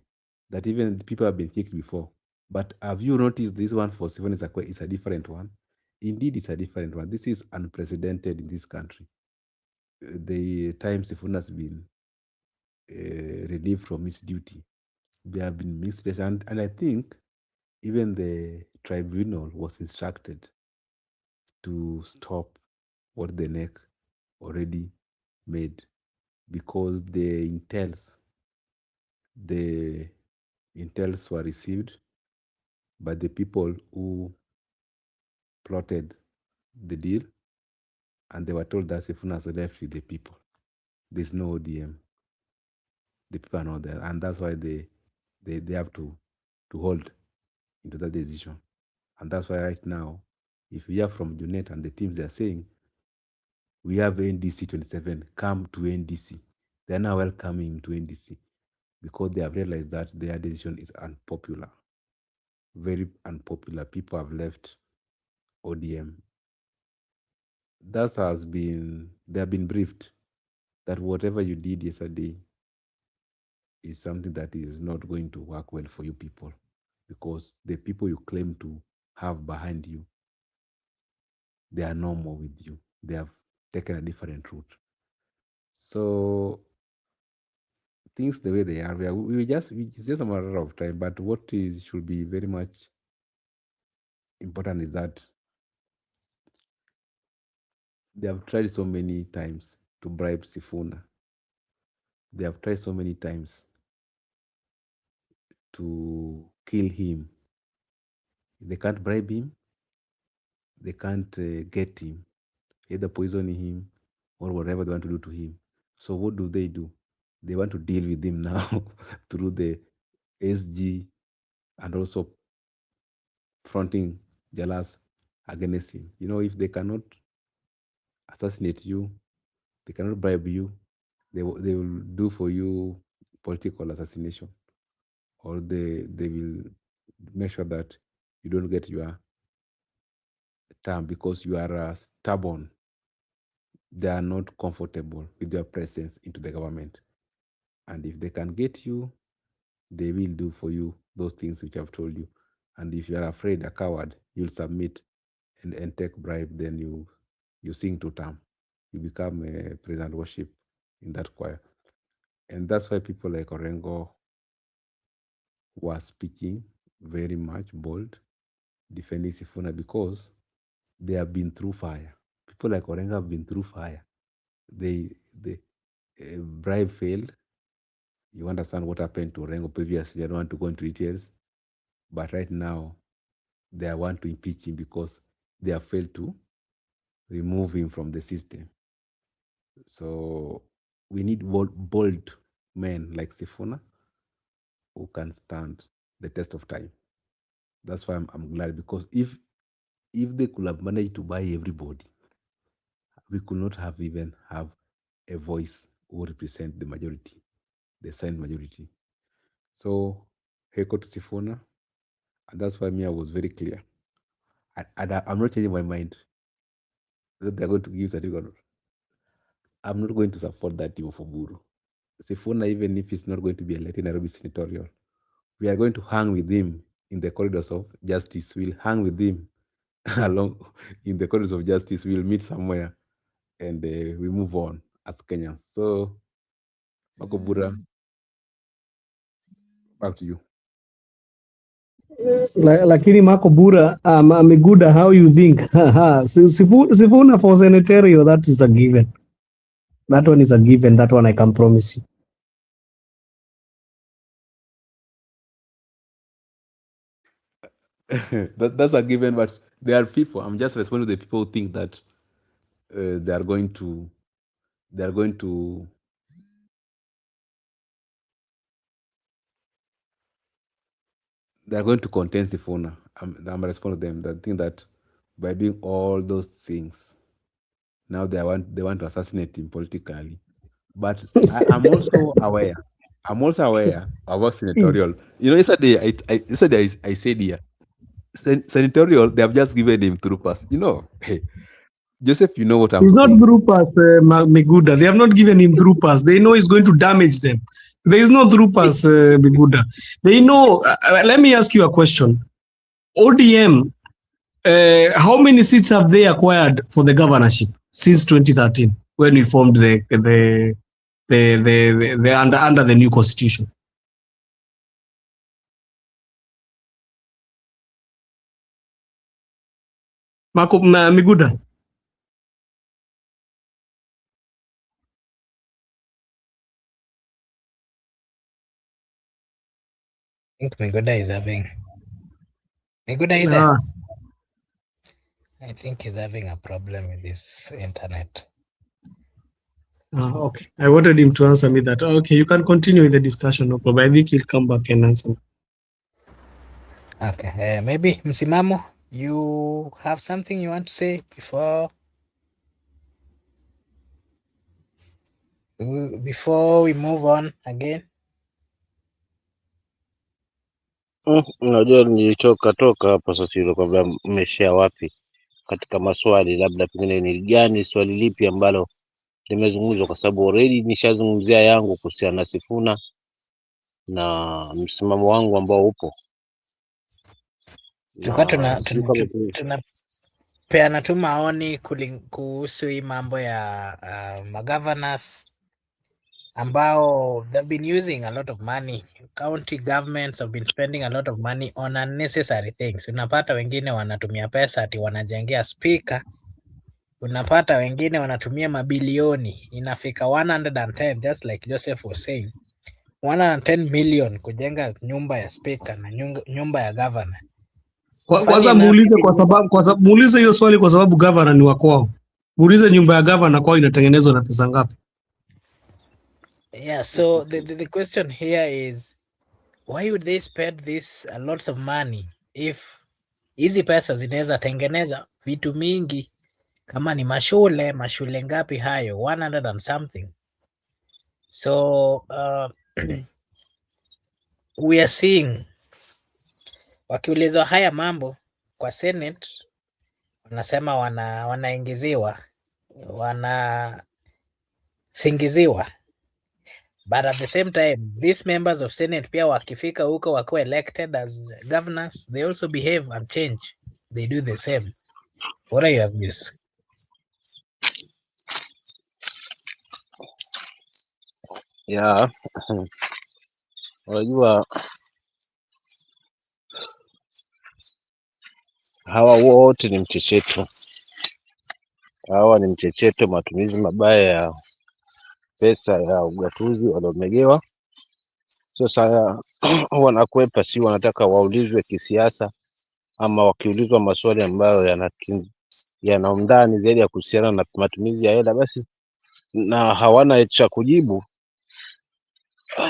Speaker 3: that even people have been kicked before. But have you noticed this one for Sifuna is a different one? Indeed, it's a different one. This is unprecedented in this country. The time Sifuna has been relieved from his duty, there have been mixed, and I think even the tribunal was instructed to stop what the NEC already made, because the intels were received by the people who plotted the deal, and they were told that Sifuna has left with the people. there's no ODM. The people are not there, and that's why they have to hold into that decision. And that's why right now, if we hear from Junet and the teams, they're saying we have NDC 27, come to NDC. They're now welcoming to NDC because they have realized that their decision is unpopular, very unpopular. People have left ODM. They have been briefed that whatever you did yesterday is something that is not going to work well for you people, because the people you claim to have behind you, they are no more with you. They have taken a different route. So things the way they are, it's just a matter of time. But what should be very much important is that they have tried so many times to bribe Sifuna. They have tried so many times to kill him. They can't bribe him. They can't get him, either poison him or whatever they want to do to him. So what do? They want to deal with him now through the SG and also fronting Jalas against him. If they cannot assassinate you, they cannot bribe you, they will do for you political assassination, or they will make sure that you don't get your term because you are stubborn. They are not comfortable with your presence into the government. And if they can get you, they will do for you those things which I've told you. And if you are afraid, a coward, you'll submit and take bribe, then you sing to term. You become a praise and worship in that choir. And that's why people like Orengo were speaking very much bold, defending Sifuna, because they have been through fire. People like Orengo have been through fire. The bribe failed. You understand what happened to Orengo previously. I don't want to go into details. But right now, they want to impeach him because they have failed to remove him from the system. So we need bold men like Sifuna who can stand the test of time. That's why I'm glad, because if they could have managed to buy everybody, we could not have even have a voice who represent the majority, the silent majority. So Heko to Sifuna, and that's why I was very clear. I'm not changing my mind that they're going to give certificate. I'm not going to support that team for Buru. Sifuna, even if he's not going to be elected Nairobi senatorial, we are going to hang with him in the corridors of justice. We'll hang with him along in the corridors of justice. We'll meet somewhere and we move on as Kenyans. So, Makobura, back to you.
Speaker 4: Lakini Marco Bura, Miguda, how you think? Sifuna for senatorial, that is a given. That one is a given. That one I can promise you.
Speaker 3: That's a given, but there are people. I'm just responding to the people who think that they are going to contest Sifuna. I'm responding to them that think that by doing all those things, now they want to assassinate him politically. But I'm also aware. About senatorial. Yesterday I said here, senatorial, they have just given him through pass. Hey, Joseph, you know what I'm saying.
Speaker 4: He's not through pass, Miguda. They have not given him through pass. They know it's going to damage them. There is no through pass, Miguda. They know. Let me ask you a question. ODM, how many seats have they acquired for the governorship since 2013, when we formed the under the new constitution? Miguda.
Speaker 5: I think Miguda is having. Miguda, is there? I think he's having a problem with his internet.
Speaker 4: Okay. I wanted him to answer me that. Okay, you can continue with the discussion, no problem. I think he'll come back and answer.
Speaker 5: Okay, maybe Msimamo, you have something you want to say before we move on again?
Speaker 2: Unajua nilitoka hapa sasa hilo kwamba mmeshia wapi katika maswali, labda pengine ni gani swali lipi ambalo limezungumzwa, kwa sababu already nishazungumzia yangu kuhusiana na Sifuna na msimamo wangu ambao upo.
Speaker 5: Tulikuwa tunapeana tu maoni kuhusu hii mambo ya magovernors ambao they've been using a lot of money. County governments have been spending a lot of money on unnecessary things. Unapata wengine wanatumia pesa ati wanajengea speaker. Unapata wengine wanatumia mabilioni, inafika 110, just like Joseph was saying, 110 million kujenga nyumba ya speaker na nyumba ya governor.
Speaker 4: Kwanza muulize muulize hiyo swali kwa sababu governor ni wa kwao. Muulize nyumba ya governor kwao inatengenezwa na pesa ngapi?
Speaker 5: Yeah, so the question here is why would they spend this lots of money if hizi pesa zinaweza tengeneza vitu mingi, kama ni mashule ngapi hayo, 100 and something. So we are seeing wakiulizwa haya mambo kwa Senate wanasema wanaingiziwa, wanasingiziwa, but at the same time these members of Senate pia wakifika huko wakiwa elected as governors, they also behave and change, they do the same. What are your views?
Speaker 2: Yeah. Unajua hawa wote ni mchecheto. Hawa ni mchecheto, matumizi mabaya ya pesa ya ugatuzi waliomegewa. Sasa wanakwepa, si wanataka waulizwe kisiasa, ama wakiulizwa maswali ambayo yana undani zaidi ya kuhusiana na matumizi ya hela basi na hawana cha kujibu,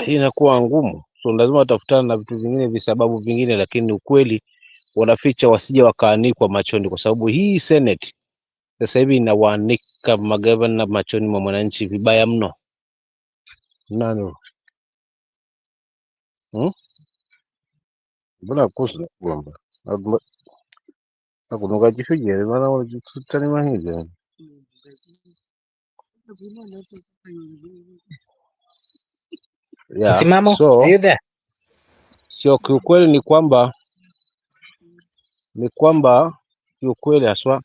Speaker 2: hii inakuwa ngumu. So lazima watafutana na vitu vingine, visababu vingine, lakini ukweli wanaficha wasije wakaanikwa machoni, kwa sababu hii Senate sasa hivi inawaanika magavana machoni mwa mwananchi vibaya mno. Nani mbona kusa kwamba hakunuka kifijele maana wajitani mahili. Yeah,
Speaker 5: Msimamo,
Speaker 2: so
Speaker 5: are you there?
Speaker 2: sio kiukweli ni kwamba kiukweli haswa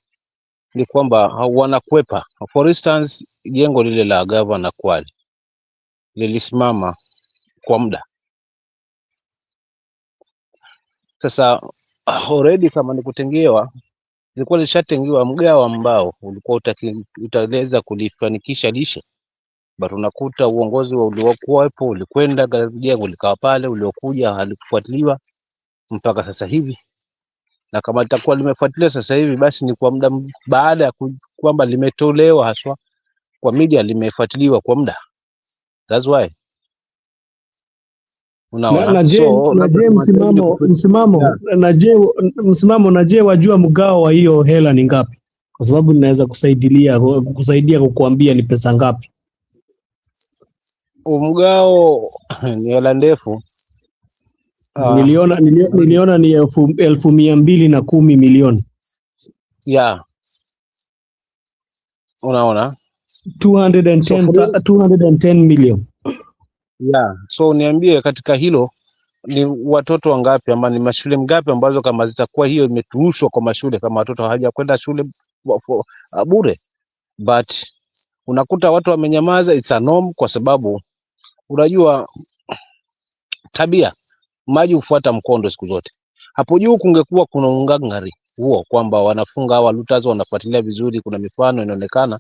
Speaker 2: ni kwamba wanakwepa. For instance, jengo lile la gavana Kwale lilisimama kwa muda. Sasa already kama ni kutengewa, ilikuwa lishatengewa mgao ambao ulikuwa utaweza kulifanikisha lishe, but unakuta uongozi uliokuwepo ulikwenda jengo likawa pale, uliokuja halikufuatiliwa mpaka sasa hivi, na kama litakuwa limefuatiliwa sasa hivi basi ni kwa muda baada ya kwamba limetolewa haswa kwa media, limefuatiliwa kwa muda. That's why unaona.
Speaker 4: Msimamo na je wajua mgao wa hiyo hela ni ngapi? Kwa sababu ninaweza kusaidia kukuambia ni pesa ngapi.
Speaker 2: Mgao ni hela ndefu.
Speaker 4: Niliona ni 210 milioni.
Speaker 2: Yeah. Unaona?
Speaker 4: 210 million.
Speaker 2: Yeah. So niambie katika hilo ni watoto wangapi ama ni mashule ngapi ambazo kama zitakuwa hiyo imeturushwa kwa mashule kama watoto hawajakwenda shule bure, but unakuta watu wamenyamaza. It's a norm, kwa sababu unajua tabia maji hufuata mkondo siku zote. Hapo juu kungekuwa kuna ungangari huo kwamba wanafunga hawa looters, wanafuatilia vizuri, kuna mifano inaonekana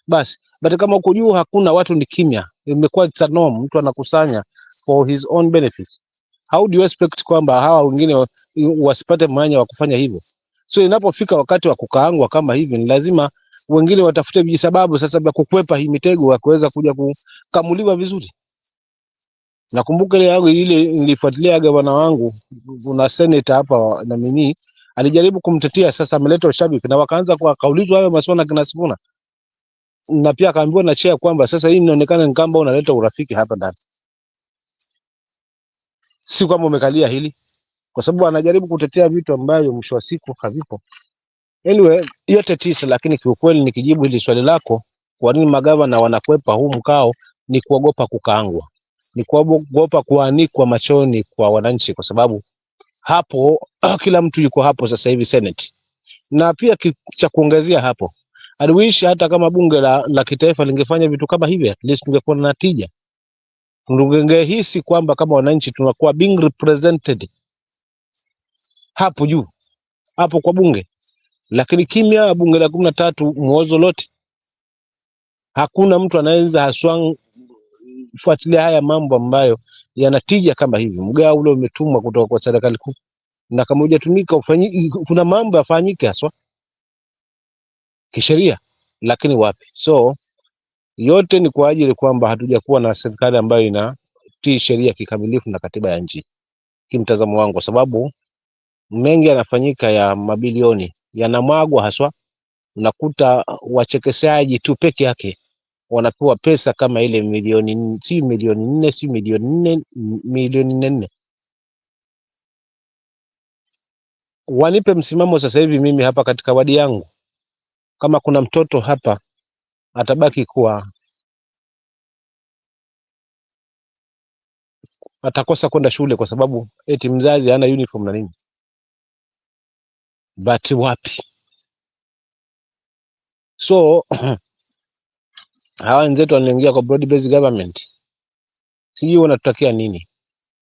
Speaker 2: basi, but kama huko juu hakuna, watu ni kimya, imekuwa it's a norm, mtu anakusanya for his own benefits. How do you expect kwamba hawa wengine wasipate mwanya wa kufanya hivyo? So inapofika wakati wa kukaangwa kama hivi, ni lazima wengine watafute vijisababu sasa vya kukwepa hii mitego ya kuweza kuja kukamuliwa vizuri. Nakumbuka ile nilifuatilia gavana wangu, kuna senator hapa na mimi alijaribu kumtetea, sasa ameleta ushabiki na wakaanza kaulizwa hayo maswali kina Sifuna, na pia akaambiwa na chair kwamba sasa hii inaonekana ni kama unaleta urafiki hapa ndani, si kwamba umekalia hili, kwa sababu anajaribu kutetea vitu ambavyo mwisho wa siku havipo. Anyway, yote tisa, lakini kiukweli nikijibu hili swali lako, kwa nini magavana wanakwepa huu mkao, ni kuogopa kukaangwa, ni kuogopa kuanikwa machoni kwa wananchi, kwa sababu hapo kila mtu yuko hapo sasa hivi Senate. Na pia cha kuongezea hapo, I wish hata kama bunge la kitaifa lingefanya vitu kama hivi, at least tungekuwa na tija, tungehisi kwamba kama wananchi tunakuwa being represented hapo juu hapo kwa bunge. Lakini kimya, bunge la 13 muozo lote, hakuna mtu anaweza haswa fuatilia haya mambo ambayo yanatija kama hivi. Mgao ule umetumwa kutoka kwa serikali kuu, na kama hujatumika kuna mambo yafanyike haswa kisheria, lakini wapi? So yote ni kwa ajili kwamba hatujakuwa na serikali ambayo inatii sheria kikamilifu na katiba ya nchi, kimtazamo wangu, kwa sababu mengi yanafanyika ya mabilioni yanamwagwa haswa. Unakuta wachekeshaji tu peke yake wanapewa pesa kama ile milioni 4 si milioni 4. Wanipe msimamo sasa hivi mimi hapa katika wadi yangu, kama kuna mtoto hapa atabaki kuwa atakosa kwenda shule kwa sababu eti mzazi hana uniform na nini, but wapi? So hawa wenzetu wanaingia kwa broad based government, sijui wanatutakia nini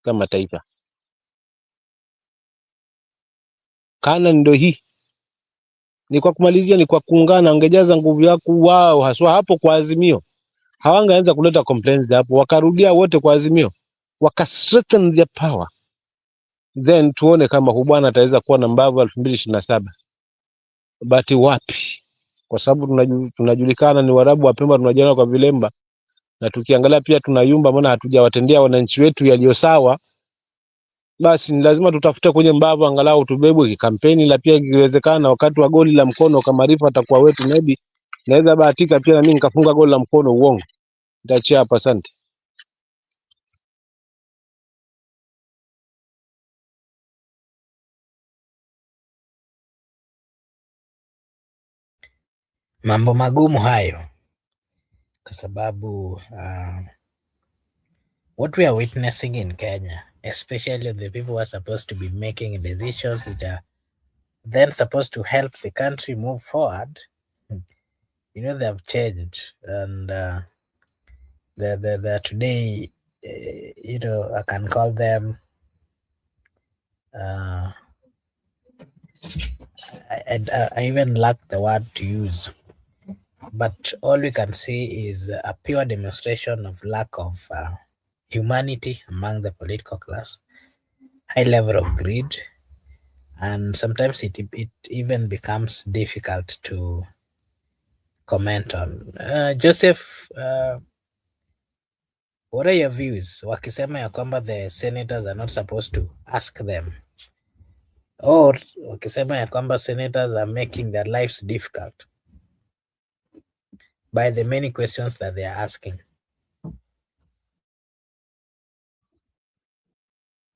Speaker 2: kama taifa. Kana ndio hii ni kwa kumalizia, ni kwa kuungana. Wangejaza nguvu yako wao haswa hapo kwa Azimio, hawangeanza kuleta complaints hapo, wakarudia wote kwa Azimio, waka strengthen their power, then tuone kama bwana ataweza kuwa na mbavu 2027. But wapi? Kwa sababu tunajulikana ni Warabu wa Pemba, tunajiona kwa vilemba, na tukiangalia pia tunayumba, maana hatujawatendea wananchi wetu yaliyo sawa. Basi ni lazima tutafute kwenye mbavu angalau tubebwe kikampeni, la pia ikiwezekana wakati wa goli la mkono kama Rifa atakuwa wetu, maybe naweza bahatika pia na mimi nikafunga goli la mkono. Uongo, nitaachia hapa. Asante.
Speaker 5: Mambo magumu hayo, kwa sababu what we are witnessing in Kenya, especially the people who are supposed to be making decisions which are then supposed to help the country move forward, you know, they have changed, and they're today, you know, I can call them I even lack the word to use, but all we can see is a pure demonstration of lack of humanity among the political class, high level of greed, and sometimes it even becomes difficult to comment on. Joseph, what are your views? Wakisema ya kwamba the senators are not supposed to ask them, or wakisema ya kwamba senators are making their lives difficult by the many questions that they are asking.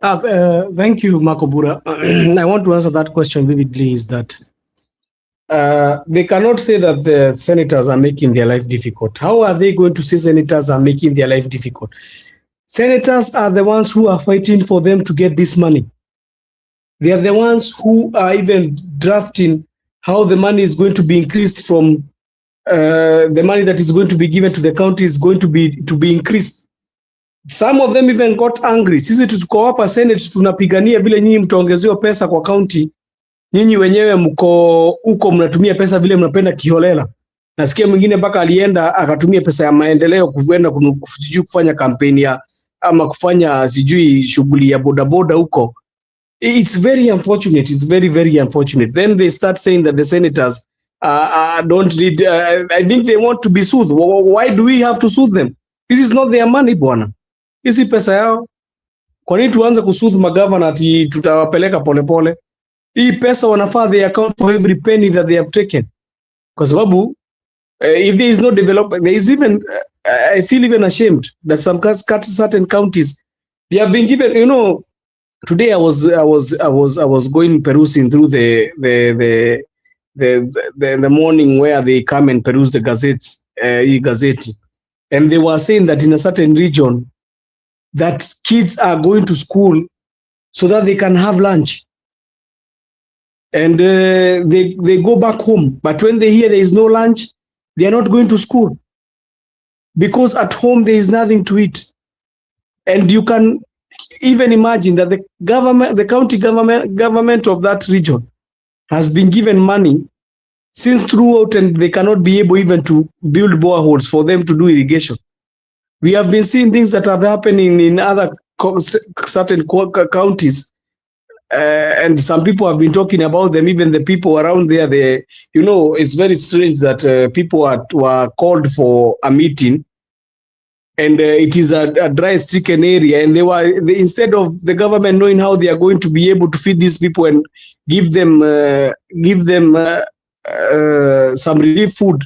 Speaker 4: Thank you, Makobura. I want to answer that question vividly, is that they cannot say that the senators are making their life difficult. How are they going to say senators are making their life difficult? Senators are the ones who are fighting for them to get this money. They are the ones who are even drafting how the money is going to be increased from the money that is going to be given to the county is going to be increased. Some of them even got angry. Sisi tuko hapa Senate tunapigania vile nyinyi mtaongezewa pesa kwa county. Nyinyi wenyewe mko huko mnatumia pesa vile mnapenda kiholela. Nasikia mwingine mpaka alienda akatumia pesa ya maendeleo kuenda kufanya kampeni ya ama kufanya sijui shughuli ya bodaboda huko. It's very unfortunate. It's very, very unfortunate. Then they start saying that the senators don't need. I think they want to be soothed. Why do we have to soothe them? This is not their money, bwana. Hisi pesa yao. Kwa nini tuanze kusoothe magavana ati tutawapeleka polepole? Hii pesa wanafaa they account for every penny that they have taken. Kwa sababu if there is no development, there is even I feel even ashamed that some certain counties they have been given. You know, today I was going perusing through the morning where they come and peruse the gazettes, e-gazette, and they were saying that in a certain region that kids are going to school so that they can have lunch, and they go back home, but when they hear there is no lunch, they are not going to school because at home there is nothing to eat. And you can even imagine that the county government of that region has been given money since throughout, and they cannot be able even to build boreholes for them to do irrigation. We have been seeing things that are happening in other certain counties, and some people have been talking about them. Even the people around there, you know, it's very strange that people were called for a meeting, and it is a dry, stricken area, and instead of the government knowing how they are going to be able to feed these people and give them some relief food,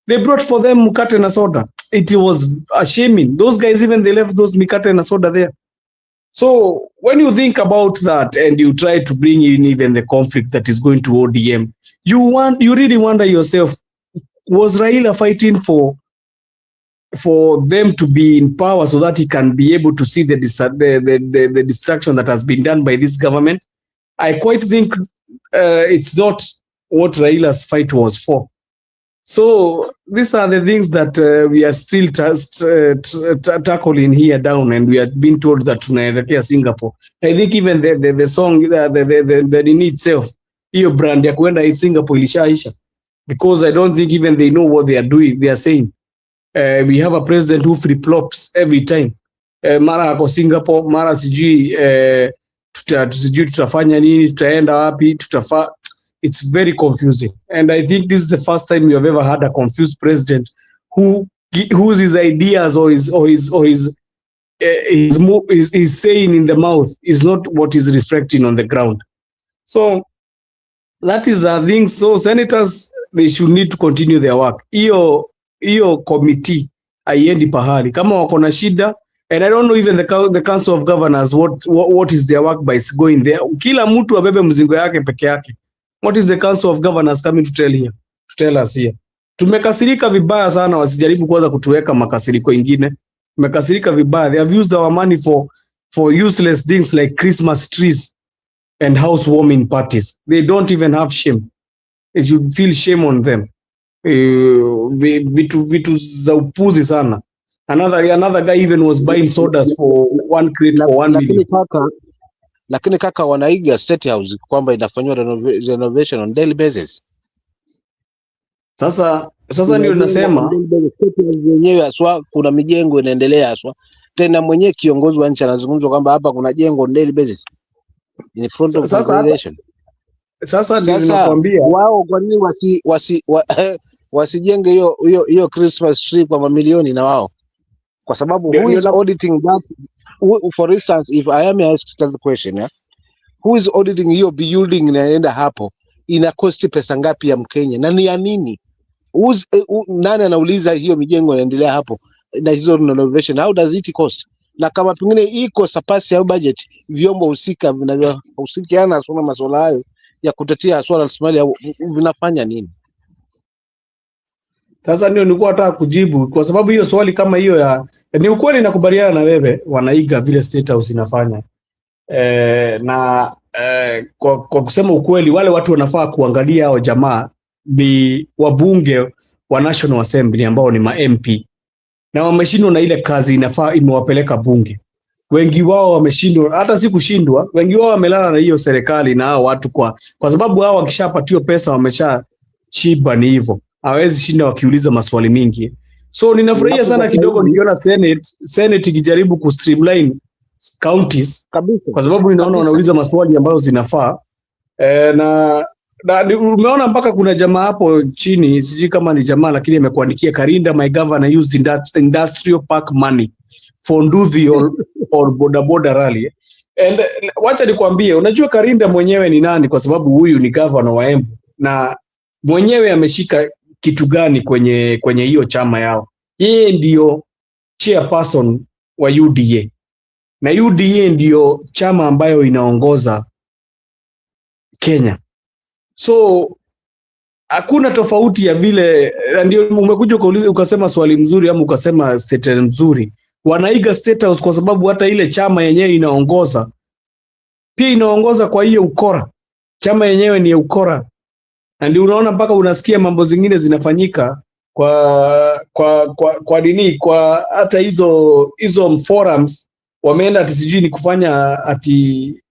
Speaker 4: they brought for them mukate and soda. It was shaming. Those guys, even they left those mukate and soda there. So when you think about that and you try to bring in even the conflict that is going to ODM, you really wonder yourself, was Raila fighting for them to be in power so that he can be able to see the destruction that has been done by this government? I quite think it's not what Raila's fight was for. So these are the things that we are still tackling here down, and we have been told that tunaelekea Singapore. I think even the song the in itself, hiyo brand ya kuenda Singapore ilishaisha, because I don't think even they know what they are doing. They are saying we have a president who flip-flops every time. Mara ako Singapore, mara sijui tutafanya nini, tutaenda wapi, it's very confusing. And I think this is the first time you have ever had a confused president whose his ideas or his saying in the mouth is not what is reflecting on the ground. So that is a thing. So senators, they should need to continue their work. Hiyo committee haiendi pahali kama wako na shida, and I don't know even the council of governors what is their work by going there. Kila mtu abebe mzigo yake peke yake. What is the council of governors coming to tell us here? Tumekasirika vibaya sana, wasijaribu kuanza kutuweka makasiriko ingine. Tumekasirika vibaya. They have used our money for useless things like Christmas trees and housewarming parties. They don't even have shame. It should feel shame on them. Vitu za upuzi sana. Another guy even was buying sodas for 1 crate for 1 million.
Speaker 2: Lakini kaka wanaiga State House kwamba inafanywa renovation on daily basis.
Speaker 4: Sasa ndio nasema
Speaker 2: wenyewe aswa kuna mijengo inaendelea aswa. Tena mwenyewe kiongozi wa nchi anazungumza kwamba hapa kuna jengo on daily basis. In front of population.
Speaker 4: Sasa ndio ninakwambia
Speaker 2: wao kwa nini wasijenge hiyo Christmas tree kwa mamilioni na wao? Kwa sababu who is auditing that? For instance, if I am asked the question, yeah, who is auditing hiyo building inaenda hapo, ina cost pesa ngapi ya Mkenya na ni ya nini? Nani anauliza hiyo mijengo inaendelea hapo na hizo renovation, how does it cost? Na kama pengine iko surpass au budget, vyombo husika vinavyohusiana na masuala hayo ya kutetea swala la rasilimali vinafanya nini?
Speaker 4: Sasa ndio nilikuwa nataka kujibu, kwa sababu hiyo swali kama hiyo ni ukweli, nakubaliana na wewe, wanaiga vile State House inafanya. Kwa kusema ukweli, wale watu wanafaa kuangalia hao jamaa ni wabunge wa National Assembly ambao ni ma MP, na wameshindwa na ile kazi inafaa imewapeleka bunge. Wengi wao wameshindwa, hata si kushindwa, wengi wao wamelala na hiyo serikali na hao watu kwa sababu hao wakishapatiwa pesa wameshachiba, ni hivyo. Hawezi shinda wakiuliza maswali mingi. So ninafurahia sana kidogo nikiona Senate ikijaribu ku streamline counties kabisa, kwa sababu ninaona wanauliza maswali ambayo zinafaa. Na umeona mpaka kuna jamaa hapo chini, sijui kama ni jamaa lakini amekuandikia Karinda, my governor used industrial park money for Nduthi or boda rally. And wacha nikwambie, unajua Karinda mwenyewe ni nani? Kwa sababu huyu ni governor wa Embu na mwenyewe ameshika kitu gani kwenye hiyo chama yao. Yeye ndio chairperson wa UDA na UDA ndio chama ambayo inaongoza Kenya. So hakuna tofauti ya vile, ndio umekuja kuuliza ukasema swali mzuri ama ukasema statement mzuri. Wanaiga State House kwa sababu hata ile chama yenyewe inaongoza pia inaongoza kwa hiyo ukora. Chama yenyewe ni ukora. Na ndio unaona mpaka unasikia mambo zingine zinafanyika kwa nini, kwa hata hizo forums wameenda ati sijui ni kufanya ati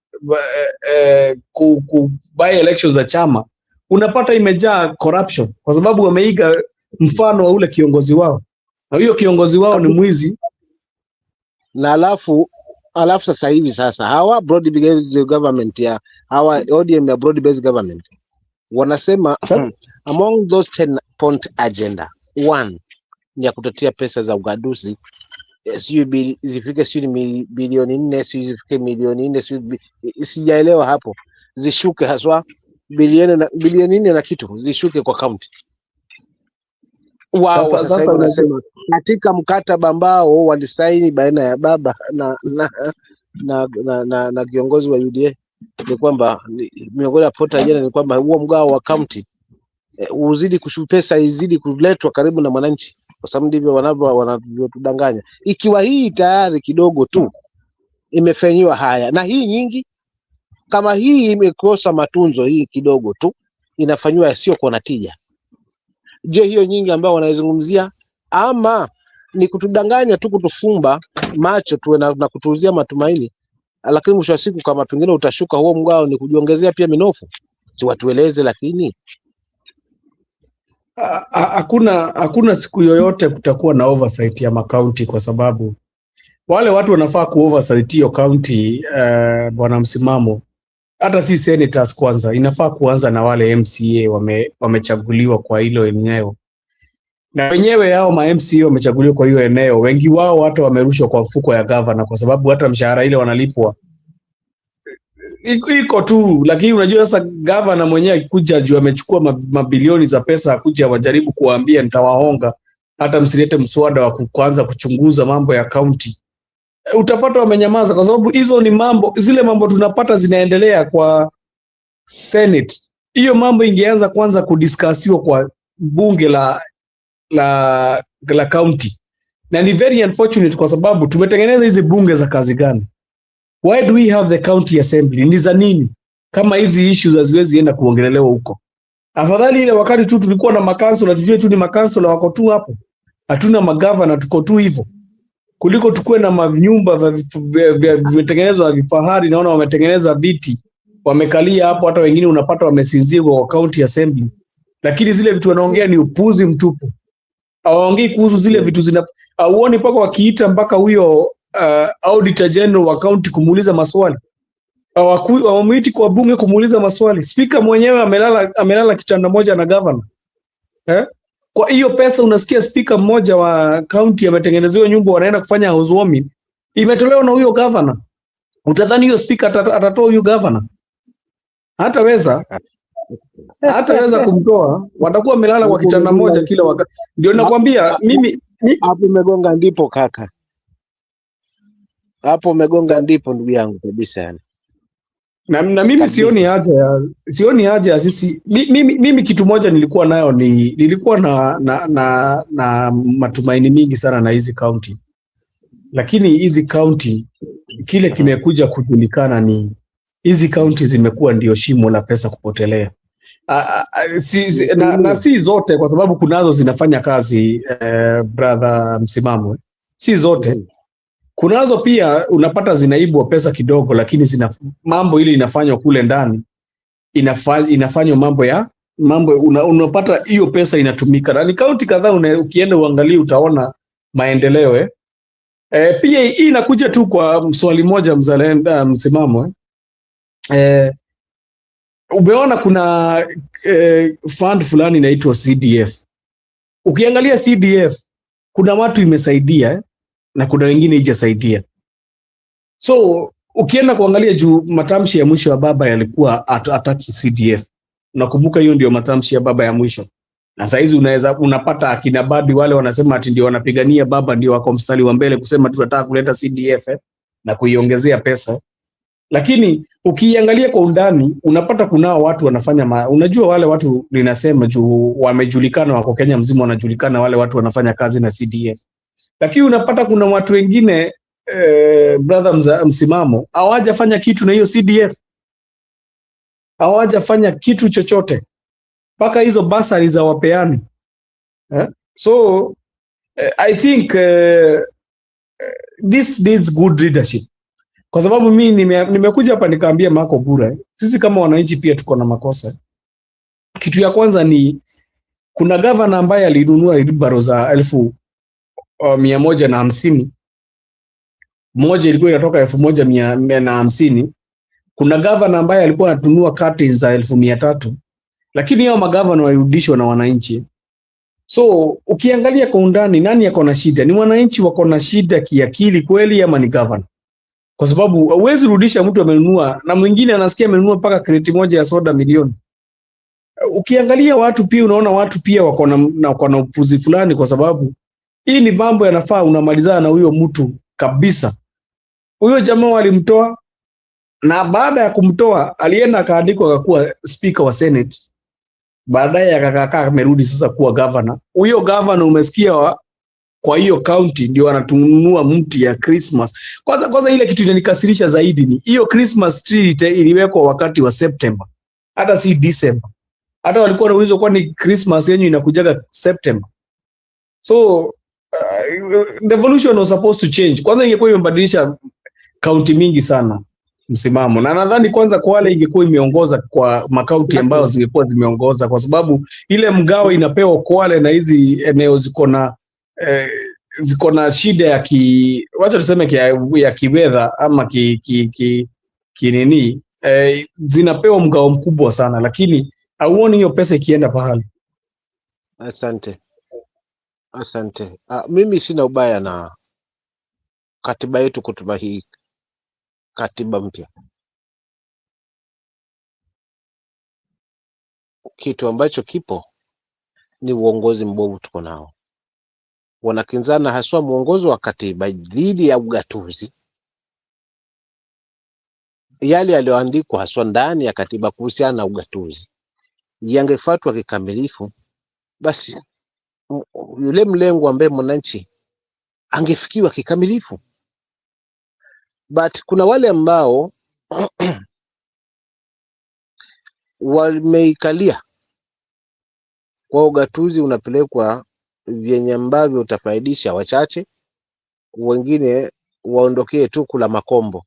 Speaker 4: by elections za chama, unapata imejaa corruption kwa sababu wameiga mfano wa ule kiongozi wao, na hiyo kiongozi wao ni mwizi.
Speaker 2: Na alafu sasa hivi hawa broad based government ya hawa ODM ya broad based government wanasema among those 10 point agenda 1 ni ya kutetea pesa za ugaduzi, zifike ni bilioni 4, zifike milioni 4, sijaelewa hapo, zishuke haswa bilioni 4 na kitu, zishuke kwa county. Wao sasa wanasema katika mkataba ambao walisaini baina ya baba na kiongozi wa UDA ni kwamba miongoni mwa ajenda ni kwamba huo mgao wa county uzidi pesa izidi kuletwa karibu na mwananchi, kwa sababu ndivyo wanavyotudanganya. Ikiwa hii tayari kidogo tu imefanywa haya, na hii nyingi kama hii imekosa matunzo, hii kidogo tu inafanywa sio kwa natija. Je, hiyo nyingi ambao wanaizungumzia ama ni kutudanganya tu, kutufumba macho tu na kutuuzia matumaini, lakini mwisho wa siku kama pengine utashuka huo mgao ni kujiongezea pia minofu? Si watueleze. Lakini
Speaker 4: hakuna siku yoyote kutakuwa na oversight ya makaunti, kwa sababu wale watu wanafaa kuoversight hiyo county. Bwana Msimamo, hata si senators kwanza, inafaa kuanza na wale MCA wamechaguliwa kwa hilo eneo, na wenyewe hao ma MCA wamechaguliwa kwa hiyo eneo, wengi wao hata wamerushwa kwa mfuko ya governor, kwa sababu hata mshahara ile wanalipwa iko tu. Lakini unajua sasa governor mwenyewe akikuja juu amechukua mabilioni za pesa, akuja wajaribu kuwaambia nitawahonga, hata msilete mswada wa kuanza kuchunguza mambo ya county, utapata wamenyamaza, kwa sababu hizo ni zile mambo tunapata zinaendelea kwa Senate. Hiyo mambo ingeanza kwanza kudiskasiwa kwa bunge la county, na ni very unfortunate kwa sababu tumetengeneza hizi bunge za kazi gani? Why do we have the county assembly? Ni za nini kama hizi issues haziwezi enda kuongelelewa huko? Afadhali ile wakati tu tulikuwa na makansula, tujue tu ni makansula wako tu hapo, hatuna magavana, tuko tu hivyo, kuliko tukue na manyumba vimetengenezwa vifahari. Naona wametengeneza viti wamekalia hapo, hata wengine unapata wamesinzia kwa county assembly, lakini zile vitu wanaongea ni upuzi mtupu. Hawaongei kuhusu zile vitu auoni mpaka wakiita mpaka huyo auditor general wa county kumuuliza maswali. Hawamuiti kwa bunge kumuuliza maswali. Speaker mwenyewe amelala kitanda moja na governor. Kwa hiyo pesa unasikia speaker mmoja wa county ametengenezewa nyumba, wanaenda kufanya housewarming, imetolewa na huyo governor. Utadhani hiyo speaker atatoa huyo governor? Hataweza kumtoa. Watakuwa wamelala kwa kitanda moja kila wakati. Ndio nakwambia mimi
Speaker 2: hapo umegonga ndipo kaka. Hapo umegonga ndipo ndugu yangu kabisa yani.
Speaker 4: Na mimi sioni haja ya sisi. Mimi kitu moja nilikuwa nayo nilikuwa na matumaini mingi sana na hizi county. Lakini hizi county kile kimekuja kujulikana ni hizi county zimekuwa ndio shimo la pesa kupotelea. Si zote, kwa sababu kunazo zinafanya kazi brother Msimamo. Si zote. Kunazo pia unapata zinaibwa pesa kidogo, lakini mambo ile inafanywa kule ndani, inafanywa mambo unapata hiyo pesa inatumika. Na ni county kadhaa ukienda uangalie utaona maendeleo. Pia hii inakuja tu kwa swali moja Mzalendo Msimamo. umeona kuna fund fulani inaitwa CDF. Ukiangalia CDF kuna watu imesaidia na kuna wengine haijasaidia. So ukienda kuangalia juu matamshi ya mwisho ya baba yalikuwa ataki CDF. Unakumbuka hiyo ndio matamshi ya baba ya mwisho. Na saizi unapata akina Babi wale wanasema ati ndio wanapigania baba ndio wako mstari wa mbele kusema tunataka kuleta CDF na kuiongezea pesa. Lakini ukiangalia kwa undani unapata kunao watu wanafanya unajua wale watu ninasema juu wamejulikana wako Kenya mzima wanajulikana wale watu wanafanya kazi na CDF. Lakini unapata kuna watu wengine brother msimamo hawajafanya kitu na hiyo CDF. Hawajafanya kitu chochote. Paka hizo basari za wapeani. So I think this needs good leadership. Kwa sababu mimi nimekuja hapa nikaambia Marco Bura, sisi kama wananchi pia tuko na makosa. Kitu ya kwanza ni kuna governor ambaye alinunua wheelbarrow za 1,150. Moja ilikuwa inatoka 1,150. Kuna governor ambaye alikuwa anatunua curtains za 1,300. Lakini hao magavana walirudishwa na wananchi. So ukiangalia kwa undani nani yako na shida? Ni wananchi wako na shida kiakili kweli ama ni governor? Kwa sababu huwezi rudisha mtu amenunua na mwingine anasikia amenunua mpaka kreti moja ya soda milioni. Ukiangalia watu pia unaona watu pia wako na upuzi fulani, kwa sababu hii ni mambo yanafaa unamalizana na huyo mtu kabisa. Huyo jamaa walimtoa na baada ya kumtoa alienda akaandikwa akakuwa speaker wa Senate. Baadaye akakaa amerudi sasa kuwa governor. Huyo governor umesikia kwa hiyo county ndio anatununua mti ya Christmas. Kwanza ile kitu inanikasirisha zaidi ni hiyo Christmas tree iliwekwa wakati wa September. Hata si December. Hata walikuwa wanaulizwa kwa ni Christmas yenyu inakujaga September. So the evolution was supposed to change. Kwanza ingekuwa imebadilisha county mingi sana msimamo. Na nadhani kwanza Kwale ingekuwa imeongoza kwa makaunti ambayo zingekuwa zimeongoza, kwa sababu ile mgao inapewa Kwale na hizi eneo ziko na shida ya wacha tuseme ya kiwedha ama kinini zinapewa mgao mkubwa sana, lakini hauoni hiyo pesa ikienda pahali.
Speaker 2: Asante. Mimi sina ubaya na katiba yetu kutuba hii katiba mpya. Kitu ambacho kipo ni uongozi mbovu tuko nao. Wanakinzana haswa muongozo wa katiba dhidi ya ugatuzi. Yale yaliyoandikwa haswa ndani ya katiba kuhusiana na ugatuzi yangefuatwa kikamilifu, basi yule mlengo ambaye mwananchi angefikiwa kikamilifu. But kuna wale ambao wameikalia kwa ugatuzi unapelekwa vyenye ambavyo utafaidisha wachache, wengine waondokee tu kula makombo.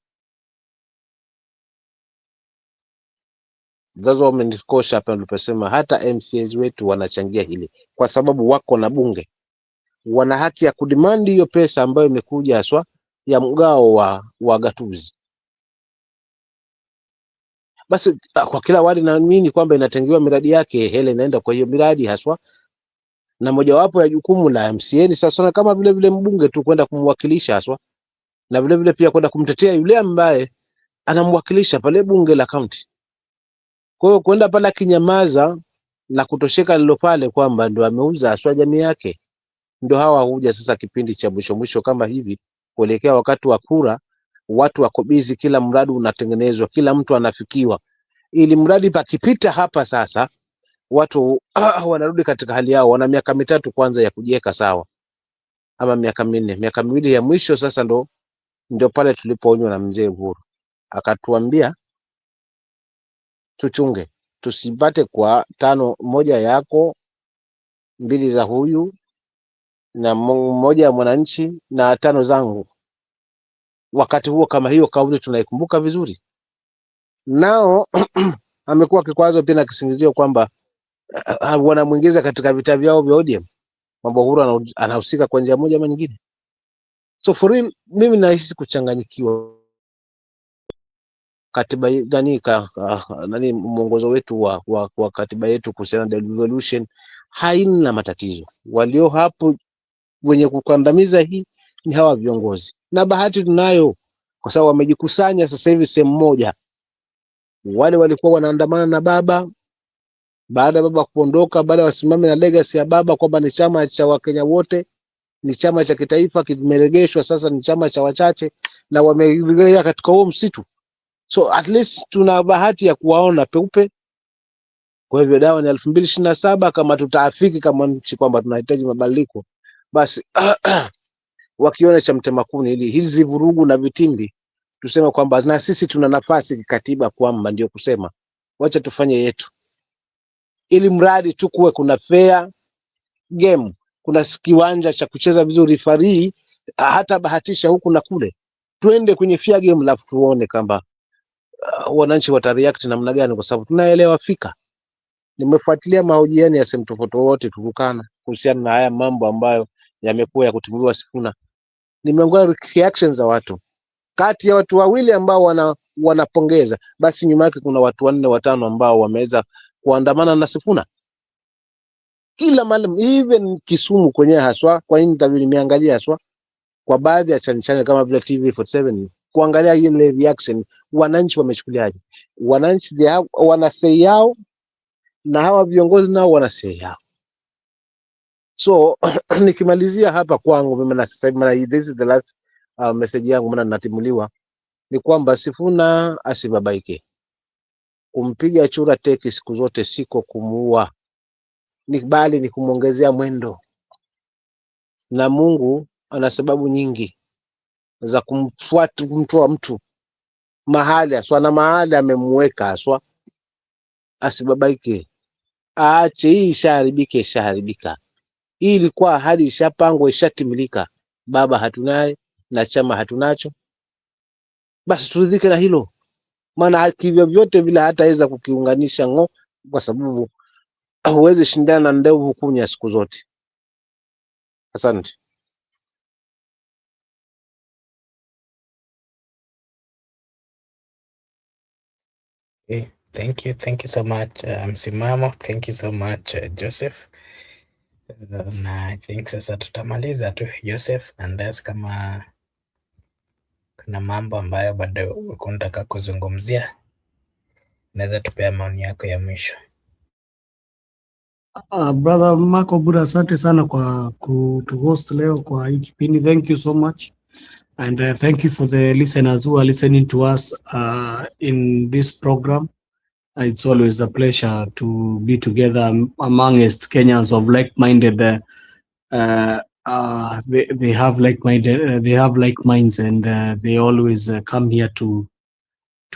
Speaker 2: That's what wamenikosha hapa niliposema hata MCAs wetu wanachangia hili, kwa sababu wako na bunge, wana haki ya kudimandi hiyo pesa ambayo imekuja haswa ya mgao wa gatuzi. Basi kwa kila wadi naamini kwamba inatengewa miradi yake, hele inaenda kwa hiyo miradi haswa, na mojawapo ya jukumu la MCA ni sasa kama vile vile mbunge tu kwenda kumwakilisha haswa, na vile vile pia kwenda kumtetea yule ambaye anamwakilisha pale bunge la county. Kwa hiyo kwenda pale kinyamaza na kutosheka lilo pale kwamba ndio ameuza haswa jamii yake, ndio hawa huja sasa kipindi cha mwisho kama hivi kuelekea wakati wa kura, watu wako busy, kila mradi unatengenezwa, kila mtu anafikiwa, ili mradi pakipita hapa sasa watu wanarudi katika hali yao. Wana miaka 3 kwanza ya kujiweka sawa, ama miaka 4, miaka 2 ya mwisho sasa ndio pale tulipoonywa na mzee Uhuru akatuambia tuchunge tusipate kwa 5 moja yako, 2 za huyu na moja ya mwananchi na 5 zangu. Wakati huo kama hiyo kauli tunaikumbuka vizuri. Nao amekuwa kikwazo pia na kisingizio kwamba wanamuingiza katika vita vyao vya ODM, mambo Uhuru anahusika kwa njia moja ama nyingine. So for real mimi nahisi kuchanganyikiwa katiba nani mwongozo wetu wa katiba yetu kuhusiana na devolution haina matatizo. Walio hapo wenye kukandamiza hii ni hawa viongozi, na bahati tunayo kwa sababu wamejikusanya sasa hivi sehemu moja. Wale walikuwa wanaandamana na baba, baada ya baba kuondoka, baada wasimame na legacy ya baba kwamba ni chama cha Wakenya wote, ni chama cha kitaifa, kimeregeshwa sasa ni chama cha wachache, na wamerejea katika huo msitu. So at least tuna bahati ya kuwaona peupe. Kwa hivyo dawa ni 2027 kama tutaafiki kama nchi kwamba tunahitaji mabadiliko, basi wakiona cha mtema kuni ili hizi vurugu na vitimbi, tuseme kwamba na sisi tuna nafasi kikatiba kwamba ndio kusema wacha tufanye yetu, ili mradi tu kuwe kuna fair game, kuna kiwanja cha kucheza vizuri, farii hata bahatisha huku na kule, twende kwenye fair game, la tuone kwamba wananchi watareact namna gani, kwa sababu tunaelewa fika. Nimefuatilia mahojiano ya sehemu tofauti wote Turkana kuhusiana na haya mambo ambayo yamekuwa ya kutimuliwa Sifuna. Nimeangalia reactions za watu. Kati ya watu wawili ambao wanapongeza, basi nyuma yake kuna watu 4 5 ambao wameweza kuandamana na Sifuna. Kila mahali, even Kisumu kwenye haswa, kwa nini interview nimeangalia haswa kwa baadhi ya channel kama vile TV47 kuangalia ile reaction, wananchi wamechukuliaje. Wananchi wana say yao na hawa viongozi nao wana say yao. So nikimalizia hapa kwangu mimi, na sasa hivi this is the last message yangu, maana natimuliwa, ni kwamba Sifuna asibabaike. Kumpiga chura teki siku zote siko kumuua, ni bali ni kumuongezea mwendo, na Mungu ana sababu nyingi za kumtoa mtu mahali aswa, na mahali amemweka aswa. Asibabaike, aache hii ishaharibika. Hii ilikuwa ahadi ishapangwa, ishatimilika. Baba hatunaye na chama hatunacho, basi turidhike na hilo, maana hivyo vyote vile hataweza kukiunganisha kwa sababu huwezi shindana na ndevu kunya siku zote. Asante.
Speaker 5: Okay, thank you so much Msimamo. Thank you so much Joseph. Na I think sasa tutamaliza tu Joseph, unless kama kuna mambo ambayo bado unataka kuzungumzia, naweza tupea maoni yako ya mwisho.
Speaker 4: Brother Marco Buda, asante sana kwa kutuhost leo kwa hii kipindi. Thank you so much, and thank you for the listeners who are listening to us in this program. It's always a pleasure to be together amongst Kenyans of like-minded. They have like-minded. They have like minds, and they always come here to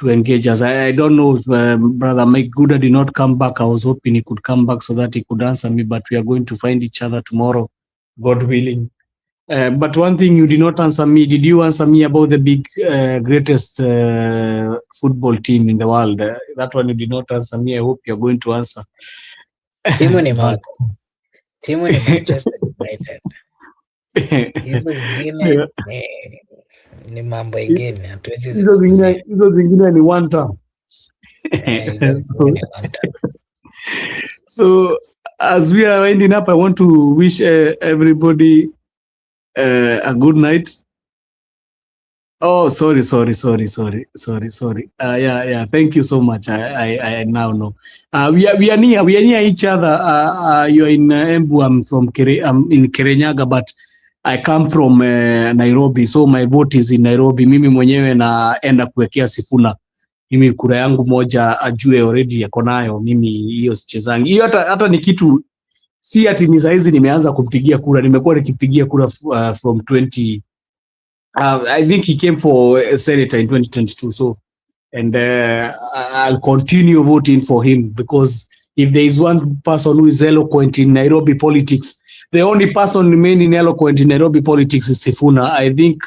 Speaker 4: engage us. I don't know if Brother Mike Guda did not come back. I was hoping he could come back so that he could answer me, but we are going to find each other tomorrow, God willing. But one thing you did not answer me. Did you answer me about the big greatest football team in the world? That one you did not answer me. I hope you're going to answer.
Speaker 5: Timu ni Manchester United. Hizo zingine ni mambo ingine, hatuwezi zungumzia.
Speaker 4: Hizo zingine ni one time. So as we are winding up, I want to wish everybody a good night. Oh, sorry. Yeah. Thank you so much. I now know. We are near each other. You are in Embu. I'm from in Kirinyaga, but I come from Nairobi, so my vote is in Nairobi. Mimi mwenyewe naenda kuwekea Sifuna. Mimi kura yangu moja ajue already yako nayo. Mimi hiyo sichezangi. Hiyo hata ni kitu, si ati ni saizi nimeanza kumpigia kura. Nimekuwa nikipigia kura from 20 I think he came for a senator in 2022. So, and I'll continue voting for him, because if there is one person who is eloquent in Nairobi politics, the only person remaining eloquent in Nairobi politics is Sifuna. I think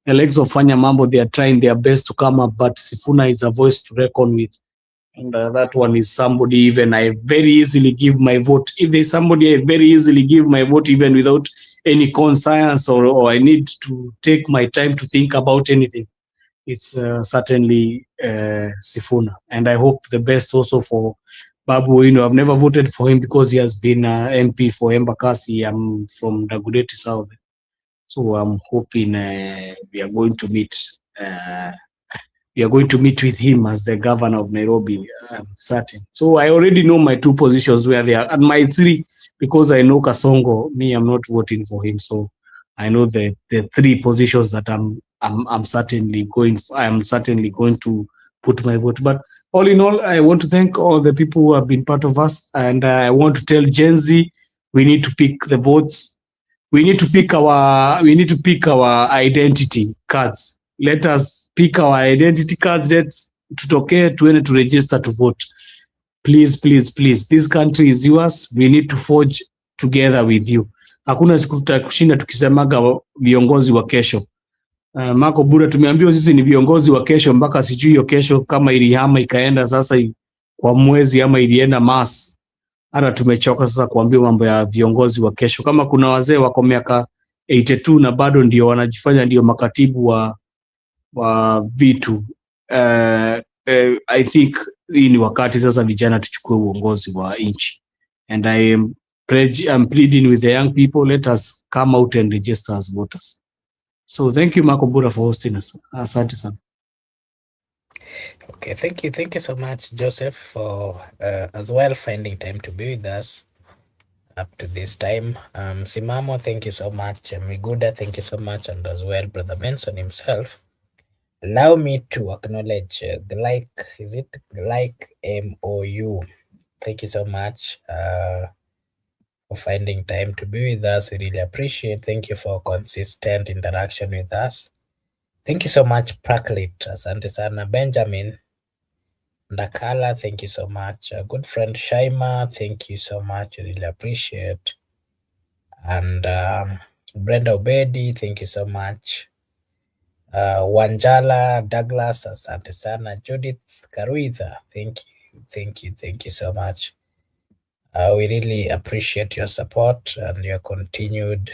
Speaker 4: the legs of Fanya Mambo, they are trying their best to come up, but Sifuna is a voice to reckon with. And that one is somebody even I very easily give my vote. If there's somebody I very easily give my vote, even without any conscience or I need to take my time to think about anything, it's certainly Sifuna. And I hope the best also for Babu. I've never voted for him because he has been MP for Embakasi. I'm from Dagoretti South. So I'm hoping we are going to meet. We are going to meet with him as the governor of Nairobi. I'm certain. So I already know my 2 positions where they are, and my 3, because I know Kasongo. Me, I'm not voting for him. So I know the 3 positions that I'm certainly going. I'm certainly going to put my vote. But all in all, I want to thank all the people who have been part of us, and I want to tell Gen Z, we need to pick the votes. We need to pick our identity cards. Let us pick our identity cards. Let's tutokee tuende to register to vote. Please, please, please. This country is yours. We need to forge together with you. Hakuna siku tutakushinda tukisemaga viongozi wa kesho. Marco Bura, tumeambiwa sisi ni viongozi wa kesho, mpaka sijui hiyo kesho kama ilihama ikaenda sasa kwa mwezi ama ilienda Mars. Hata tumechoka sasa kuambia mambo ya viongozi wa kesho. Kama kuna wazee wako miaka 82 na bado ndio wanajifanya ndio makatibu wa vitu, I think hii ni wakati sasa vijana tuchukue uongozi wa nchi. And I'm pleading with the young people, let us come out and register as voters. So thank you, Marco Bura, for hosting us. Asante sana.
Speaker 5: Okay, thank you so much, Joseph, for as well finding time to be with us up to this time. Simamo, thank you so much. Miguda, thank you so much, and as well Brother Benson himself. Allow me to acknowledge is it MOU? Thank you so much for finding time to be with us. We really appreciate. Thank you for consistent interaction with us. Thank you so much, Praklit. Asante sana. Benjamin Ndakala, thank you so much. Good friend Shaima, thank you so much. I really appreciate. And Brenda Obedi, thank you so much. Wanjala Douglas, asante sana. Judith Karuitha, thank you so much. We really appreciate your support and your continued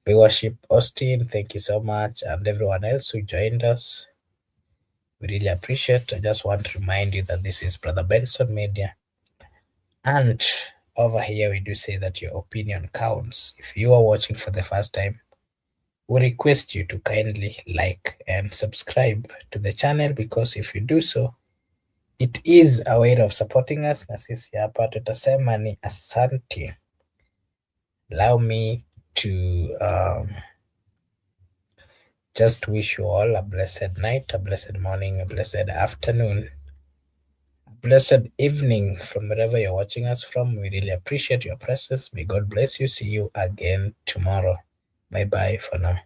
Speaker 5: viewership. Austin, thank you so much. And everyone else who joined us, we really appreciate. I just want to remind you that this is Brother Benson Media. And over here, we do say that your opinion counts. If you are watching for the first time, we request you to kindly like and subscribe to the channel, because if you do so, it is a way of supporting us. Na sisi hapa tutasema ni asante. Allow me to just wish you all a blessed night, a blessed morning, a blessed afternoon, a blessed evening from wherever you're watching us from. We really appreciate your presence. May God bless you. See you again tomorrow. Bye-bye for now.